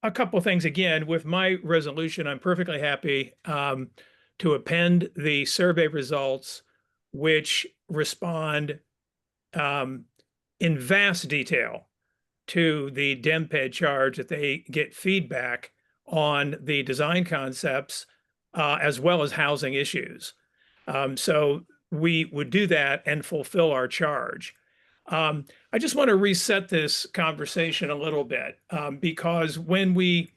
a couple of things. Again, with my resolution, I'm perfectly happy to append the survey results, which respond in vast detail to the DEMPED charge, that they get feedback on the design concepts as well as housing issues. So we would do that and fulfill our charge. I just want to reset this conversation a little bit because when we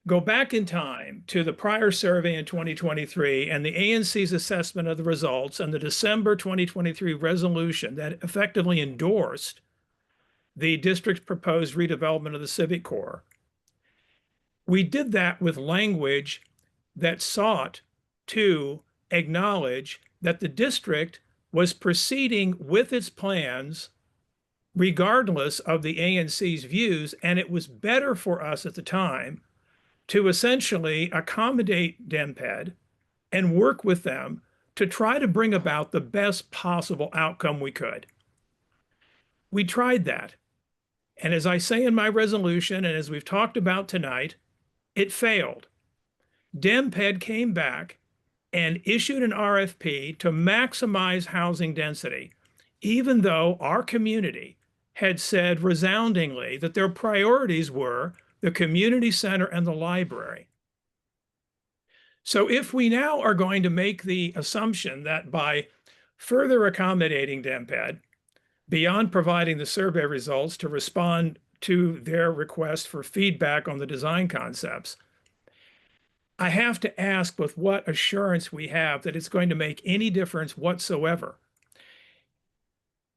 go back in time to the prior survey in 2023 and the ANC's assessment of the results and the December 2023 resolution that effectively endorsed the district's proposed redevelopment of the Civic Core, we did that with language that sought to acknowledge that the district was proceeding with its plans regardless of the ANC's views, and it was better for us at the time to essentially accommodate DEMPED and work with them to try to bring about the best possible outcome we could. We tried that. And as I say in my resolution, and as we've talked about tonight, it failed. DEMPED came back and issued an RFP to maximize housing density, even though our community had said resoundingly that their priorities were the community center and the library. So if we now are going to make the assumption that by further accommodating DEMPED, beyond providing the survey results to respond to their request for feedback on the design concepts, I have to ask with what assurance we have that it's going to make any difference whatsoever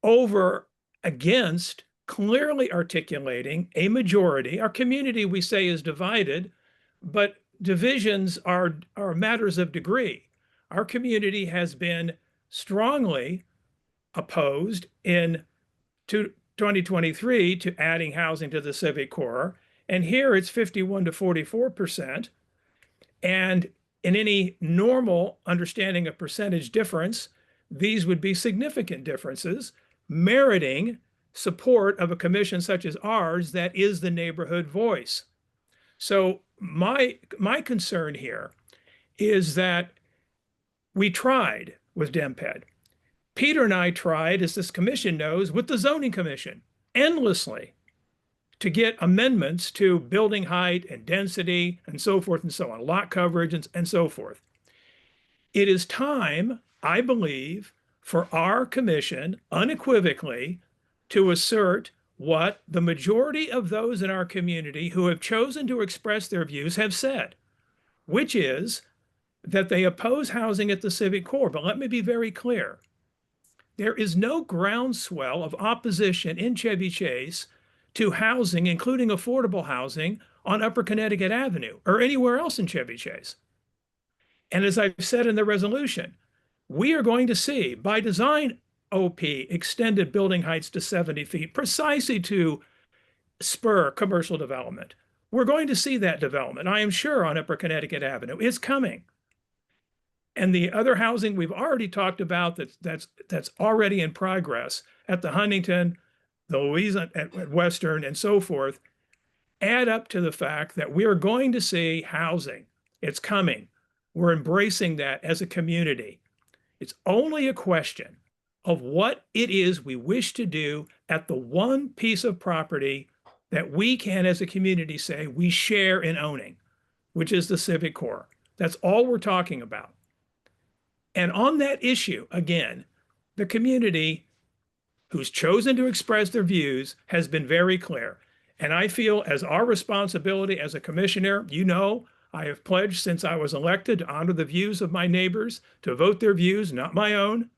over against clearly articulating a majority. Our community, we say, is divided, but divisions are matters of degree. Our community has been strongly opposed in 2023 to adding housing to the Civic Core, and here it's 51 to 44%. And in any normal understanding of percentage difference, these would be significant differences, meriting support of a commission such as ours that is the neighborhood voice. So my concern here is that we tried with DEMPED. Peter and I tried, as this commission knows, with the zoning commission endlessly to get amendments to building height and density and so forth and so on, lot coverage and so forth. It is time, I believe, for our commission unequivocally to assert what the majority of those in our community who have chosen to express their views have said, which is that they oppose housing at the Civic Core. But let me be very clear. There is no groundswell of opposition in Chevy Chase to housing, including affordable housing on Upper Connecticut Avenue or anywhere else in Chevy Chase. And as I've said in the resolution, we are going to see by design OP extended building heights to 70 feet precisely to spur commercial development. We're going to see that development, I am sure, on Upper Connecticut Avenue. It's coming. And the other housing we've already talked about that's already in progress at the Huntington, the Louisa at Western, and so forth, add up to the fact that we are going to see housing. It's coming. We're embracing that as a community. It's only a question of what it is we wish to do at the one piece of property that we can, as a community, say we share in owning, which is the Civic core. That's all we're talking about. And on that issue, again, the community who's chosen to express their views has been very clear. And I feel as our responsibility as a commissioner, you know, I have pledged since I was elected to honor the views of my neighbors, to vote their views, not my own.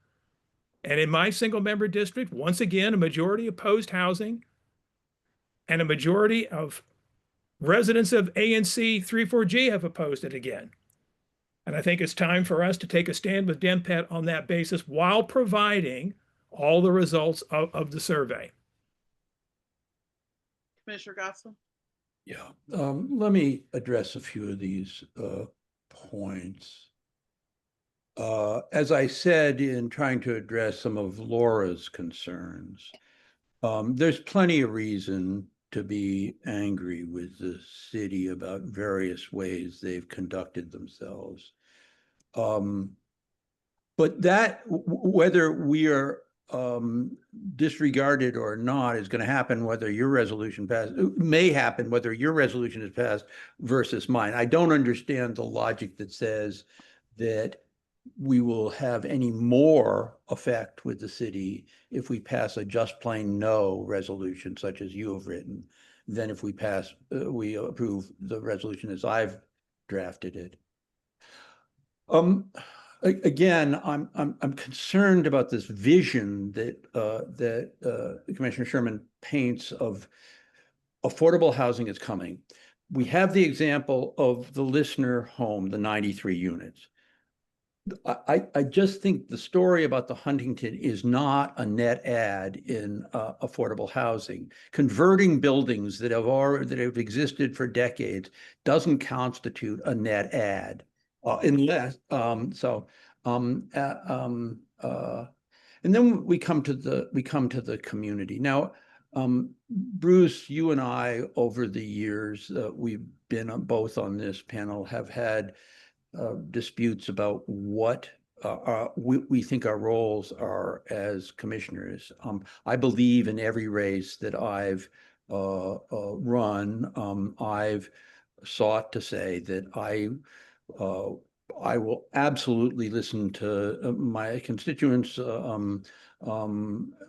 And in my single member district, once again, a majority opposed housing and a majority of residents of ANC 34G have opposed it again. And I think it's time for us to take a stand with DemPet on that basis while providing all the results of the survey. Commissioner Gosselin? Yeah, let me address a few of these points. As I said in trying to address some of Laura's concerns, there's plenty of reason to be angry with the city about various ways they've conducted themselves. But that, whether we are disregarded or not, is going to happen whether your resolution passed, may happen whether your resolution is passed versus mine. I don't understand the logic that says that we will have any more effect with the city if we pass a just plain no resolution such as you have written than if we pass, we approve the resolution as I've drafted it. Again, I'm concerned about this vision that Commissioner Sherman paints of affordable housing is coming. We have the example of the listener home, the 93 units. I just think the story about the Huntington is not a net add in affordable housing. Converting buildings that have existed for decades doesn't constitute a net add. Unless and then we come to the community. Now, Bruce, you and I, over the years, we've been both on this panel, have had disputes about what we think our roles are as commissioners. I believe in every race that I've run, I've sought to say that I will absolutely listen to my constituents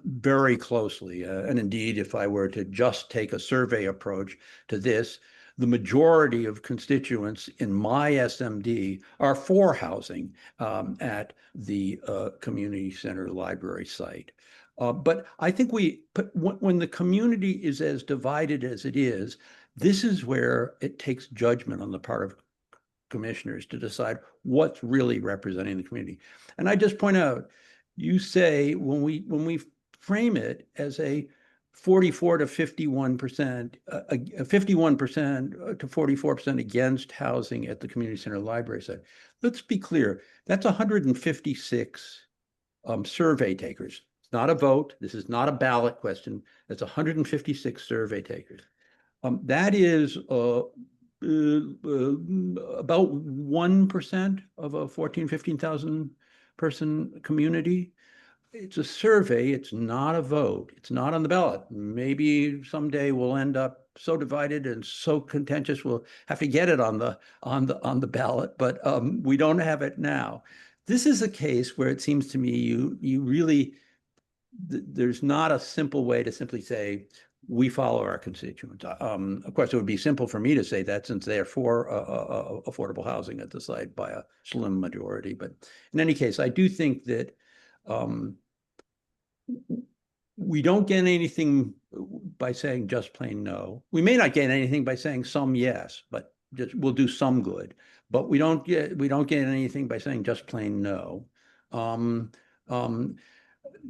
very closely. And indeed, if I were to just take a survey approach to this, the majority of constituents in my SMD are for housing at the community center library site. But I think when the community is as divided as it is, this is where it takes judgment on the part of commissioners to decide what's really representing the community. And I just point out, you say when we frame it as a 44 to 51%, 51% to 44% against housing at the community center library site. Let's be clear, that's 156 survey takers. It's not a vote. This is not a ballot question. That's 156 survey takers. That is about 1% of a 15,000 person community. It's a survey. It's not a vote. It's not on the ballot. Maybe someday we'll end up so divided and so contentious we'll have to get it on the ballot, but we don't have it now. This is a case where it seems to me you really there's not a simple way to simply say we follow our constituents. Of course, it would be simple for me to say that since they are for affordable housing at the site by a slim majority. But in any case, I do think that we don't get anything by saying just plain no. We may not get anything by saying some yes, but just we'll do some good. But we don't get anything by saying just plain no.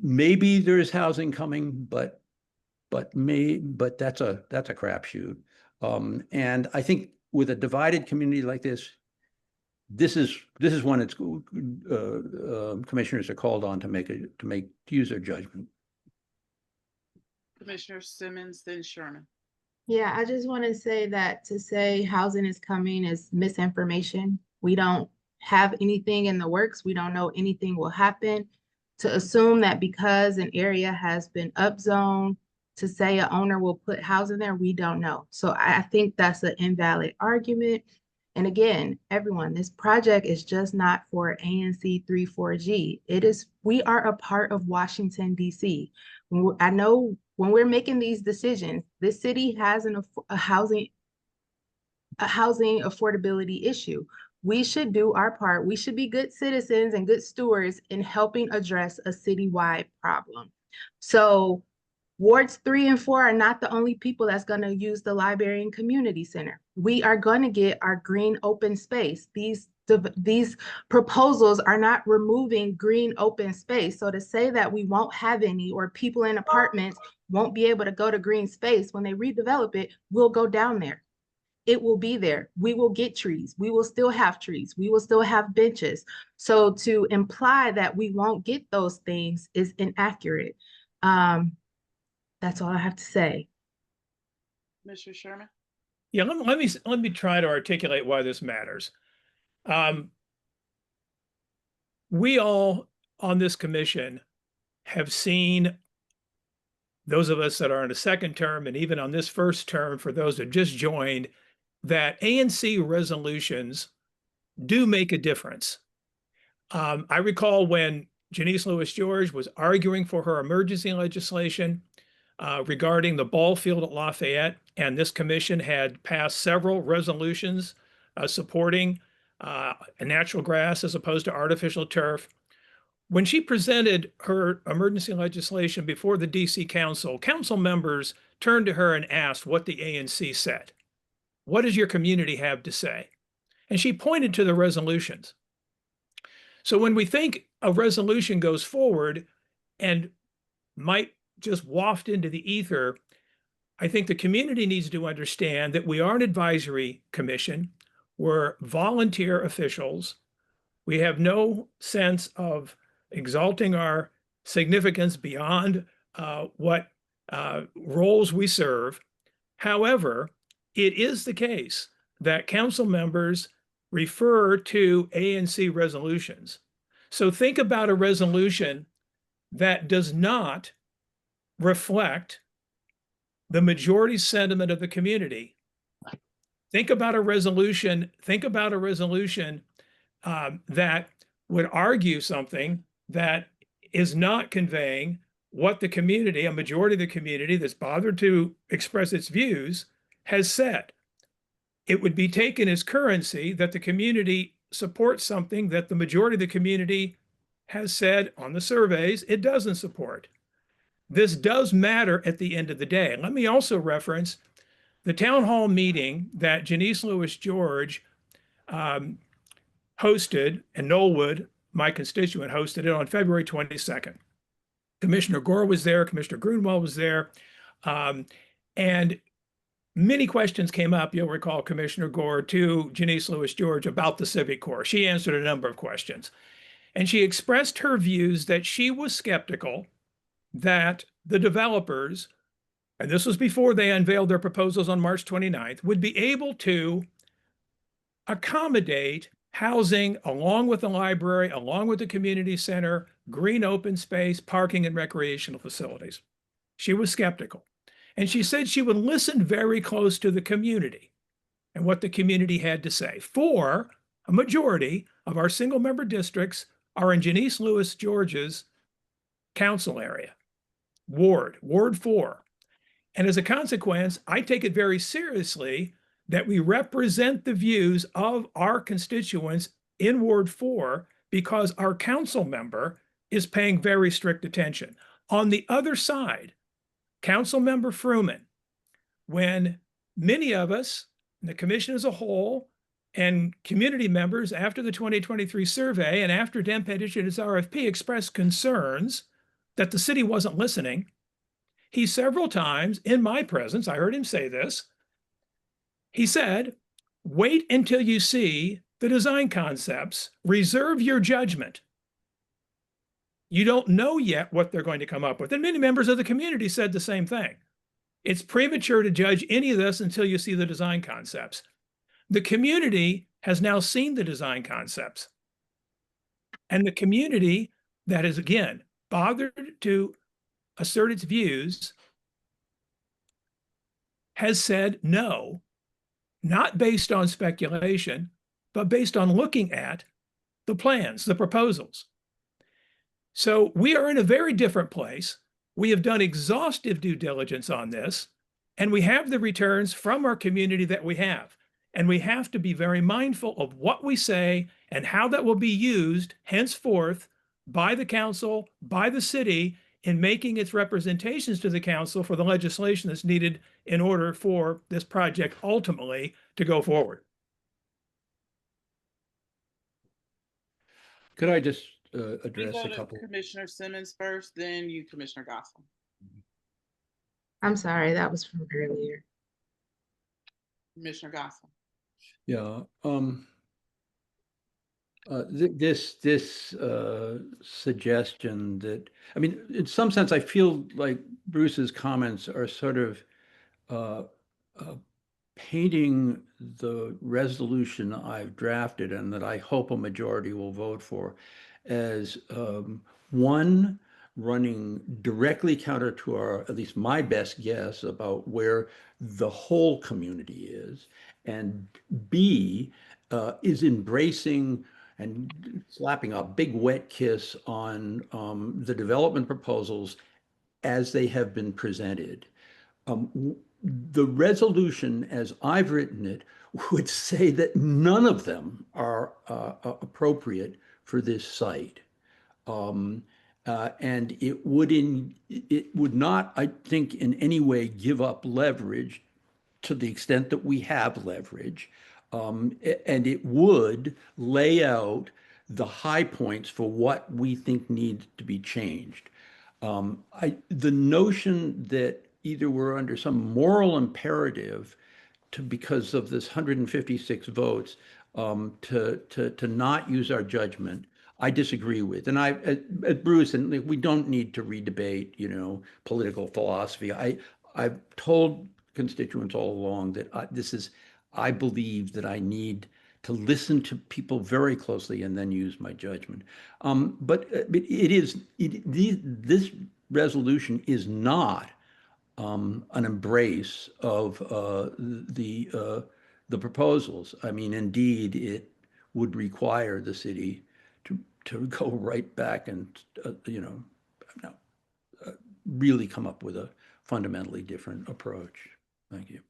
Maybe there's housing coming, but that's a crapshoot. And I think with a divided community like this, this is when it's commissioners are called on to use their judgment. Commissioner Simmons, then Sherman. Yeah, I just want to say that to say housing is coming is misinformation. We don't have anything in the works. We don't know anything will happen. To assume that because an area has been upzoned, to say a owner will put housing there, we don't know. So I think that's an invalid argument. And again, everyone, this project is just not for ANC 34G. It is, we are a part of Washington, D.C. I know when we're making these decisions, this city has a housing affordability issue. We should do our part. We should be good citizens and good stewards in helping address a citywide problem. So wards 3 and 4 are not the only people that's going to use the library and community center. We are going to get our green open space. These proposals are not removing green open space. So to say that we won't have any, or people in apartments won't be able to go to green space when they redevelop it, we'll go down there. It will be there. We will get trees. We will still have trees. We will still have benches. So to imply that we won't get those things is inaccurate. That's all I have to say. Mr. Sherman? Yeah, let me try to articulate why this matters. We all on this commission have seen, those of us that are in a second term and even on this first term, for those that just joined, that ANC resolutions do make a difference. I recall when Janice Lewis George was arguing for her emergency legislation regarding the ball field at Lafayette, and this commission had passed several resolutions supporting natural grass as opposed to artificial turf. When she presented her emergency legislation before the DC Council, council members turned to her and asked what the ANC said. What does your community have to say? And she pointed to the resolutions. So when we think a resolution goes forward and might just waft into the ether, I think the community needs to understand that we are an advisory commission. We're volunteer officials. We have no sense of exalting our significance beyond what roles we serve. However, it is the case that council members refer to ANC resolutions. So think about a resolution that does not reflect the majority sentiment of the community. Think about a resolution that would argue something that is not conveying what the community, a majority of the community that's bothered to express its views, has said. It would be taken as currency that the community supports something that the majority of the community has said on the surveys it doesn't support. This does matter at the end of the day. And let me also reference the town hall meeting that Janice Lewis George hosted, and Knollwood, my constituent, hosted it on February 22nd. Commissioner Gore was there, Commissioner Grunwald was there, and many questions came up, you'll recall, Commissioner Gore, to Janice Lewis George about the Civic Corps. She answered a number of questions. And she expressed her views that she was skeptical that the developers, and this was before they unveiled their proposals on March 29th, would be able to accommodate housing along with the library, along with the community center, green open space, parking, and recreational facilities. She was skeptical. And she said she would listen very close to the community and what the community had to say. For a majority of our single member districts are in Janice Lewis George's council area, Ward 4. And as a consequence, I take it very seriously that we represent the views of our constituents in Ward 4 because our council member is paying very strict attention. On the other side, Councilmember Fruman, when many of us, the commission as a whole, and community members after the 2023 survey and after DEMPED issued its RFP expressed concerns that the city wasn't listening, he several times in my presence, I heard him say this, he said, wait until you see the design concepts, reserve your judgment. You don't know yet what they're going to come up with. And many members of the community said the same thing. It's premature to judge any of this until you see the design concepts. The community has now seen the design concepts. And the community that has, again, bothered to assert its views has said no, not based on speculation, but based on looking at the plans, the proposals. So we are in a very different place. We have done exhaustive due diligence on this, and we have the returns from our community that we have. And we have to be very mindful of what we say and how that will be used henceforth by the council, by the city, in making its representations to the council for the legislation that's needed in order for this project ultimately to go forward. Could I just We address go a to couple? Commissioner Simmons first, then you, Commissioner Goslin. I'm sorry, that was from earlier. Commissioner Goslin. Yeah. This suggestion that, I mean, in some sense, I feel like Bruce's comments are sort of painting the resolution I've drafted and that I hope a majority will vote for as one, running directly counter to our, at least my best guess about where the whole community is, and B, is embracing and slapping a big wet kiss on the development proposals as they have been presented. The resolution, as I've written it, would say that none of them are appropriate for this site. And it would not, I think, in any way give up leverage to the extent that we have leverage. And it would lay out the high points for what we think needs to be changed. The notion that either we're under some moral imperative because of this 156 votes to not use our judgment, I disagree with. And at Bruce, and we don't need to redebate, political philosophy. I've told constituents all along that I believe that I need to listen to people very closely and then use my judgment. But this resolution is not an embrace of the proposals. I mean, indeed, it would require the city to go right back and really come up with a fundamentally different approach. Thank you.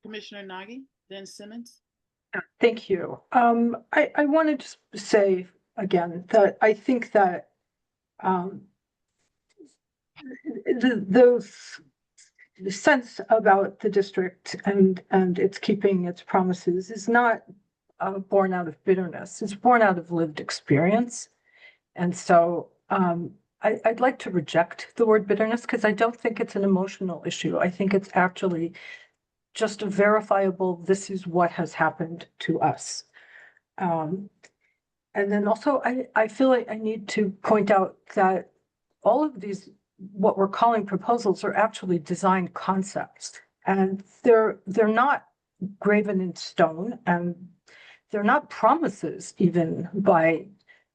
Commissioner Nagy, then Simmons. Thank you. I wanted to say again that I think that the sense about the district and its keeping its promises is not born out of bitterness. It's born out of lived experience. And so I'd like to reject the word bitterness because I don't think it's an emotional issue. I think it's actually just a verifiable, this is what has happened to us. And then also, I feel like I need to point out that all of these, what we're calling proposals, are actually design concepts. And they're not graven in stone, and they're not promises even by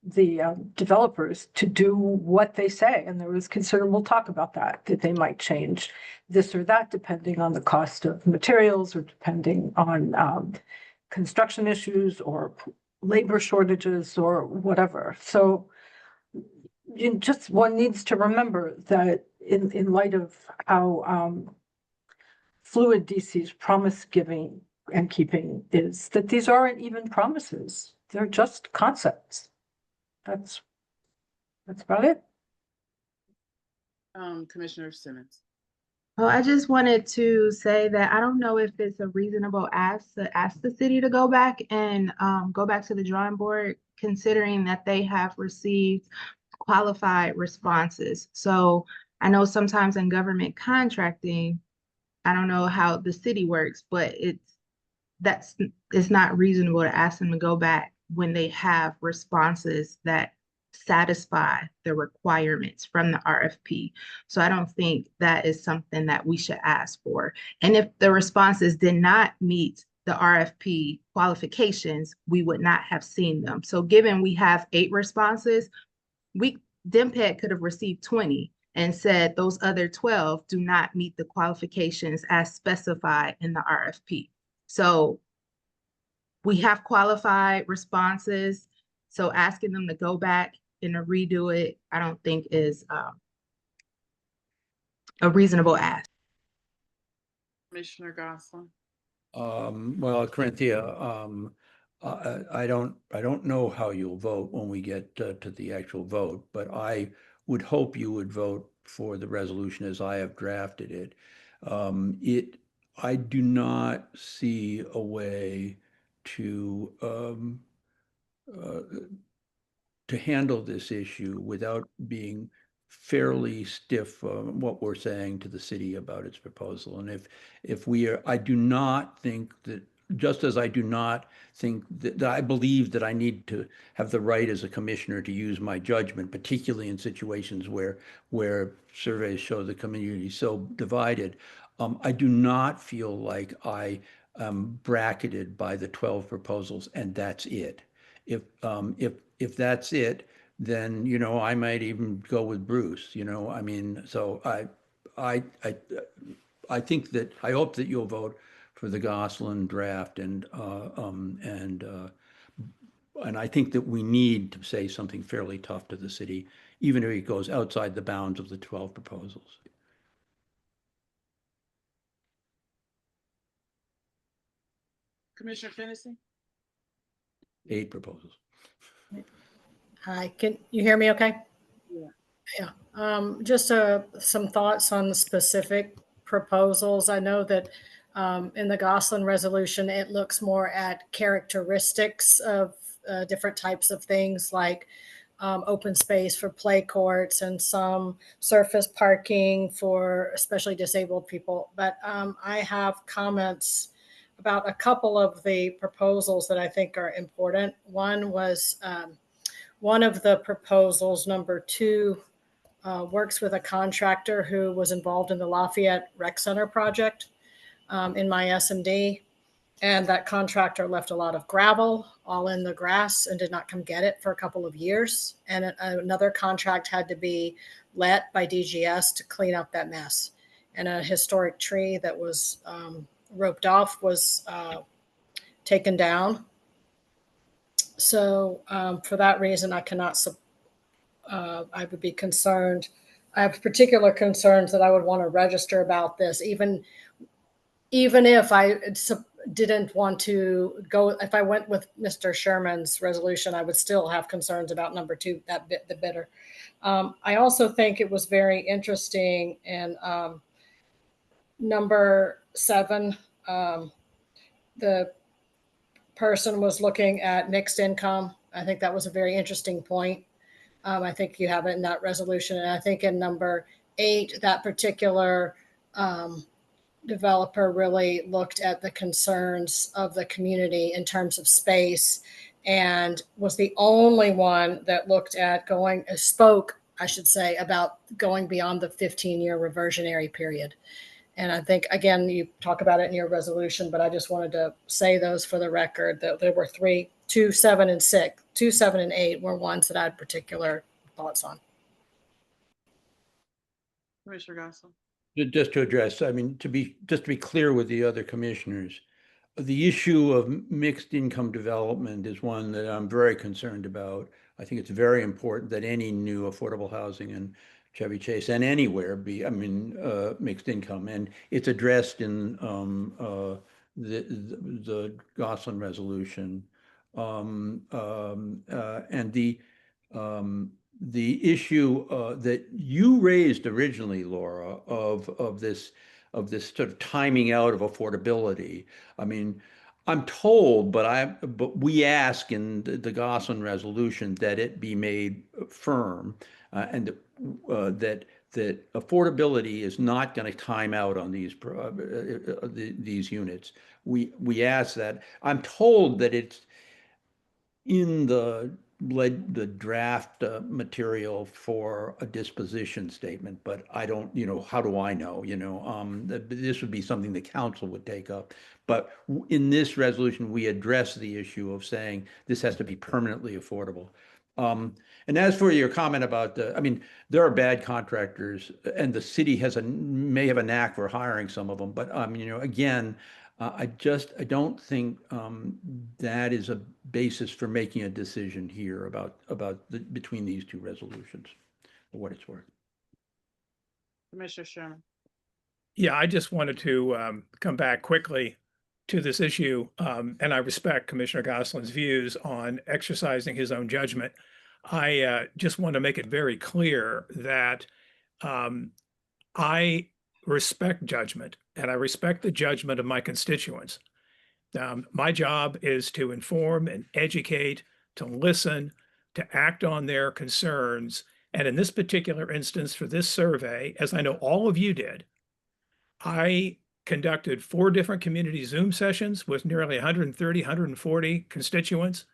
the developers to do what they say. And there was considerable talk about that they might change this or that depending on the cost of materials or depending on construction issues or labor shortages or whatever. So one needs to remember that in light of how fluid DC's promise giving and keeping is, that these aren't even promises. They're just concepts. That's That's about it. Commissioner Simmons. Well, I just wanted to say that I don't know if it's a reasonable ask to ask the city to go back and go back to the drawing board, considering that they have received qualified responses. So I know sometimes in government contracting, I don't know how the city works, but it's not reasonable to ask them to go back when they have responses that satisfy the requirements from the RFP. So I don't think that is something that we should ask for. And if the responses did not meet the RFP qualifications, we would not have seen them. So given we have 8 responses, DMPED could have received 20 and said those other 12 do not meet the qualifications as specified in the RFP. So we have qualified responses. So asking them to go back and to redo it, I don't think is a reasonable ask. Commissioner Gosselin. Well, Corinthia, I don't know how you'll vote when we get to the actual vote, but I would hope you would vote for the resolution as I have drafted it. I do not see a way to handle this issue without being fairly stiff on what we're saying to the city about its proposal. And if we are, I do not think that, just as I do not think that I believe that I need to have the right as a commissioner to use my judgment, particularly in situations where surveys show the community so divided. I do not feel like I am bracketed by the 12 proposals and that's it. If that's it, then, you know, I might even go with Bruce, you know, I mean, so I think that, I hope that you'll vote for the Gosselin draft and I think that we need to say something fairly tough to the city, even if it goes outside the bounds of the 12 proposals. Commissioner Fennessy. 8 proposals. Hi, can you hear me okay? Yeah. Just some thoughts on the specific proposals. I know that in the Gosselin resolution, it looks more at characteristics of different types of things like open space for play courts and some surface parking for especially disabled people. But I have comments about a couple of the proposals that I think are important. One was one of the proposals, number 2, works with a contractor who was involved in the Lafayette Rec Center project in my SMD. And that contractor left a lot of gravel all in the grass and did not come get it for a couple of years. And another contract had to be let by DGS to clean up that mess. And a historic tree that was roped off was taken down. So for that reason, I cannot I would be concerned. I have particular concerns that I would want to register about this, even if I didn't want to go. If I went with Mr. Sherman's resolution, I would still have concerns about number 2, the bidder. I also think it was very interesting in number 7. The person was looking at mixed income. I think that was a very interesting point. I think you have it in that resolution. And I think in number 8, that particular developer really looked at the concerns of the community in terms of space and was the only one that looked at spoke, I should say, about going beyond the 15-year reversionary period. And I think, again, you talk about it in your resolution, but I just wanted to say those for the record, that there were 3, 2, 7, and 6. 2, 7, and 8 were ones that I had particular thoughts on. Commissioner Gosselin. Just to address, I mean, to be clear with the other commissioners, the issue of mixed income development is one that I'm very concerned about. I think it's very important that any new affordable housing in Chevy Chase and anywhere be, mixed income, and it's addressed in the Gosselin resolution, and the issue that you raised originally, Laura, of this sort of timing out of affordability. I mean, I'm told, but we ask in the Gosselin resolution that it be made firm, and that affordability is not going to time out on these units. We ask that. I'm told that it's in the draft material for a disposition statement, but I don't, how do I know, this would be something the council would take up. But in this resolution, we address the issue of saying this has to be permanently affordable. And as for your comment about I mean, there are bad contractors, and the city may have a knack for hiring some of them, but again, I don't think that is a basis for making a decision here about between these two resolutions, for what it's worth. Commissioner Sherman. Yeah, I just wanted to come back quickly to this issue, and I respect Commissioner Gosselin's views on exercising his own judgment. I just want to make it very clear that I respect judgment, and I respect the judgment of my constituents. My job is to inform and educate, to listen, to act on their concerns. And in this particular instance, for this survey, as I know all of you did, I conducted 4 different community Zoom sessions with nearly 130, 140 constituents.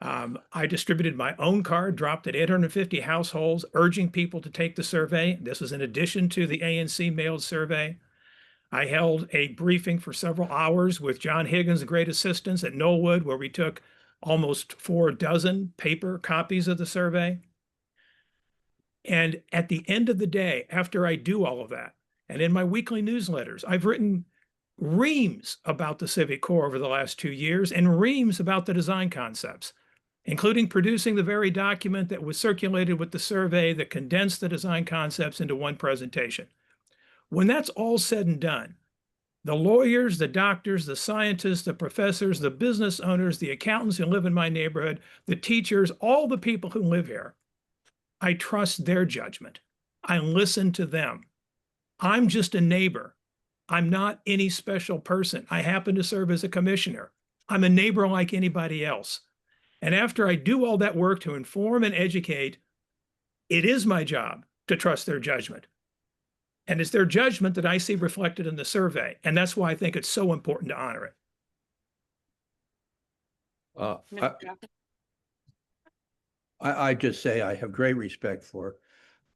I distributed my own card, dropped at 850 households, urging people to take the survey. This is in addition to the ANC mailed survey. I held a briefing for several hours with John Higgins' great assistance at Knollwood, where we took almost 4 dozen paper copies of the survey. And at the end of the day, after I do all of that, and in my weekly newsletters, I've written reams about the Civic Core over the last 2 years and reams about the design concepts, including producing the very document that was circulated with the survey that condensed the design concepts into one presentation. When that's all said and done, the lawyers, the doctors, the scientists, the professors, the business owners, the accountants who live in my neighborhood, the teachers, all the people who live here, I trust their judgment. I listen to them. I'm just a neighbor. I'm not any special person. I happen to serve as a commissioner. I'm a neighbor like anybody else. And after I do all that work to inform and educate, it is my job to trust their judgment. And it's their judgment that I see reflected in the survey. And that's why I think it's so important to honor it. I just say I have great respect for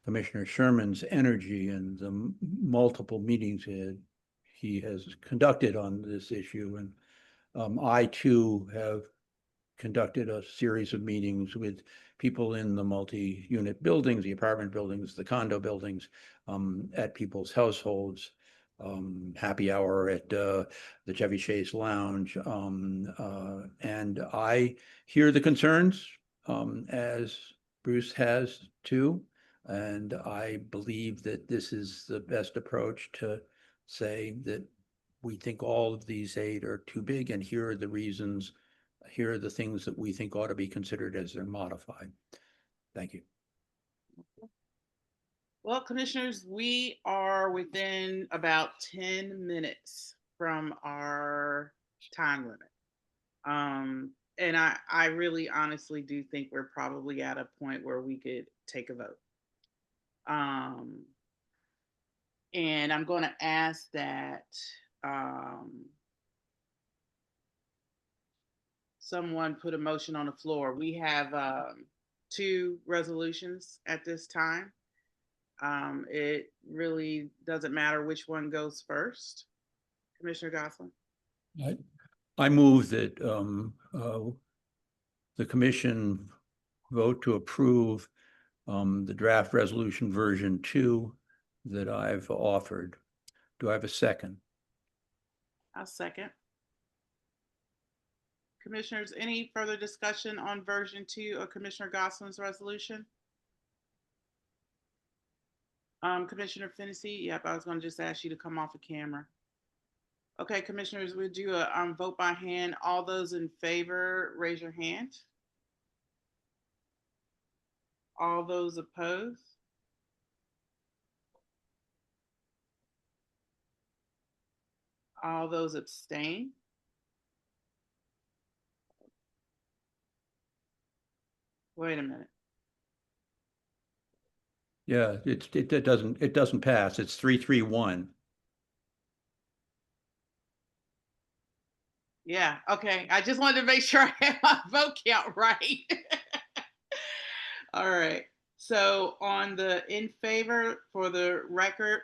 Commissioner Sherman's energy and the multiple meetings he has conducted on this issue. And I too have conducted a series of meetings with people in the multi-unit buildings, the apartment buildings, the condo buildings, at people's households, happy hour at the Chevy Chase Lounge. And I hear the concerns, as Bruce has too. And I believe that this is the best approach to say that we think all of these 8 are too big, and here are the reasons. Here are the things that we think ought to be considered as they're modified. Thank you. Well, commissioners, we are within about 10 minutes from our time limit. And I really honestly do think we're probably at a point where we could take a vote. And I'm going to ask that someone put a motion on the floor. We have 2 resolutions at this time. It really doesn't matter which one goes first. Commissioner Gosselin. I move that the commission vote to approve the draft resolution version 2 that I've offered. Do I have a second? I'll second. Commissioners, any further discussion on version 2 of Commissioner Gosselin's resolution? Commissioner Fennessy, yep, I was going to just ask you to come off the camera. Okay, commissioners, we'll do a vote by hand. All those in favor, raise your hand. All those opposed? All those abstain? Wait a minute. Yeah, it doesn't pass. It's 3-3-1. Yeah, okay. I just wanted to make sure I had my vote count right. All right. So on the in favor, for the record,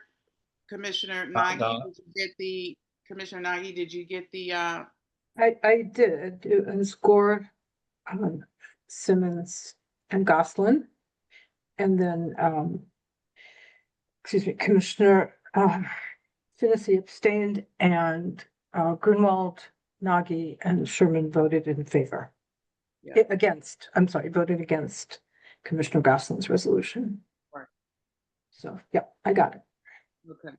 Commissioner Nagy, did you get the Commissioner Nagy? Did you get the? I did. It was Gore, Simmons, and Goslin, and then excuse me, Commissioner Fennessy abstained, and Grunwald, Nagy, and Sherman voted in favor. Yeah. Against, I'm sorry, voted against Commissioner Goslin's resolution. Right. So, yeah, I got it. Okay.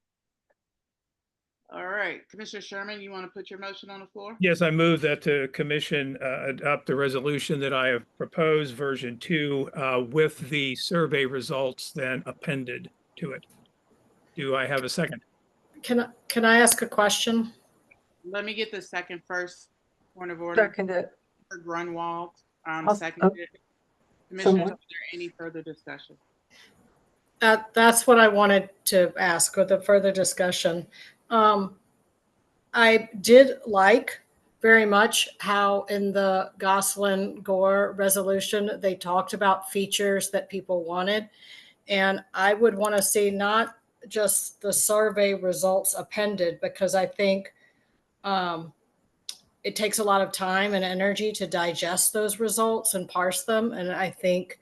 All right, Commissioner Sherman, you want to put your motion on the floor? Yes, I move that the commission adopt the resolution that I have proposed, version 2, with the survey results then appended to it. Do I have a second? Can I ask a question? Let me get the second first. Point of order. Seconded. Grunwald, I'll- seconded. Commissioners, are there any further discussion? That's what I wanted to ask with the further discussion. I did like very much how in the Goslin Gore resolution, they talked about features that people wanted. And I would want to see not just the survey results appended, because I think it takes a lot of time and energy to digest those results and parse them. And I think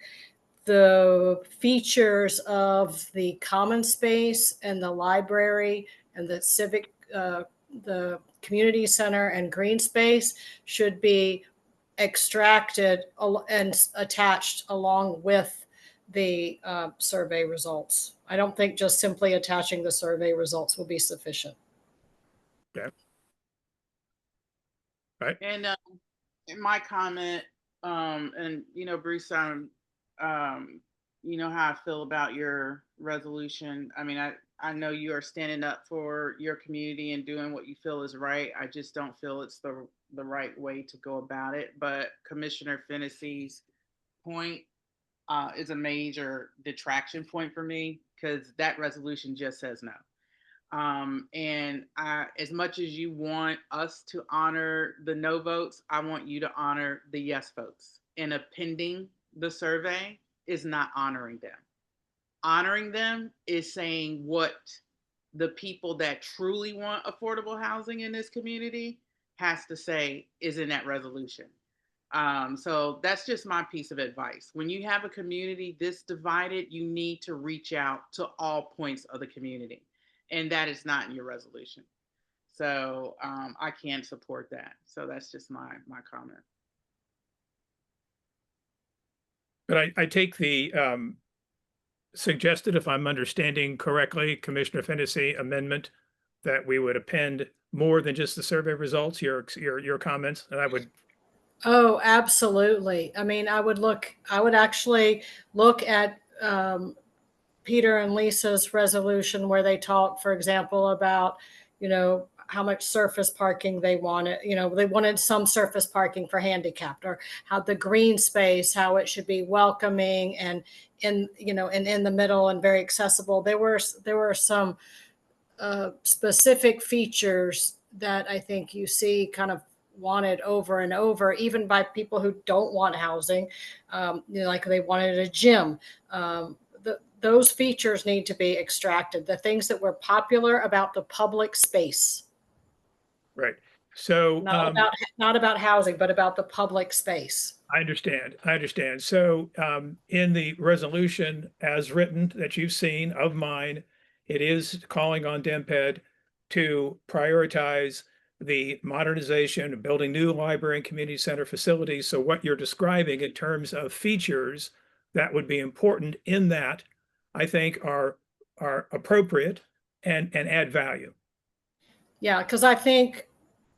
the features of the common space and the library and the civic, the community center and green space should be extracted and attached along with the survey results. I don't think just simply attaching the survey results will be sufficient. Okay. Right. And in my comment, and Bruce, you know how I feel about your resolution. I mean, I know you are standing up for your community and doing what you feel is right. I just don't feel it's the right way to go about it. But Commissioner Fennessy's point is a major detraction point for me, because that resolution just says no. And as much as you want us to honor the no votes, I want you to honor the yes votes. And appending the survey is not honoring them. Honoring them is saying what the people that truly want affordable housing in this community has to say is in that resolution. So that's just my piece of advice. When you have a community this divided, you need to reach out to all points of the community. And that is not in your resolution. So I can't support that. So that's just my comment. But I take the suggested, if I'm understanding correctly, Commissioner Fennessy amendment, that we would append more than just the survey results, your comments, and I would. Oh, absolutely. I mean, I would actually look at Peter and Lisa's resolution where they talk, for example, about, how much surface parking they wanted. They wanted some surface parking for handicapped, or how the green space, how it should be welcoming and in the middle and very accessible. There were some specific features that I think you see kind of wanted over and over, even by people who don't want housing, like they wanted a gym. Those features need to be extracted, the things that were popular about the public space. Right. So not about housing, but about the public space. I understand. So in the resolution as written that you've seen of mine, it is calling on DEMPED to prioritize the modernization of building new library and community center facilities. So what you're describing in terms of features that would be important in that, I think are appropriate and add value. Yeah, because I think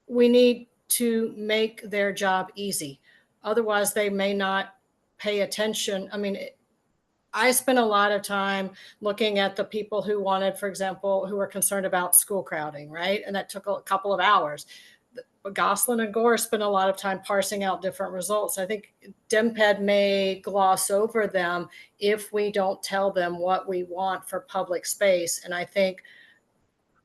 we need to make their job easy. Otherwise, they may not pay attention. I mean, I spent a lot of time looking at the people who wanted, for example, who were concerned about school crowding, right? And that took a couple of hours. Gosselin and Gore spent a lot of time parsing out different results. I think DEMPED may gloss over them if we don't tell them what we want for public space. And I think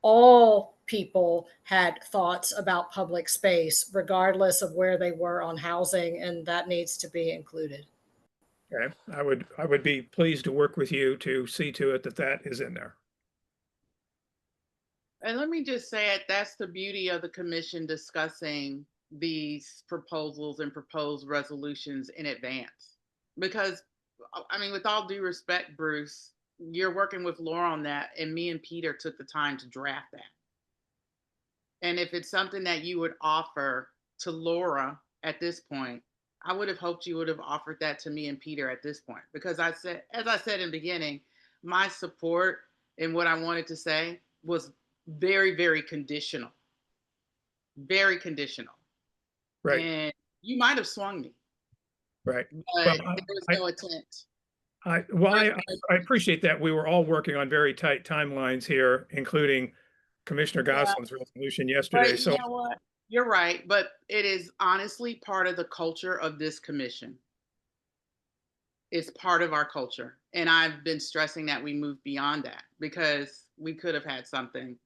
all people had thoughts about public space, regardless of where they were on housing, and that needs to be included. Okay, I would be pleased to work with you to see to it that that is in there. And let me just say it, that's the beauty of the commission discussing these proposals and proposed resolutions in advance. Because, I mean, with all due respect, Bruce, you're working with Laura on that, and me and Peter took the time to draft that. And if it's something that you would offer to Laura at this point, I would have hoped you would have offered that to me and Peter at this point. Because I said, as I said in the beginning, my support and what I wanted to say was very, very conditional. Very conditional. Right. And you might have swung me. Right. But Well, there was no attempt. I appreciate that. We were all working on very tight timelines here, including Commissioner Gosselin's resolution yesterday. But you know what? You're right. But it is honestly part of the culture of this commission. It's part of our culture. And I've been stressing that we move beyond that, because we could have had something.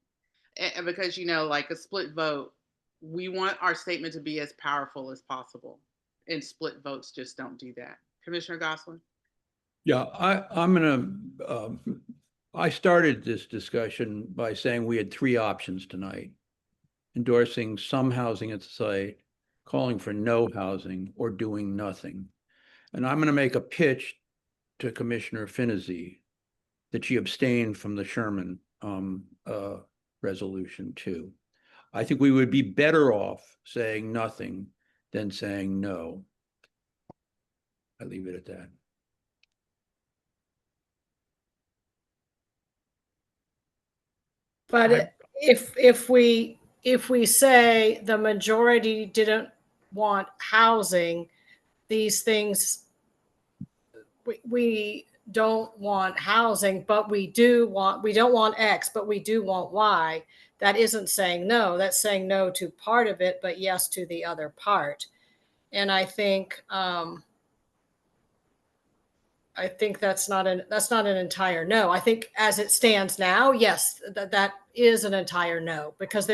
And because, you know, like a split vote, we want our statement to be as powerful as possible. And split votes just don't do that. Commissioner Gosselin? Yeah, I started this discussion by saying we had three options tonight: endorsing some housing at the site, calling for no housing, or doing nothing. And I'm going to make a pitch to Commissioner Finizzi that she abstain from the Sherman resolution too. I think we would be better off saying nothing than saying no. I leave it at that. But if we say the majority didn't want housing, these things, we don't want housing, but we don't want X, but we do want Y. That isn't saying no. That's saying no to part of it, but yes to the other part. And I think that's not an entire no. I think as it stands now, yes, that is an entire no, because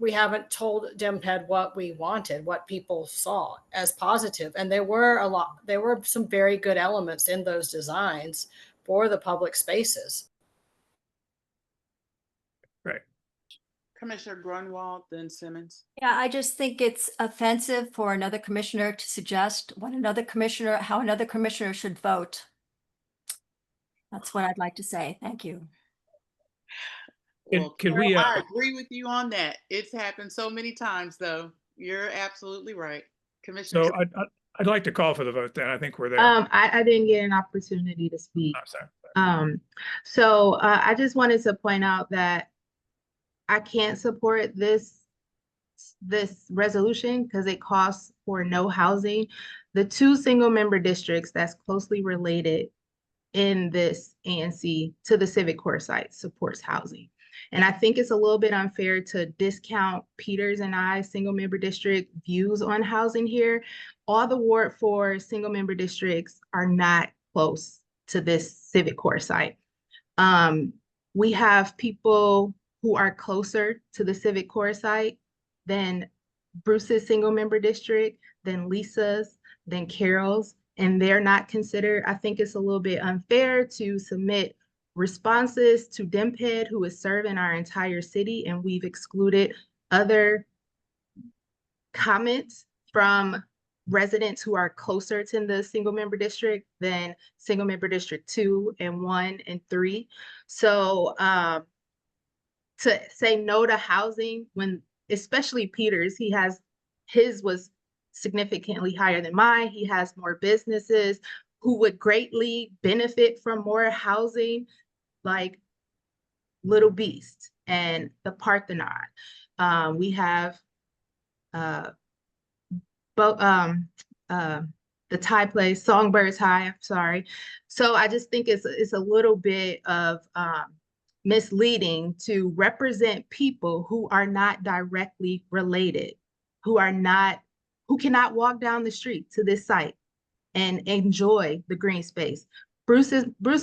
we haven't told DEMPED what we wanted, what people saw as positive. And there were some very good elements in those designs for the public spaces. Right. Commissioner Grunwald, then Simmons. Yeah, I just think it's offensive for another commissioner to suggest how another commissioner should vote. That's what I'd like to say. Thank you. Well, Carol, I agree with you on that. It's happened so many times, though. You're absolutely right. Commissioner. So I'd like to call for the vote then. I think we're there. I didn't get an opportunity to speak. I'm sorry. I just wanted to point out that I can't support this resolution because it calls for no housing. The two single member districts that's closely related in this ANC to the Civic Core site supports housing. And I think it's a little bit unfair to discount Peter's and I single member district views on housing here. All the Ward 4 single member districts are not close to this Civic Core site. We have people who are closer to the Civic Core site than Bruce's single member district, than Lisa's, than Carol's, and they're not considered. I think it's a little bit unfair to submit responses to DEMPED, who is serving our entire city, and we've excluded other comments from residents who are closer to the single member district than single member district 2 and 1 and 3. So to say no to housing, when especially Peter's, his was significantly higher than mine. He has more businesses who would greatly benefit from more housing, like Little Beast and the Parthenon. We have the Thai place, Songbirds High, I'm sorry. So I just think it's a little bit of misleading to represent people who are not directly related, who cannot walk down the street to this site and enjoy the green space. Bruce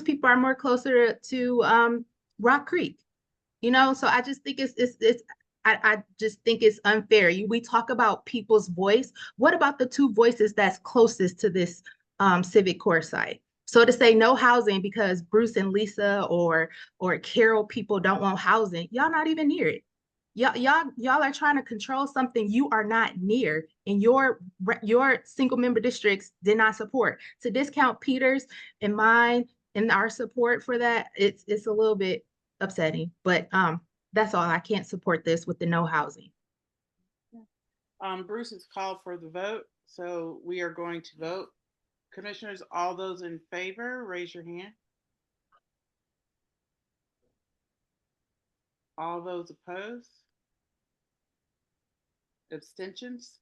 people are more closer to Rock Creek, you know, so I just think I just think it's unfair. We talk about people's voice. What about the two voices that's closest to this Civic Core site? So to say no housing because Bruce and Lisa or Carol people don't want housing, y'all not even near it. Y'all are trying to control something you are not near, and your single member districts did not support. To discount Peters and mine and our support for that, it's a little bit upsetting. But that's all. I can't support this with the no housing. Bruce has called for the vote, so we are going to vote. Commissioners, all those in favor, raise your hand. All those opposed? Abstentions?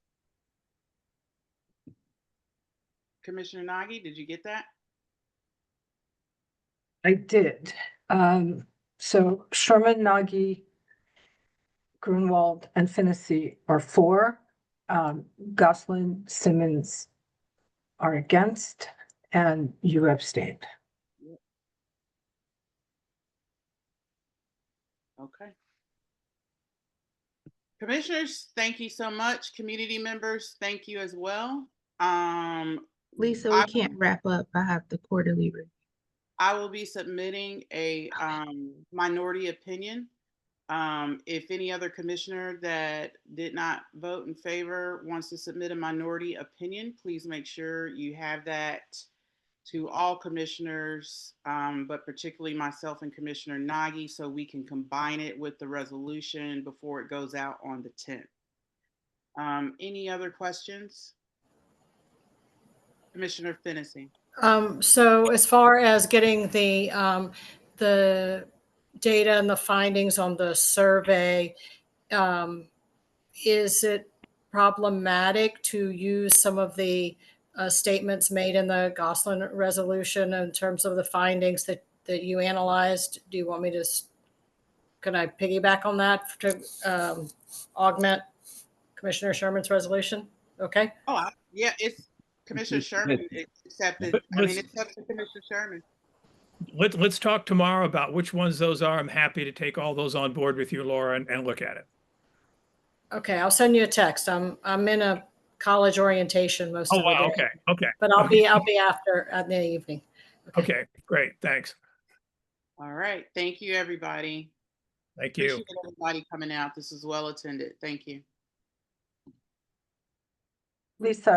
Commissioner Nagy, did you get that? I did. So Sherman, Nagy, Grunwald, and Finney are for. Gosselin, Simmons are against, and you abstained. Okay. Commissioners, thank you so much. Community members, thank you as well. Lisa, we can't wrap up. I have the quarterly review. I will be submitting a minority opinion. If any other commissioner that did not vote in favor wants to submit a minority opinion, please make sure you have that to all commissioners, but particularly myself and Commissioner Nagy, so we can combine it with the resolution before it goes out on the 10th. Any other questions? Commissioner Finney. So as far as getting the data and the findings on the survey, is it problematic to use some of the statements made in the Gosselin resolution in terms of the findings that you analyzed? Do you want me to, can I piggyback on that to augment Commissioner Sherman's resolution? Okay. Oh, yeah, it's Commissioner Sherman accepted. I mean, it's up to Commissioner Sherman. Let's talk tomorrow about which ones those are. I'm happy to take all those on board with you, Laura, and look at it. Okay, I'll send you a text. I'm in a college orientation most of the day. Okay. But I'll be after in the evening. Okay, great. Thanks. All right. Thank you, everybody. Thank you. Appreciate everybody coming out. This is well attended. Thank you. Lisa.